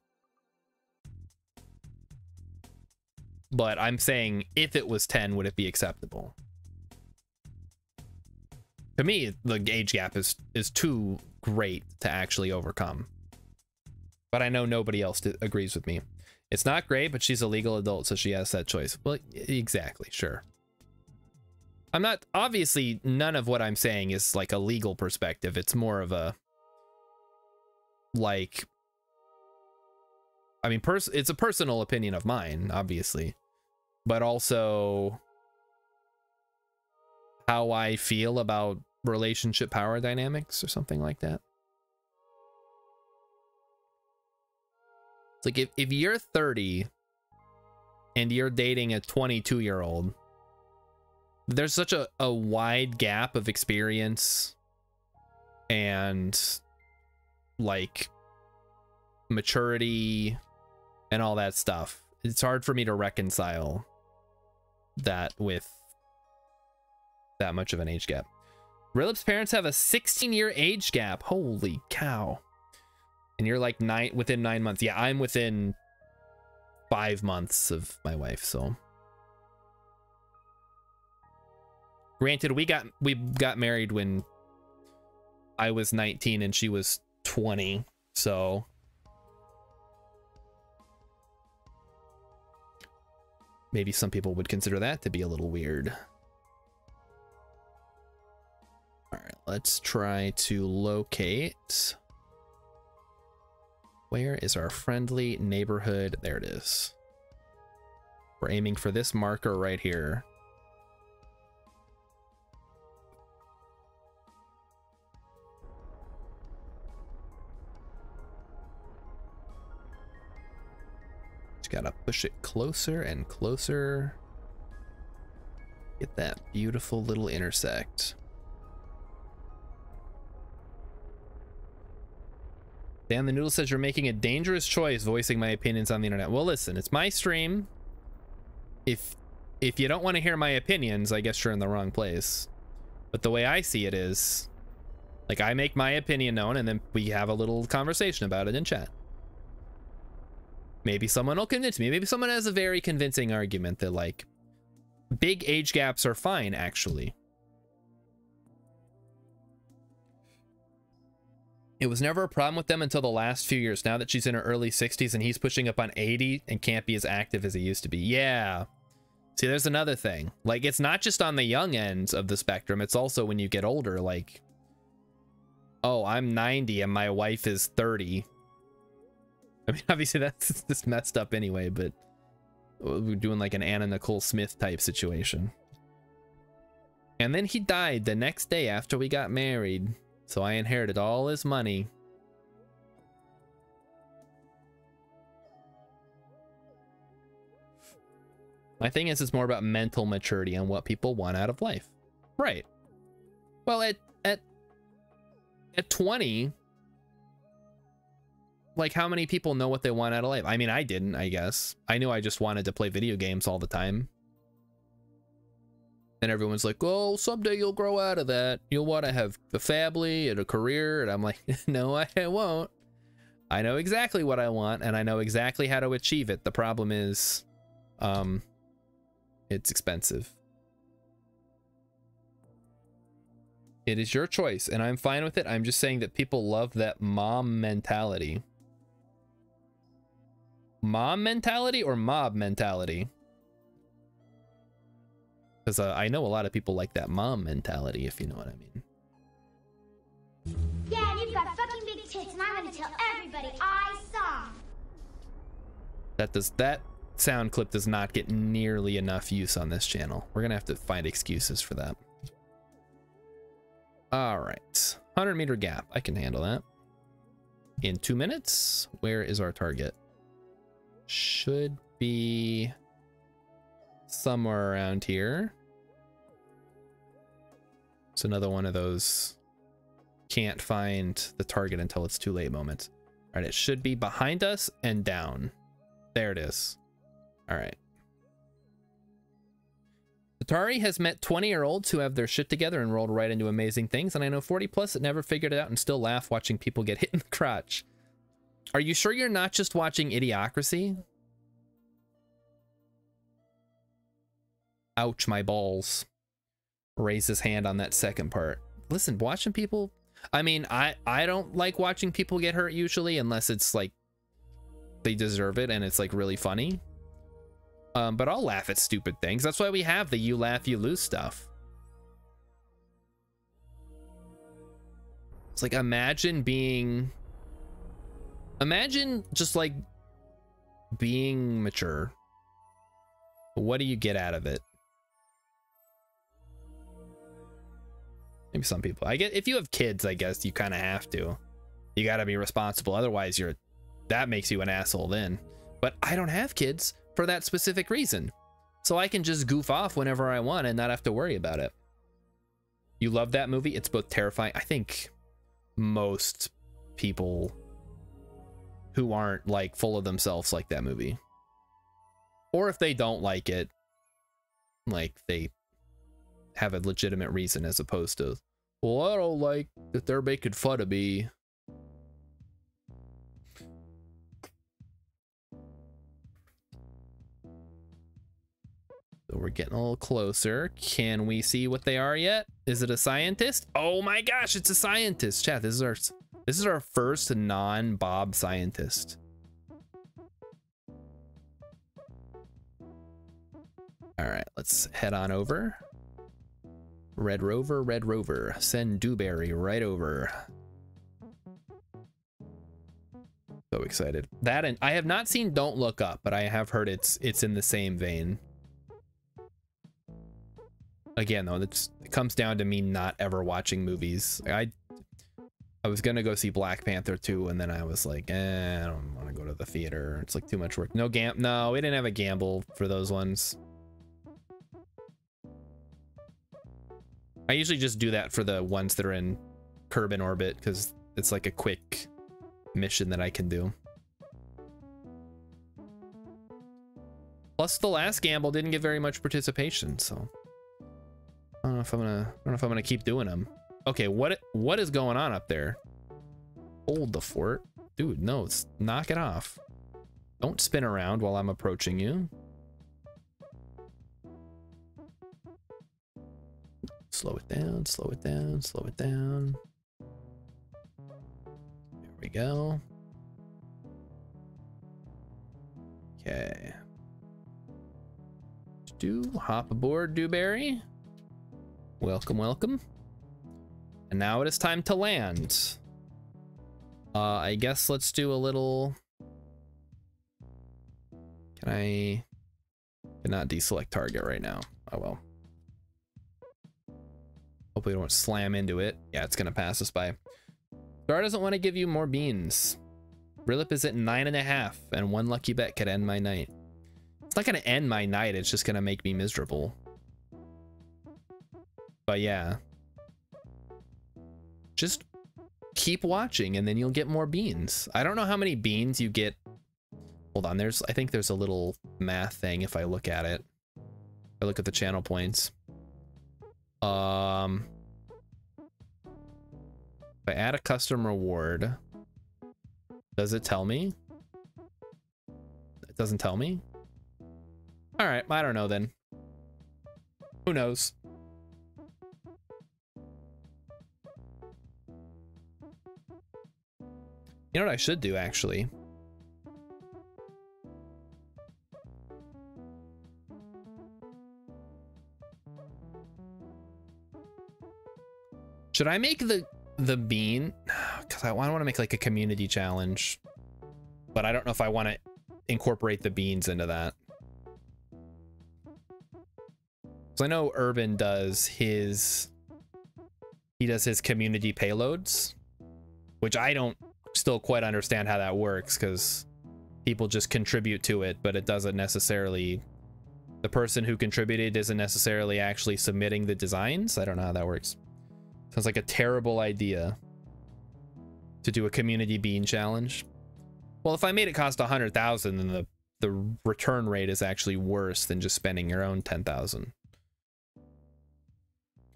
[SPEAKER 1] But I'm saying if it was 10, would it be acceptable? To me, the age gap is too great to actually overcome. But I know nobody else agrees with me. It's not great, but she's a legal adult, so she has that choice. Well, exactly, sure. I'm not, obviously, none of what I'm saying is like a legal perspective. It's more of a, like, I mean, it's a personal opinion of mine, obviously, but also how I feel about relationship power dynamics or something like that. It's like if you're 30 and you're dating a 22-year-old, there's such a wide gap of experience and like maturity and all that stuff. It's hard for me to reconcile that with that much of an age gap. Rilip's parents have a 16-year age gap. Holy cow. And you're like within 9 months. Yeah, I'm within 5 months of my wife, so. Granted, we got married when I was 19 and she was 20, so maybe some people would consider that to be a little weird. All right, let's try to locate. Where is our friendly neighborhood? There it is. We're aiming for this marker right here. Gotta push it closer and closer. Get that beautiful little intersect. Dan the Noodle says you're making a dangerous choice voicing my opinions on the internet. Well, listen, it's my stream. If you don't want to hear my opinions, I guess you're in the wrong place. But the way I see it is, like, I make my opinion known and then we have a little conversation about it in chat. Maybe someone will convince me. Maybe someone has a very convincing argument that, like, big age gaps are fine, actually. It was never a problem with them until the last few years. Now that she's in her early 60s and he's pushing up on 80 and can't be as active as he used to be. Yeah. See, there's another thing. Like, it's not just on the young ends of the spectrum. It's also when you get older, like, oh, I'm 90 and my wife is 30. I mean, obviously that's just messed up anyway, but we're doing like an Anna Nicole Smith type situation. And then he died the next day after we got married, so I inherited all his money. My thing is, it's more about mental maturity and what people want out of life. Right. Well, at 20, like, how many people know what they want out of life? I mean, I didn't, I guess. I knew I just wanted to play video games all the time. And everyone's like, oh, someday you'll grow out of that. You'll want to have a family and a career. And I'm like, no, I won't. I know exactly what I want, and I know exactly how to achieve it. The problem is, it's expensive. It is your choice, and I'm fine with it. I'm just saying that people love that mom mentality. Mom mentality or mob mentality? Because I know a lot of people like that mom mentality, if you know what I mean.
[SPEAKER 4] Yeah, and you've got fucking big tits, and I'm gonna tell everybody I saw.
[SPEAKER 1] That sound clip does not get nearly enough use on this channel. We're gonna have to find excuses for that. All right, 100-meter gap. I can handle that. In 2 minutes, where is our target? Should be somewhere around here. It's another one of those can't find the target until it's too late moments. All right, it should be behind us and down. There it is. All right. Atari has met 20-year-olds who have their shit together and rolled right into amazing things, and I know 40+ that never figured it out and still laugh watching people get hit in the crotch. Are you sure you're not just watching Idiocracy? Ouch, my balls. Raise his hand on that second part. Listen, watching people... I mean, I don't like watching people get hurt usually, unless it's like they deserve it and it's like really funny. But I'll laugh at stupid things. That's why we have the you laugh, you lose stuff. It's like, imagine just like being mature. What do you get out of it? Maybe some people. I get, if you have kids, I guess you kind of have to. You got to be responsible. Otherwise, that makes you an asshole then. But I don't have kids for that specific reason. So I can just goof off whenever I want and not have to worry about it. You love that movie? It's both terrifying. I think most people who aren't like full of themselves like that movie. Or if they don't like it, like they have a legitimate reason as opposed to, well, I don't like that they're making fun of me. So we're getting a little closer. Can we see what they are yet? Is it a scientist? Oh my gosh, it's a scientist. Chat, this is our first non-Bob scientist. All right, let's head on over. Red Rover, send Dewberry right over. So excited. That, and I have not seen Don't Look Up, but I have heard it's in the same vein. Again, though, it comes down to me not ever watching movies. I was gonna go see Black Panther 2, and then I was like, I don't want to go to the theater. It's like too much work. No, we didn't have a gamble for those ones. I usually just do that for the ones that are in Kerbin Orbit, because it's like a quick mission that I can do. Plus, the last gamble didn't get very much participation, so I don't know if I'm gonna keep doing them. Okay, what is going on up there? Hold the fort, dude. No, knock it off. Don't spin around while I'm approaching you. Slow it down, slow it down, slow it down. There we go. Okay. Hop aboard, Dewberry. Welcome, welcome. And now it is time to land. I guess let's do a little... I cannot deselect target right now. Oh well. Hopefully we don't slam into it. Yeah, it's gonna pass us by. Star doesn't want to give you more beans. Rilip is at 9.5, and one lucky bet could end my night. It's not gonna end my night, it's just gonna make me miserable. But yeah. Just keep watching and then you'll get more beans. I don't know how many beans you get. Hold on, I think there's a little math thing if I look at it. If I look at the channel points. If I add a custom reward, does it tell me? It doesn't tell me? All right, I don't know then. Who knows? You know what I should do, actually? Should I make the bean? Because I want to make like a community challenge, but I don't know if I want to incorporate the beans into that. So I know Urban does his community payloads, which I don't still quite understand how that works, because people just contribute to it, but it doesn't necessarily, the person who contributed isn't necessarily actually submitting the designs. I don't know how that works. Sounds like a terrible idea to do a community bean challenge. Well, if I made it cost 100,000, then the return rate is actually worse than just spending your own 10,000. All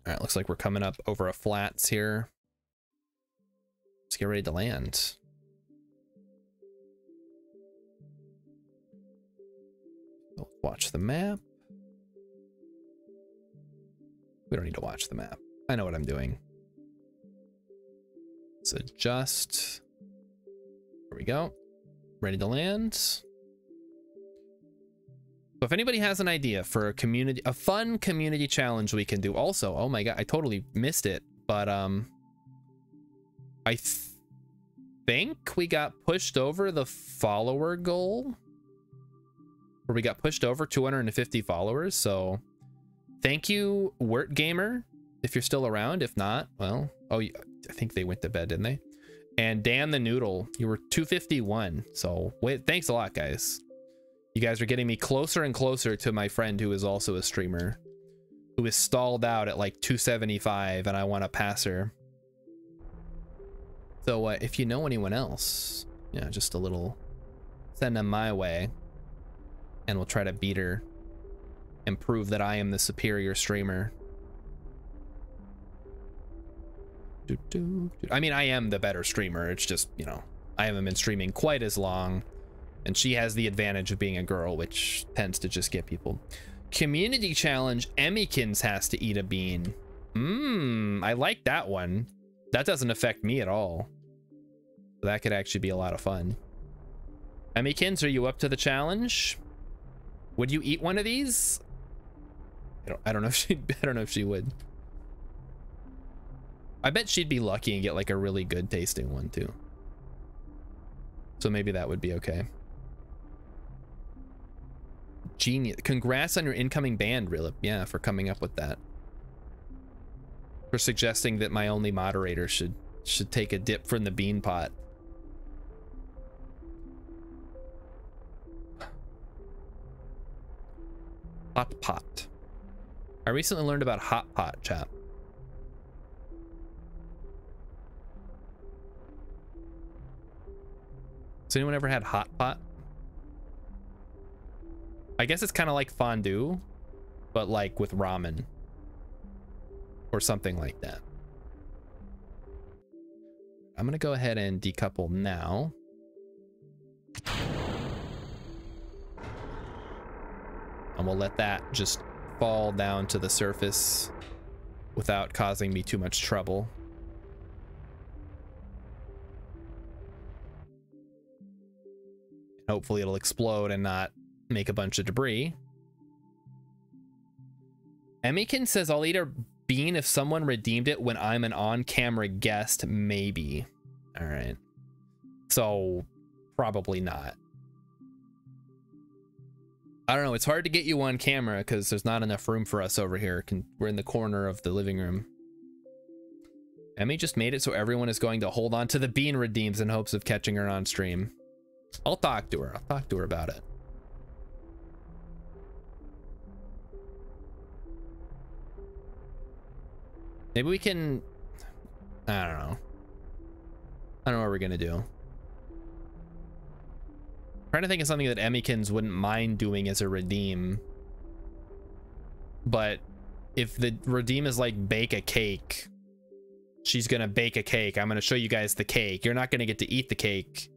[SPEAKER 1] right, looks like we're coming up over a flats here. Let's get ready to land. Let's watch the map. We don't need to watch the map. I know what I'm doing. Let's adjust. There we go. Ready to land. So if anybody has an idea for a fun community challenge we can do. Also, oh my god, I totally missed it, but I think we got pushed over the follower goal, where we got pushed over 250 followers. So thank you, Wirt Gamer, if you're still around. If not, well, oh, I think they went to bed, didn't they? And Dan the Noodle, you were 251. So wait, thanks a lot, guys. You guys are getting me closer and closer to my friend who is also a streamer, who is stalled out at like 275, and I want to pass her. So if you know anyone else, yeah, just a little, send them my way, and we'll try to beat her and prove that I am the superior streamer. I mean, I am the better streamer. It's just, you know, I haven't been streaming quite as long, and she has the advantage of being a girl, which tends to just get people. Community challenge, Emmykins has to eat a bean. I like that one. That doesn't affect me at all. That could actually be a lot of fun. Emmykins, are you up to the challenge? Would you eat one of these? I don't know if she would. I bet she'd be lucky and get like a really good tasting one too. So maybe that would be okay. Genius. Congrats on your incoming band, Rilip. Yeah, for coming up with that. For suggesting that my only moderator should take a dip from the bean pot. Hot pot. I recently learned about hot pot, chap. Has anyone ever had hot pot? I guess it's kind of like fondue, but like with ramen or something like that. I'm gonna go ahead and decouple now. And we'll let that just fall down to the surface without causing me too much trouble. Hopefully it'll explode and not make a bunch of debris. Emmykin says, I'll eat a bean if someone redeemed it when I'm an on-camera guest. Maybe. All right. So probably not. I don't know. It's hard to get you on camera because there's not enough room for us over here. We're in the corner of the living room. Emmy just made it so everyone is going to hold on to the bean redeems in hopes of catching her on stream. I'll talk to her. I'll talk to her about it. Maybe we can... I don't know. I don't know what we're gonna do. I'm trying to think of something that Emmykins wouldn't mind doing as a redeem. But if the redeem is like bake a cake, she's gonna bake a cake. I'm gonna show you guys the cake. You're not gonna get to eat the cake,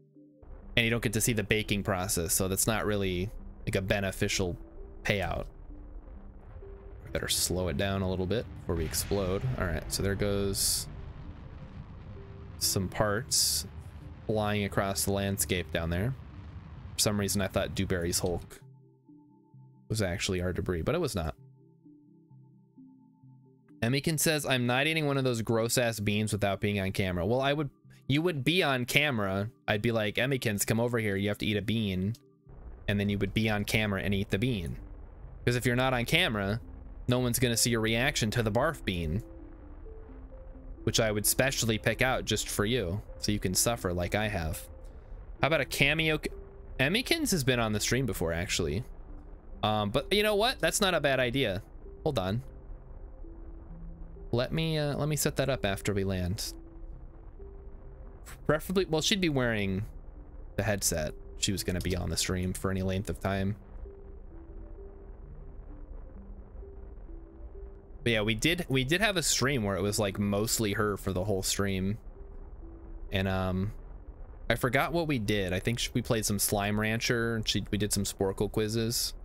[SPEAKER 1] and you don't get to see the baking process, so that's not really like a beneficial payout. I better slow it down a little bit before we explode. All right, so there goes some parts flying across the landscape down there. For some reason I thought Dewberry's Hulk was actually our debris, but it was not. Emikin says, I'm not eating one of those gross ass beans without being on camera. Well, you would be on camera. I'd be like, Emikins, come over here. You have to eat a bean. And then you would be on camera and eat the bean. Because if you're not on camera, no one's going to see your reaction to the barf bean. Which I would specially pick out just for you. So you can suffer like I have. How about a cameo? Emikins has been on the stream before, actually. But you know what? That's not a bad idea. Hold on. Let me set that up after we land. Preferably, well, she'd be wearing the headset. She was going to be on the stream for any length of time. But yeah, we did have a stream where it was like mostly her for the whole stream. And I forgot what we did. I think we played some Slime Rancher and we did some Sporkle quizzes.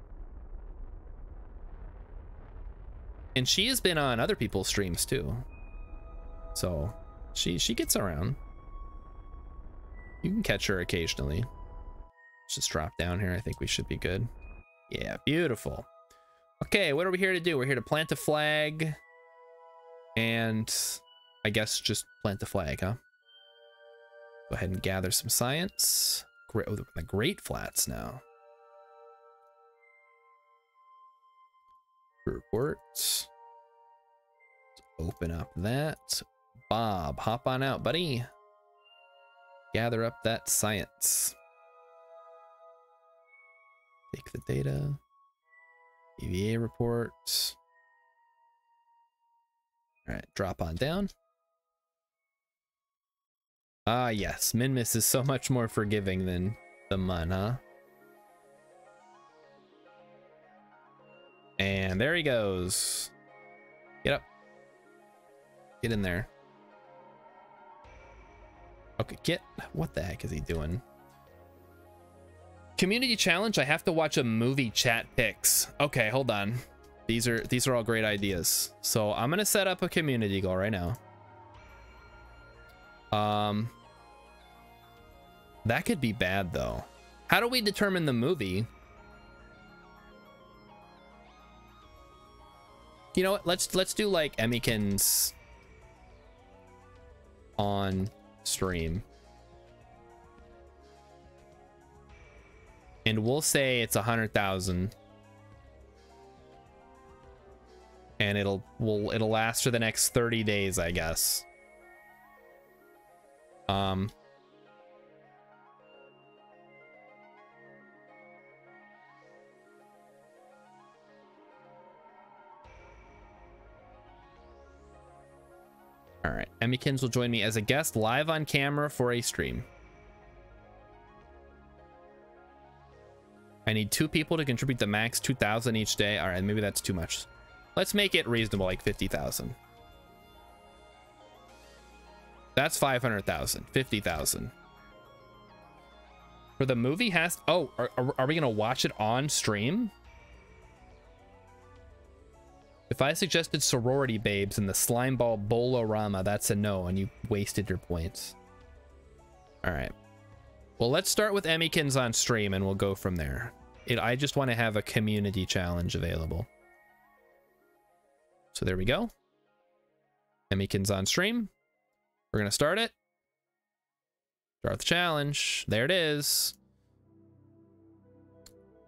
[SPEAKER 1] And she has been on other people's streams too. So she gets around. You can catch her occasionally. Let's just drop down here. I think we should be good. Yeah, beautiful. Okay, what are we here to do? We're here to plant a flag. And I guess just plant the flag, huh? Go ahead and gather some science. Great, oh, the great flats now. Reports. Let's open up that. Bob, hop on out, buddy. Gather up that science. Take the data. EVA reports. All right, drop on down. Ah, yes, Minmus is so much more forgiving than the Mun, huh? And there he goes. Get up. Get in there. Okay, what the heck is he doing? Community challenge, I have to watch a movie chat picks. Okay, hold on. These are all great ideas. So I'm gonna set up a community goal right now. That could be bad though. How do we determine the movie? You know what? Let's do like Emikin's on stream. And we'll say it's 100,000. And it'll last for the next 30 days, I guess. All right, Emmykins will join me as a guest live on camera for a stream. I need 2 people to contribute the max 2,000 each day. All right, maybe that's too much. Let's make it reasonable, like 50,000. That's 500,000, 50,000. For the movie has, oh, are we gonna watch it on stream? If I suggested Sorority Babes in the Slimeball Bolorama, that's a no, and you wasted your points. All right. Well, let's start with Emmykins on stream, and we'll go from there. I just want to have a community challenge available. So there we go. Emmykins on stream. We're going to start it. Start the challenge. There it is.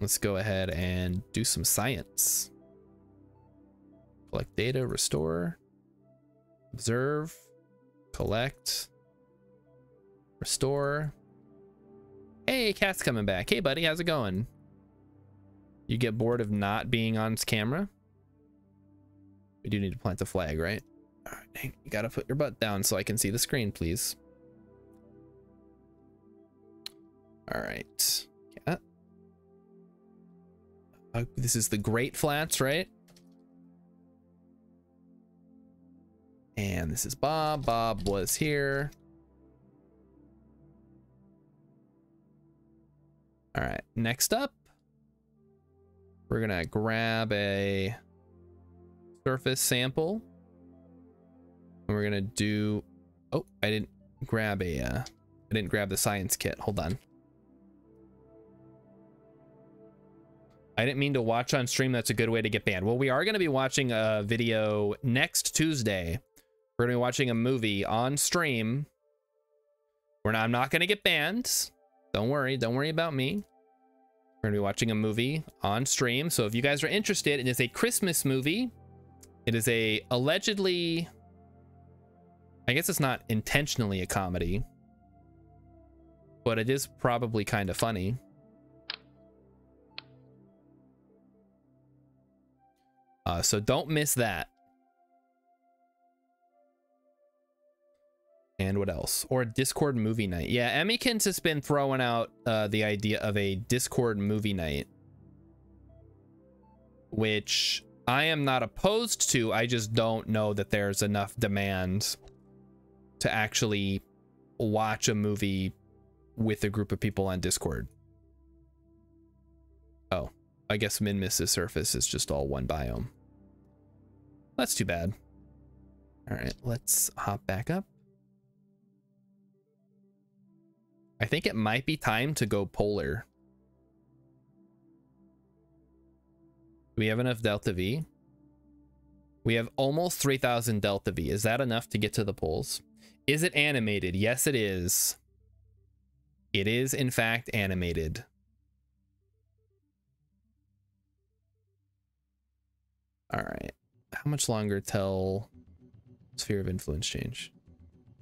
[SPEAKER 1] Let's go ahead and do some science. Collect data, restore, observe, collect, restore. Hey, Cat's coming back. Hey, buddy, how's it going? You get bored of not being on camera? We do need to plant the flag, right? All right, dang, you gotta put your butt down so I can see the screen, please. All right. Yeah. This is the Great Flats, right? And this is Bob. Bob was here. All right, next up, we're gonna grab a surface sample. And we're gonna do, oh, I didn't grab the science kit. Hold on. I didn't mean to watch on stream. That's a good way to get banned. Well, we are going to be watching a video next Tuesday. We're going to be watching a movie on stream. I'm not going to get banned. Don't worry. Don't worry about me. We're going to be watching a movie on stream. So if you guys are interested, it is a Christmas movie. It is a allegedly, I guess it's not intentionally a comedy, but it is probably kind of funny. So don't miss that. And what else? Or a Discord movie night. Yeah, Emmykins has been throwing out the idea of a Discord movie night, which I am not opposed to. I just don't know that there's enough demand to actually watch a movie with a group of people on Discord. Oh, I guess Minmiss's surface is just all one biome. That's too bad. All right, let's hop back up. I think it might be time to go polar. Do we have enough Delta V? We have almost 3,000 Delta V. Is that enough to get to the poles? Is it animated? Yes, it is. It is, in fact, animated. All right. How much longer till sphere of influence change?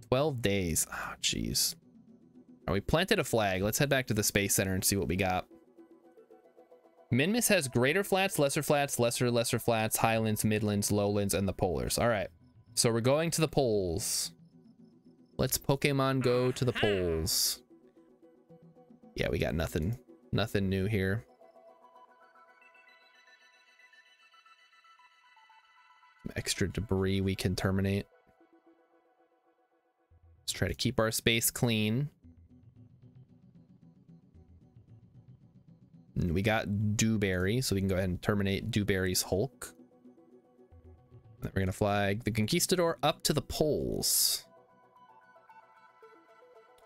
[SPEAKER 1] 12 days. Oh, jeez. We planted a flag. Let's head back to the Space Center and see what we got. Minmiss has greater flats, lesser flats, highlands, midlands, lowlands, and the polars. All right. So we're going to the poles. Let's Pokemon go to the poles. Yeah, we got nothing. Nothing new here. Some extra debris we can terminate. Let's try to keep our space clean. And we got Dewberry, so we can go ahead and terminate Dewberry's Hulk. And then we're going to flag the Conquistador up to the poles.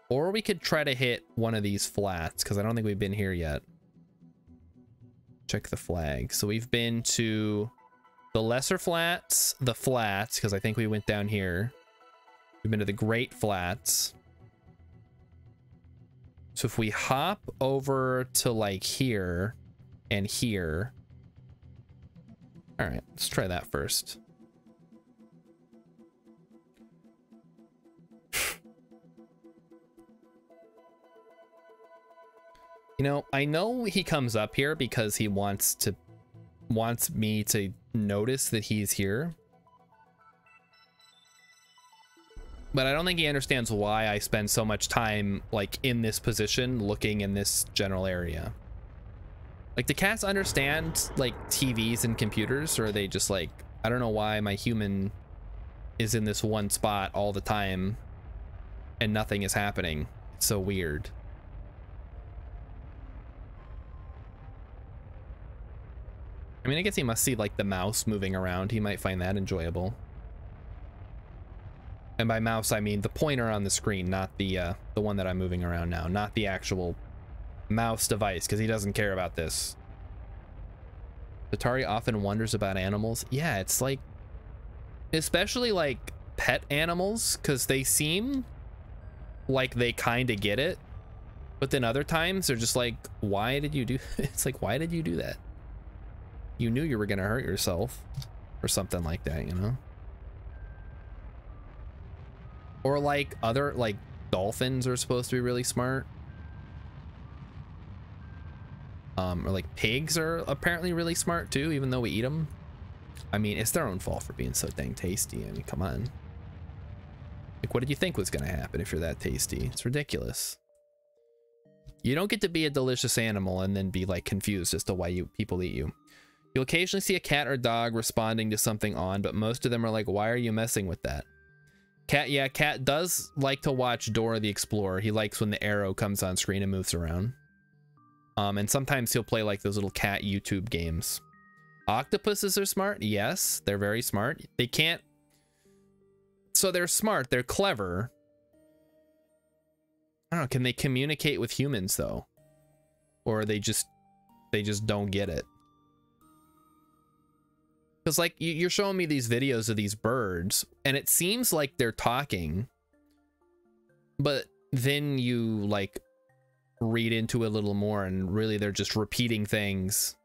[SPEAKER 1] Or we could try to hit one of these flats, because I don't think we've been here yet. Check the flag. So we've been to the lesser flats, the flats, because I think we went down here. We've been to the Great Flats. So if we hop over to like here and here. All right, let's try that first. You know, I know he comes up here because he wants me to notice that he's here. But I don't think he understands why I spend so much time like in this position looking in this general area. Like, do cats understand like TVs and computers, or are they just like, I don't know why my human is in this one spot all the time and nothing is happening. It's so weird. I mean, I guess he must see like the mouse moving around. He might find that enjoyable. And by mouse, I mean the pointer on the screen, not the one that I'm moving around now, not the actual mouse device, because he doesn't care about this. Atari often wonders about animals. Yeah, it's like, especially like pet animals, because they seem like they kind of get it, but then other times they're just like, why did you do? It's like, why did you do that? You knew you were gonna hurt yourself, or something like that, you know? Or like other, like dolphins are supposed to be really smart. Or like pigs are apparently really smart too, even though we eat them. I mean, it's their own fault for being so dang tasty. I mean, come on. Like, what did you think was gonna happen if you're that tasty? It's ridiculous. You don't get to be a delicious animal and then be like confused as to why people eat you. You'll occasionally see a cat or dog responding to something on, but most of them are like, why are you messing with that? Cat, yeah, Cat does like to watch Dora the Explorer. He likes when the arrow comes on screen and moves around. And sometimes he'll play like those little cat YouTube games. Octopuses are smart. Yes, they're very smart. They can't. So they're smart. They're clever. I don't know. Can they communicate with humans though? Or they just don't get it? Because like you're showing me these videos of these birds and it seems like they're talking, but then you like read into it a little more and really they're just repeating things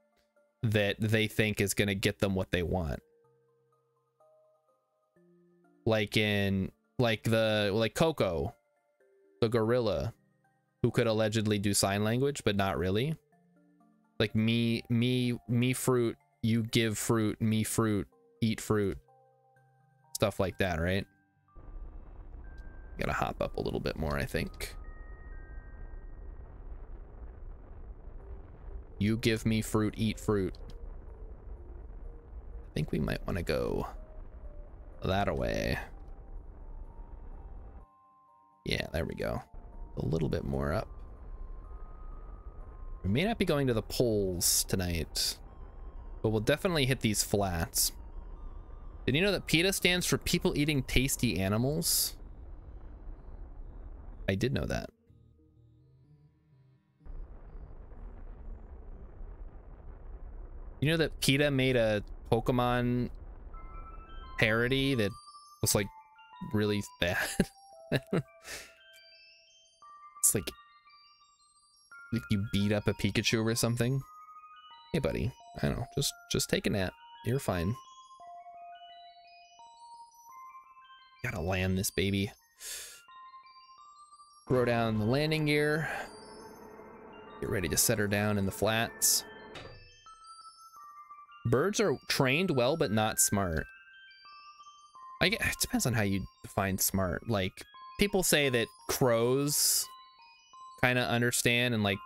[SPEAKER 1] that they think is going to get them what they want. Like in like Coco, the gorilla who could allegedly do sign language but not really. Like me fruit, you give fruit, me fruit, eat fruit, stuff like that, right? Gotta hop up a little bit more, I think. You give me fruit, eat fruit. I think we might want to go that away. Yeah, there we go. A little bit more up. We may not be going to the poles tonight, but we'll definitely hit these flats. Did you know that PETA stands for people eating tasty animals? I did know that. You know that PETA made a Pokemon parody that was like really bad? It's like you beat up a Pikachu or something. Hey buddy, I don't know, just take a nap. You're fine. Gotta land this baby. Throw down the landing gear. Get ready to set her down in the flats. Birds are trained well, but not smart. It depends on how you define smart. Like, people say that crows kind of understand, and like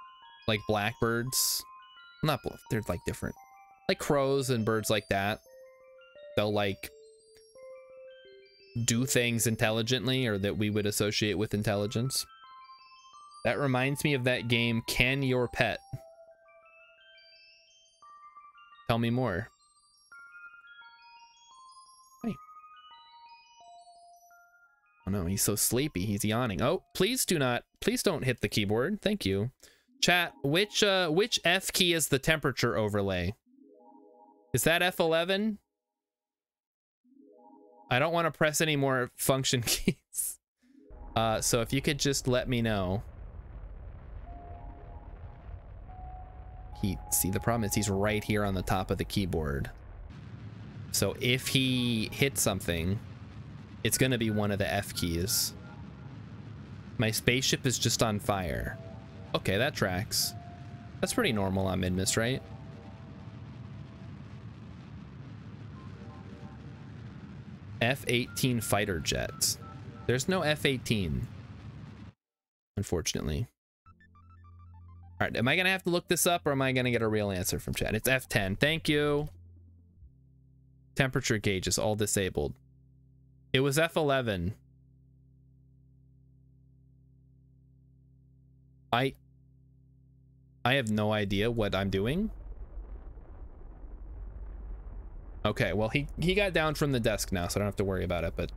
[SPEAKER 1] blackbirds, not both, they're like different. Like crows and birds like that, they'll like do things intelligently, or that we would associate with intelligence. That reminds me of that game, Can Your Pet? Tell me more. Hey. Oh no, he's so sleepy. He's yawning. Oh, please don't hit the keyboard. Thank you. Chat, which F key is the temperature overlay? Is that F11? I don't want to press any more function keys. So if you could just let me know. See, the problem is he's right here on the top of the keyboard. So if he hits something, it's going to be one of the F keys. My spaceship is just on fire. Okay, that tracks. That's pretty normal on Midmas, right? F-18 fighter jets. There's no F-18, unfortunately. All right, am I gonna have to look this up, or am I gonna get a real answer from chat? It's F10. Thank you. Temperature gauge is all disabled. It was F11. I have no idea what I'm doing. Okay, well he got down from the desk now, so I don't have to worry about it, but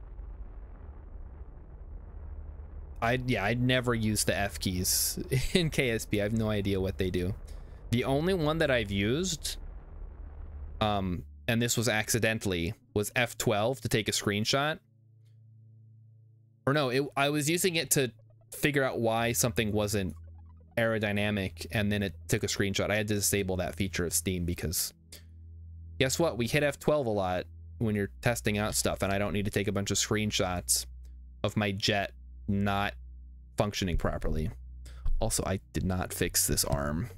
[SPEAKER 1] I'd never use the F keys in KSP. I have no idea what they do. The only one that I've used, and this was accidentally, was F12 to take a screenshot. Or no, I was using it to figure out why something wasn't aerodynamic, and then it took a screenshot. I had to disable that feature of Steam because guess what? We hit F12 a lot when you're testing out stuff, and I don't need to take a bunch of screenshots of my jet not functioning properly. Also, I did not fix this arm.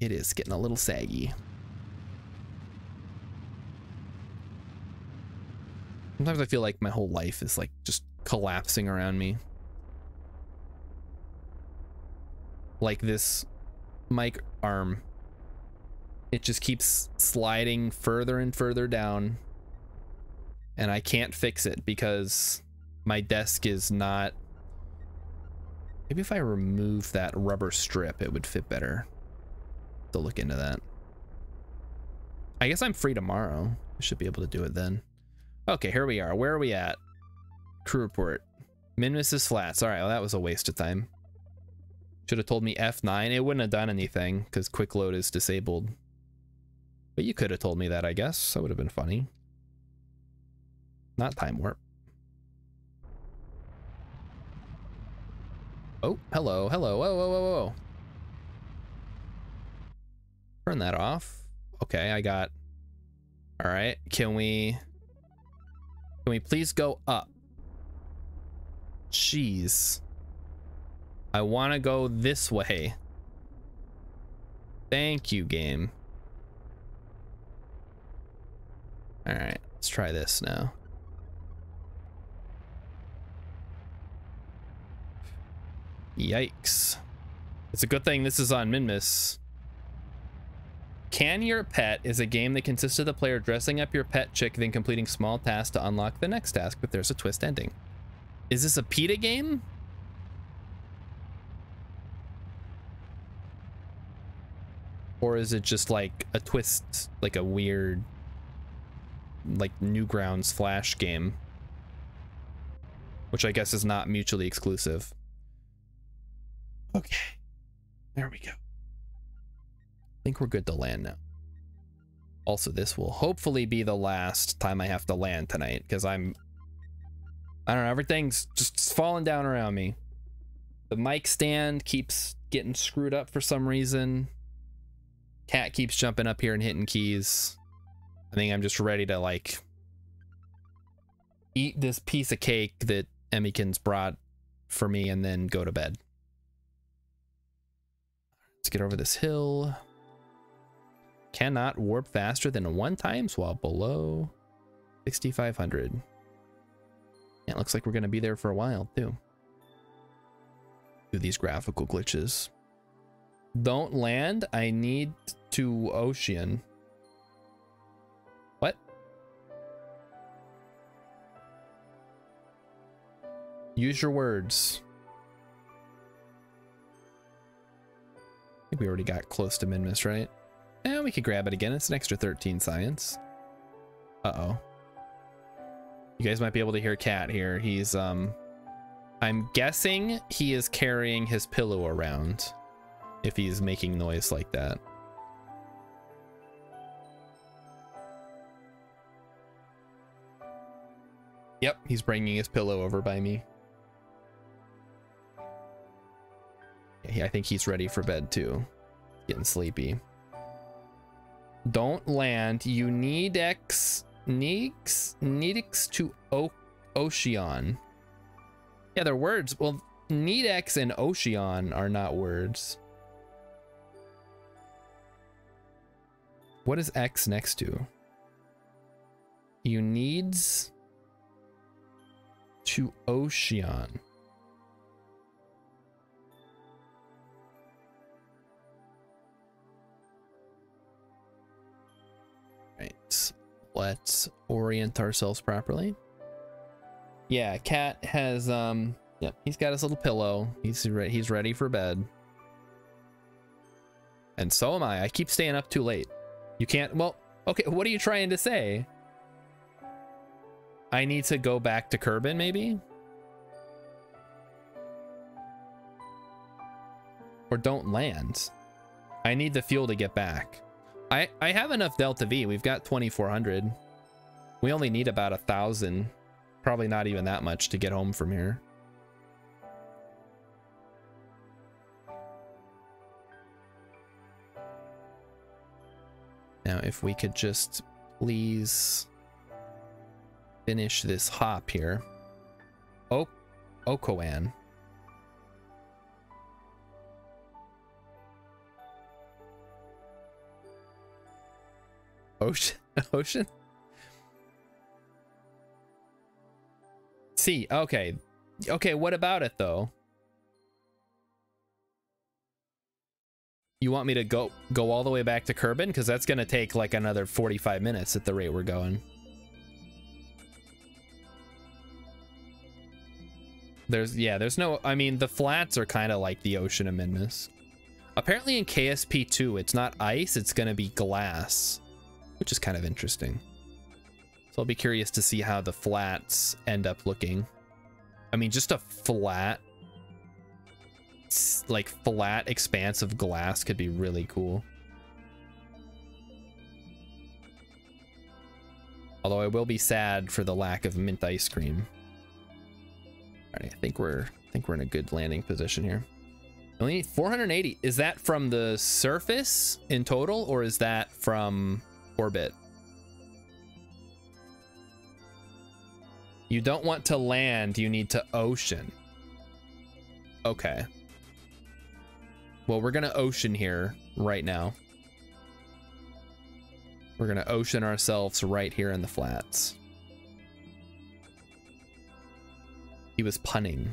[SPEAKER 1] It is getting a little saggy. Sometimes I feel like my whole life is like just collapsing around me. Like this mic arm. It just keeps sliding further and further down. And I can't fix it because my desk is not... Maybe if I remove that rubber strip, it would fit better. To look into that. I guess I'm free tomorrow. I should be able to do it then. Okay, here we are. Where are we at? Crew report. Minmus is flats. All right, well, that was a waste of time. Should have told me F9. It wouldn't have done anything because quick load is disabled. But you could have told me that, I guess. That would have been funny. Not time warp. Oh, hello, hello. Whoa, whoa, whoa, whoa. Turn that off. Okay, I got... All right, can we please go up? Jeez. I want to go this way. Thank you, game. All right, let's try this now. Yikes. It's a good thing this is on Minmus. Can Your Pet is a game that consists of the player dressing up your pet chick, then completing small tasks to unlock the next task, but there's a twist ending. Is this a PETA game? Or is it just like a twist, like a weird, like Newgrounds Flash game? Which I guess is not mutually exclusive. Okay, there we go. I think we're good to land now. Also, this will hopefully be the last time I have to land tonight, because I don't know, everything's just falling down around me. The mic stand keeps getting screwed up for some reason. Cat keeps jumping up here and hitting keys. I think I'm just ready to like eat this piece of cake that Emmykins brought for me and then go to bed. Let's get over this hill. Cannot warp faster than 1 times while below 6,500. Yeah, it looks like we're going to be there for a while too. Do these graphical glitches. Don't land. I need to ocean. What? Use your words. I think we already got close to Minmus, right? Yeah, we could grab it again. It's an extra 13 science. Uh-oh. You guys might be able to hear Cat here. He's, I'm guessing he is carrying his pillow around if he's making noise like that. Yep, he's bringing his pillow over by me. Yeah, I think he's ready for bed too. Getting sleepy. Don't land. You need X to Ocean. Yeah, they're words. Well, need X and Ocean are not words. What is X next to? You needs to Ocean. Right, let's orient ourselves properly. Yeah, Cat has yep, he's got his little pillow. He's ready for bed. And so am I. I keep staying up too late. You can't, well, okay, what are you trying to say? I need to go back to Kerbin, maybe? Or don't land. I need the fuel to get back. I have enough Delta V. We've got 2,400. We only need about 1,000. Probably not even that much to get home from here. Now, if we could just please finish this hop here. Okoan. Ocean? See, okay. Okay, what about it though? You want me to go all the way back to Kerbin? Because that's gonna take like another 45 minutes at the rate we're going. There's no, I mean, the flats are kind of like the ocean of Minmus. Apparently in KSP 2, it's not ice, it's gonna be glass, which is kind of interesting. So I'll be curious to see how the flats end up looking. I mean, just a flat, like flat expanse of glass could be really cool. Although I will be sad for the lack of mint ice cream. All right, I think we're in a good landing position here. Only need 480. Is that from the surface in total, or is that from orbit? You don't want to land, you need to ocean. Okay. Well, we're gonna ocean here right now. We're gonna ocean ourselves right here in the flats. He was punning.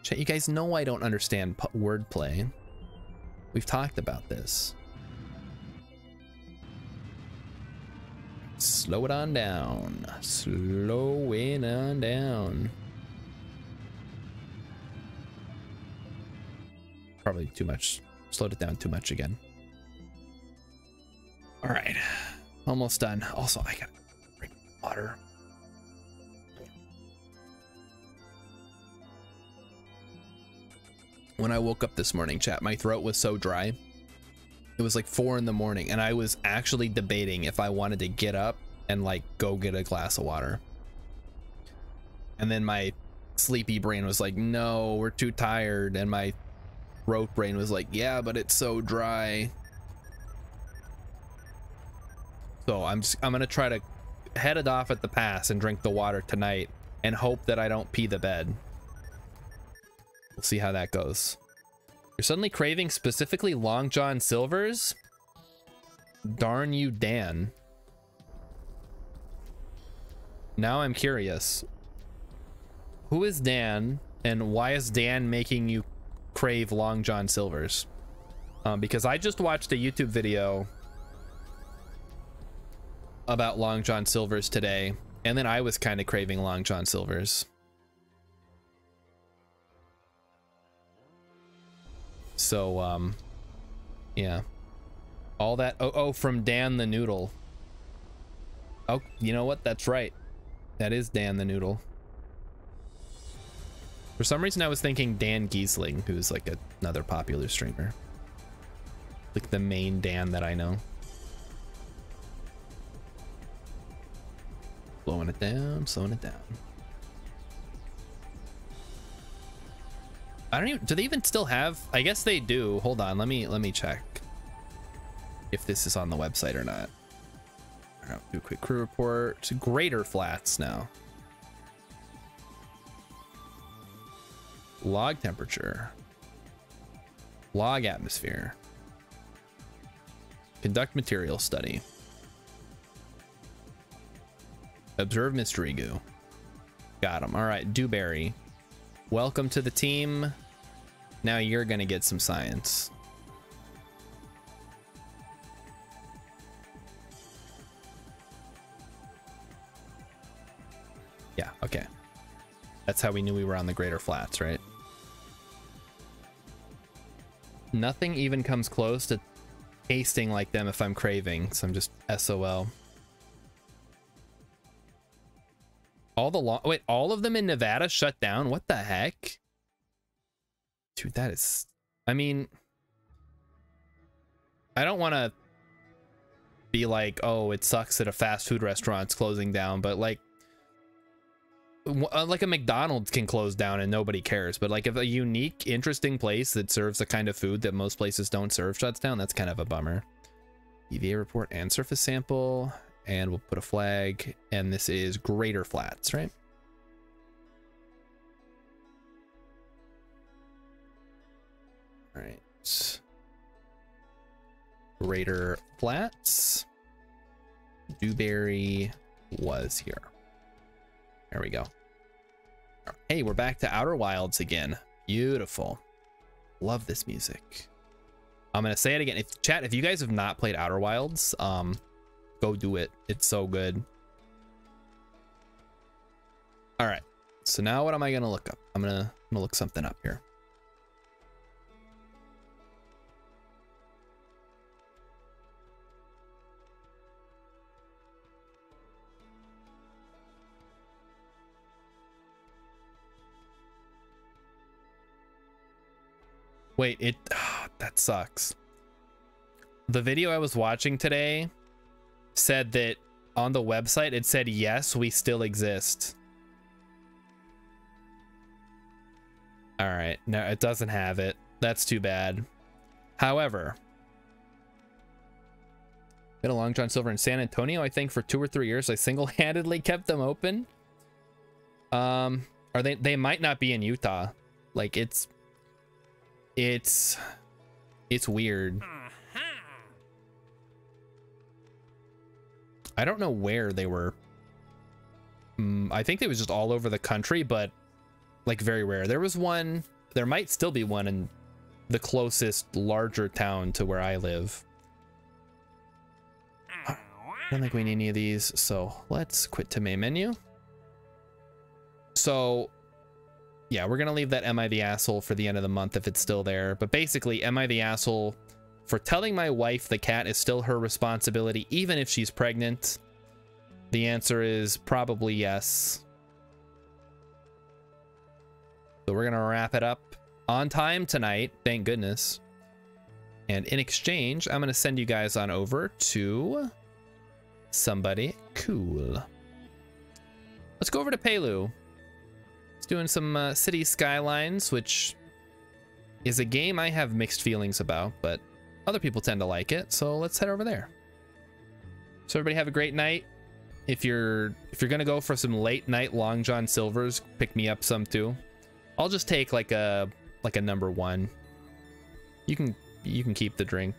[SPEAKER 1] Chat, you guys know I don't understand wordplay. We've talked about this. Slow it on down. Slow it on down. Probably too much. Slowed it down too much again. All right. Almost done. Also, I gotta drink water. When I woke up this morning, chat, my throat was so dry. It was like 4 in the morning, and I was actually debating if I wanted to get up and like go get a glass of water. And then my sleepy brain was like, no, we're too tired. And my throat brain was like, yeah, but it's so dry. So I'm gonna try to head it off at the pass and drink the water tonight and hope that I don't pee the bed. We'll see how that goes. You're suddenly craving specifically Long John Silver's? Darn you, Dan. Now I'm curious. Who is Dan, and why is Dan making you crave Long John Silver's? Because I just watched a YouTube video about Long John Silver's today, and then I was kind of craving Long John Silver's. So, yeah. All that, oh, from Dan the Noodle. Oh, you know what? That's right. That is Dan the Noodle. For some reason, I was thinking Dan Giesling, who's like another popular streamer. Like the main Dan that I know. Slowing it down, slowing it down. I don't even, do they even still have, I guess they do. Hold on, let me check if this is on the website or not. All right, do a quick crew report. Greater Flats now. Log temperature. Log atmosphere. Conduct material study. Observe mystery goo. Got him. All right, Dewberry. Welcome to the team. Now you're gonna get some science. Yeah, okay. That's how we knew we were on the Greater Flats, right? Nothing even comes close to tasting like them if I'm craving, so I'm just SOL. Wait, all of them in Nevada shut down? What the heck? Dude, that is, I mean, I don't want to be like, oh, it sucks that a fast food restaurant's closing down, but like a McDonald's can close down and nobody cares. But like if a unique, interesting place that serves the kind of food that most places don't serve shuts down, that's kind of a bummer. EVA report and surface sample. And we'll put a flag, and this is Greater Flats, right? All right. Greater Flats. Dewberry was here. There we go. Hey, we're back to Outer Wilds again. Beautiful. Love this music. I'm gonna say it again. If you guys have not played Outer Wilds, go do it. It's so good. All right. So now what am I gonna look up? I'm gonna look something up here. Wait, That sucks. The video I was watching today said that on the website it said, yes, we still exist. All right, no, it doesn't have it. That's too bad. However, been a Long John Silver in San Antonio, I think for 2 or 3 years. I single-handedly kept them open. Or they might not be in Utah. Like it's weird. I don't know where they were. I think they was just all over the country, but like very rare. There was one, there might still be one in the closest larger town to where I live. I don't think we need any of these, so let's quit to main menu. So yeah, we're gonna leave that Am I the Asshole for the end of the month if it's still there. But basically, am I the asshole for telling my wife the cat is still her responsibility even if she's pregnant? The answer is probably yes. So we're gonna wrap it up on time tonight, thank goodness. And in exchange, I'm gonna send you guys on over to somebody cool. Let's go over to Pelu. It's doing some City Skylines, which is a game I have mixed feelings about, but other people tend to like it, so let's head over there. So everybody have a great night. If you're gonna go for some late night Long John Silvers, pick me up some too. I'll just take like a number 1. You can keep the drink.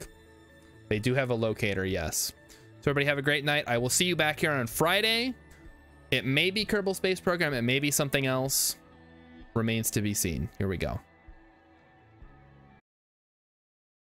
[SPEAKER 1] They do have a locator, yes. So everybody have a great night. I will see you back here on Friday. It may be Kerbal Space Program, it may be something else. Remains to be seen. Here we go.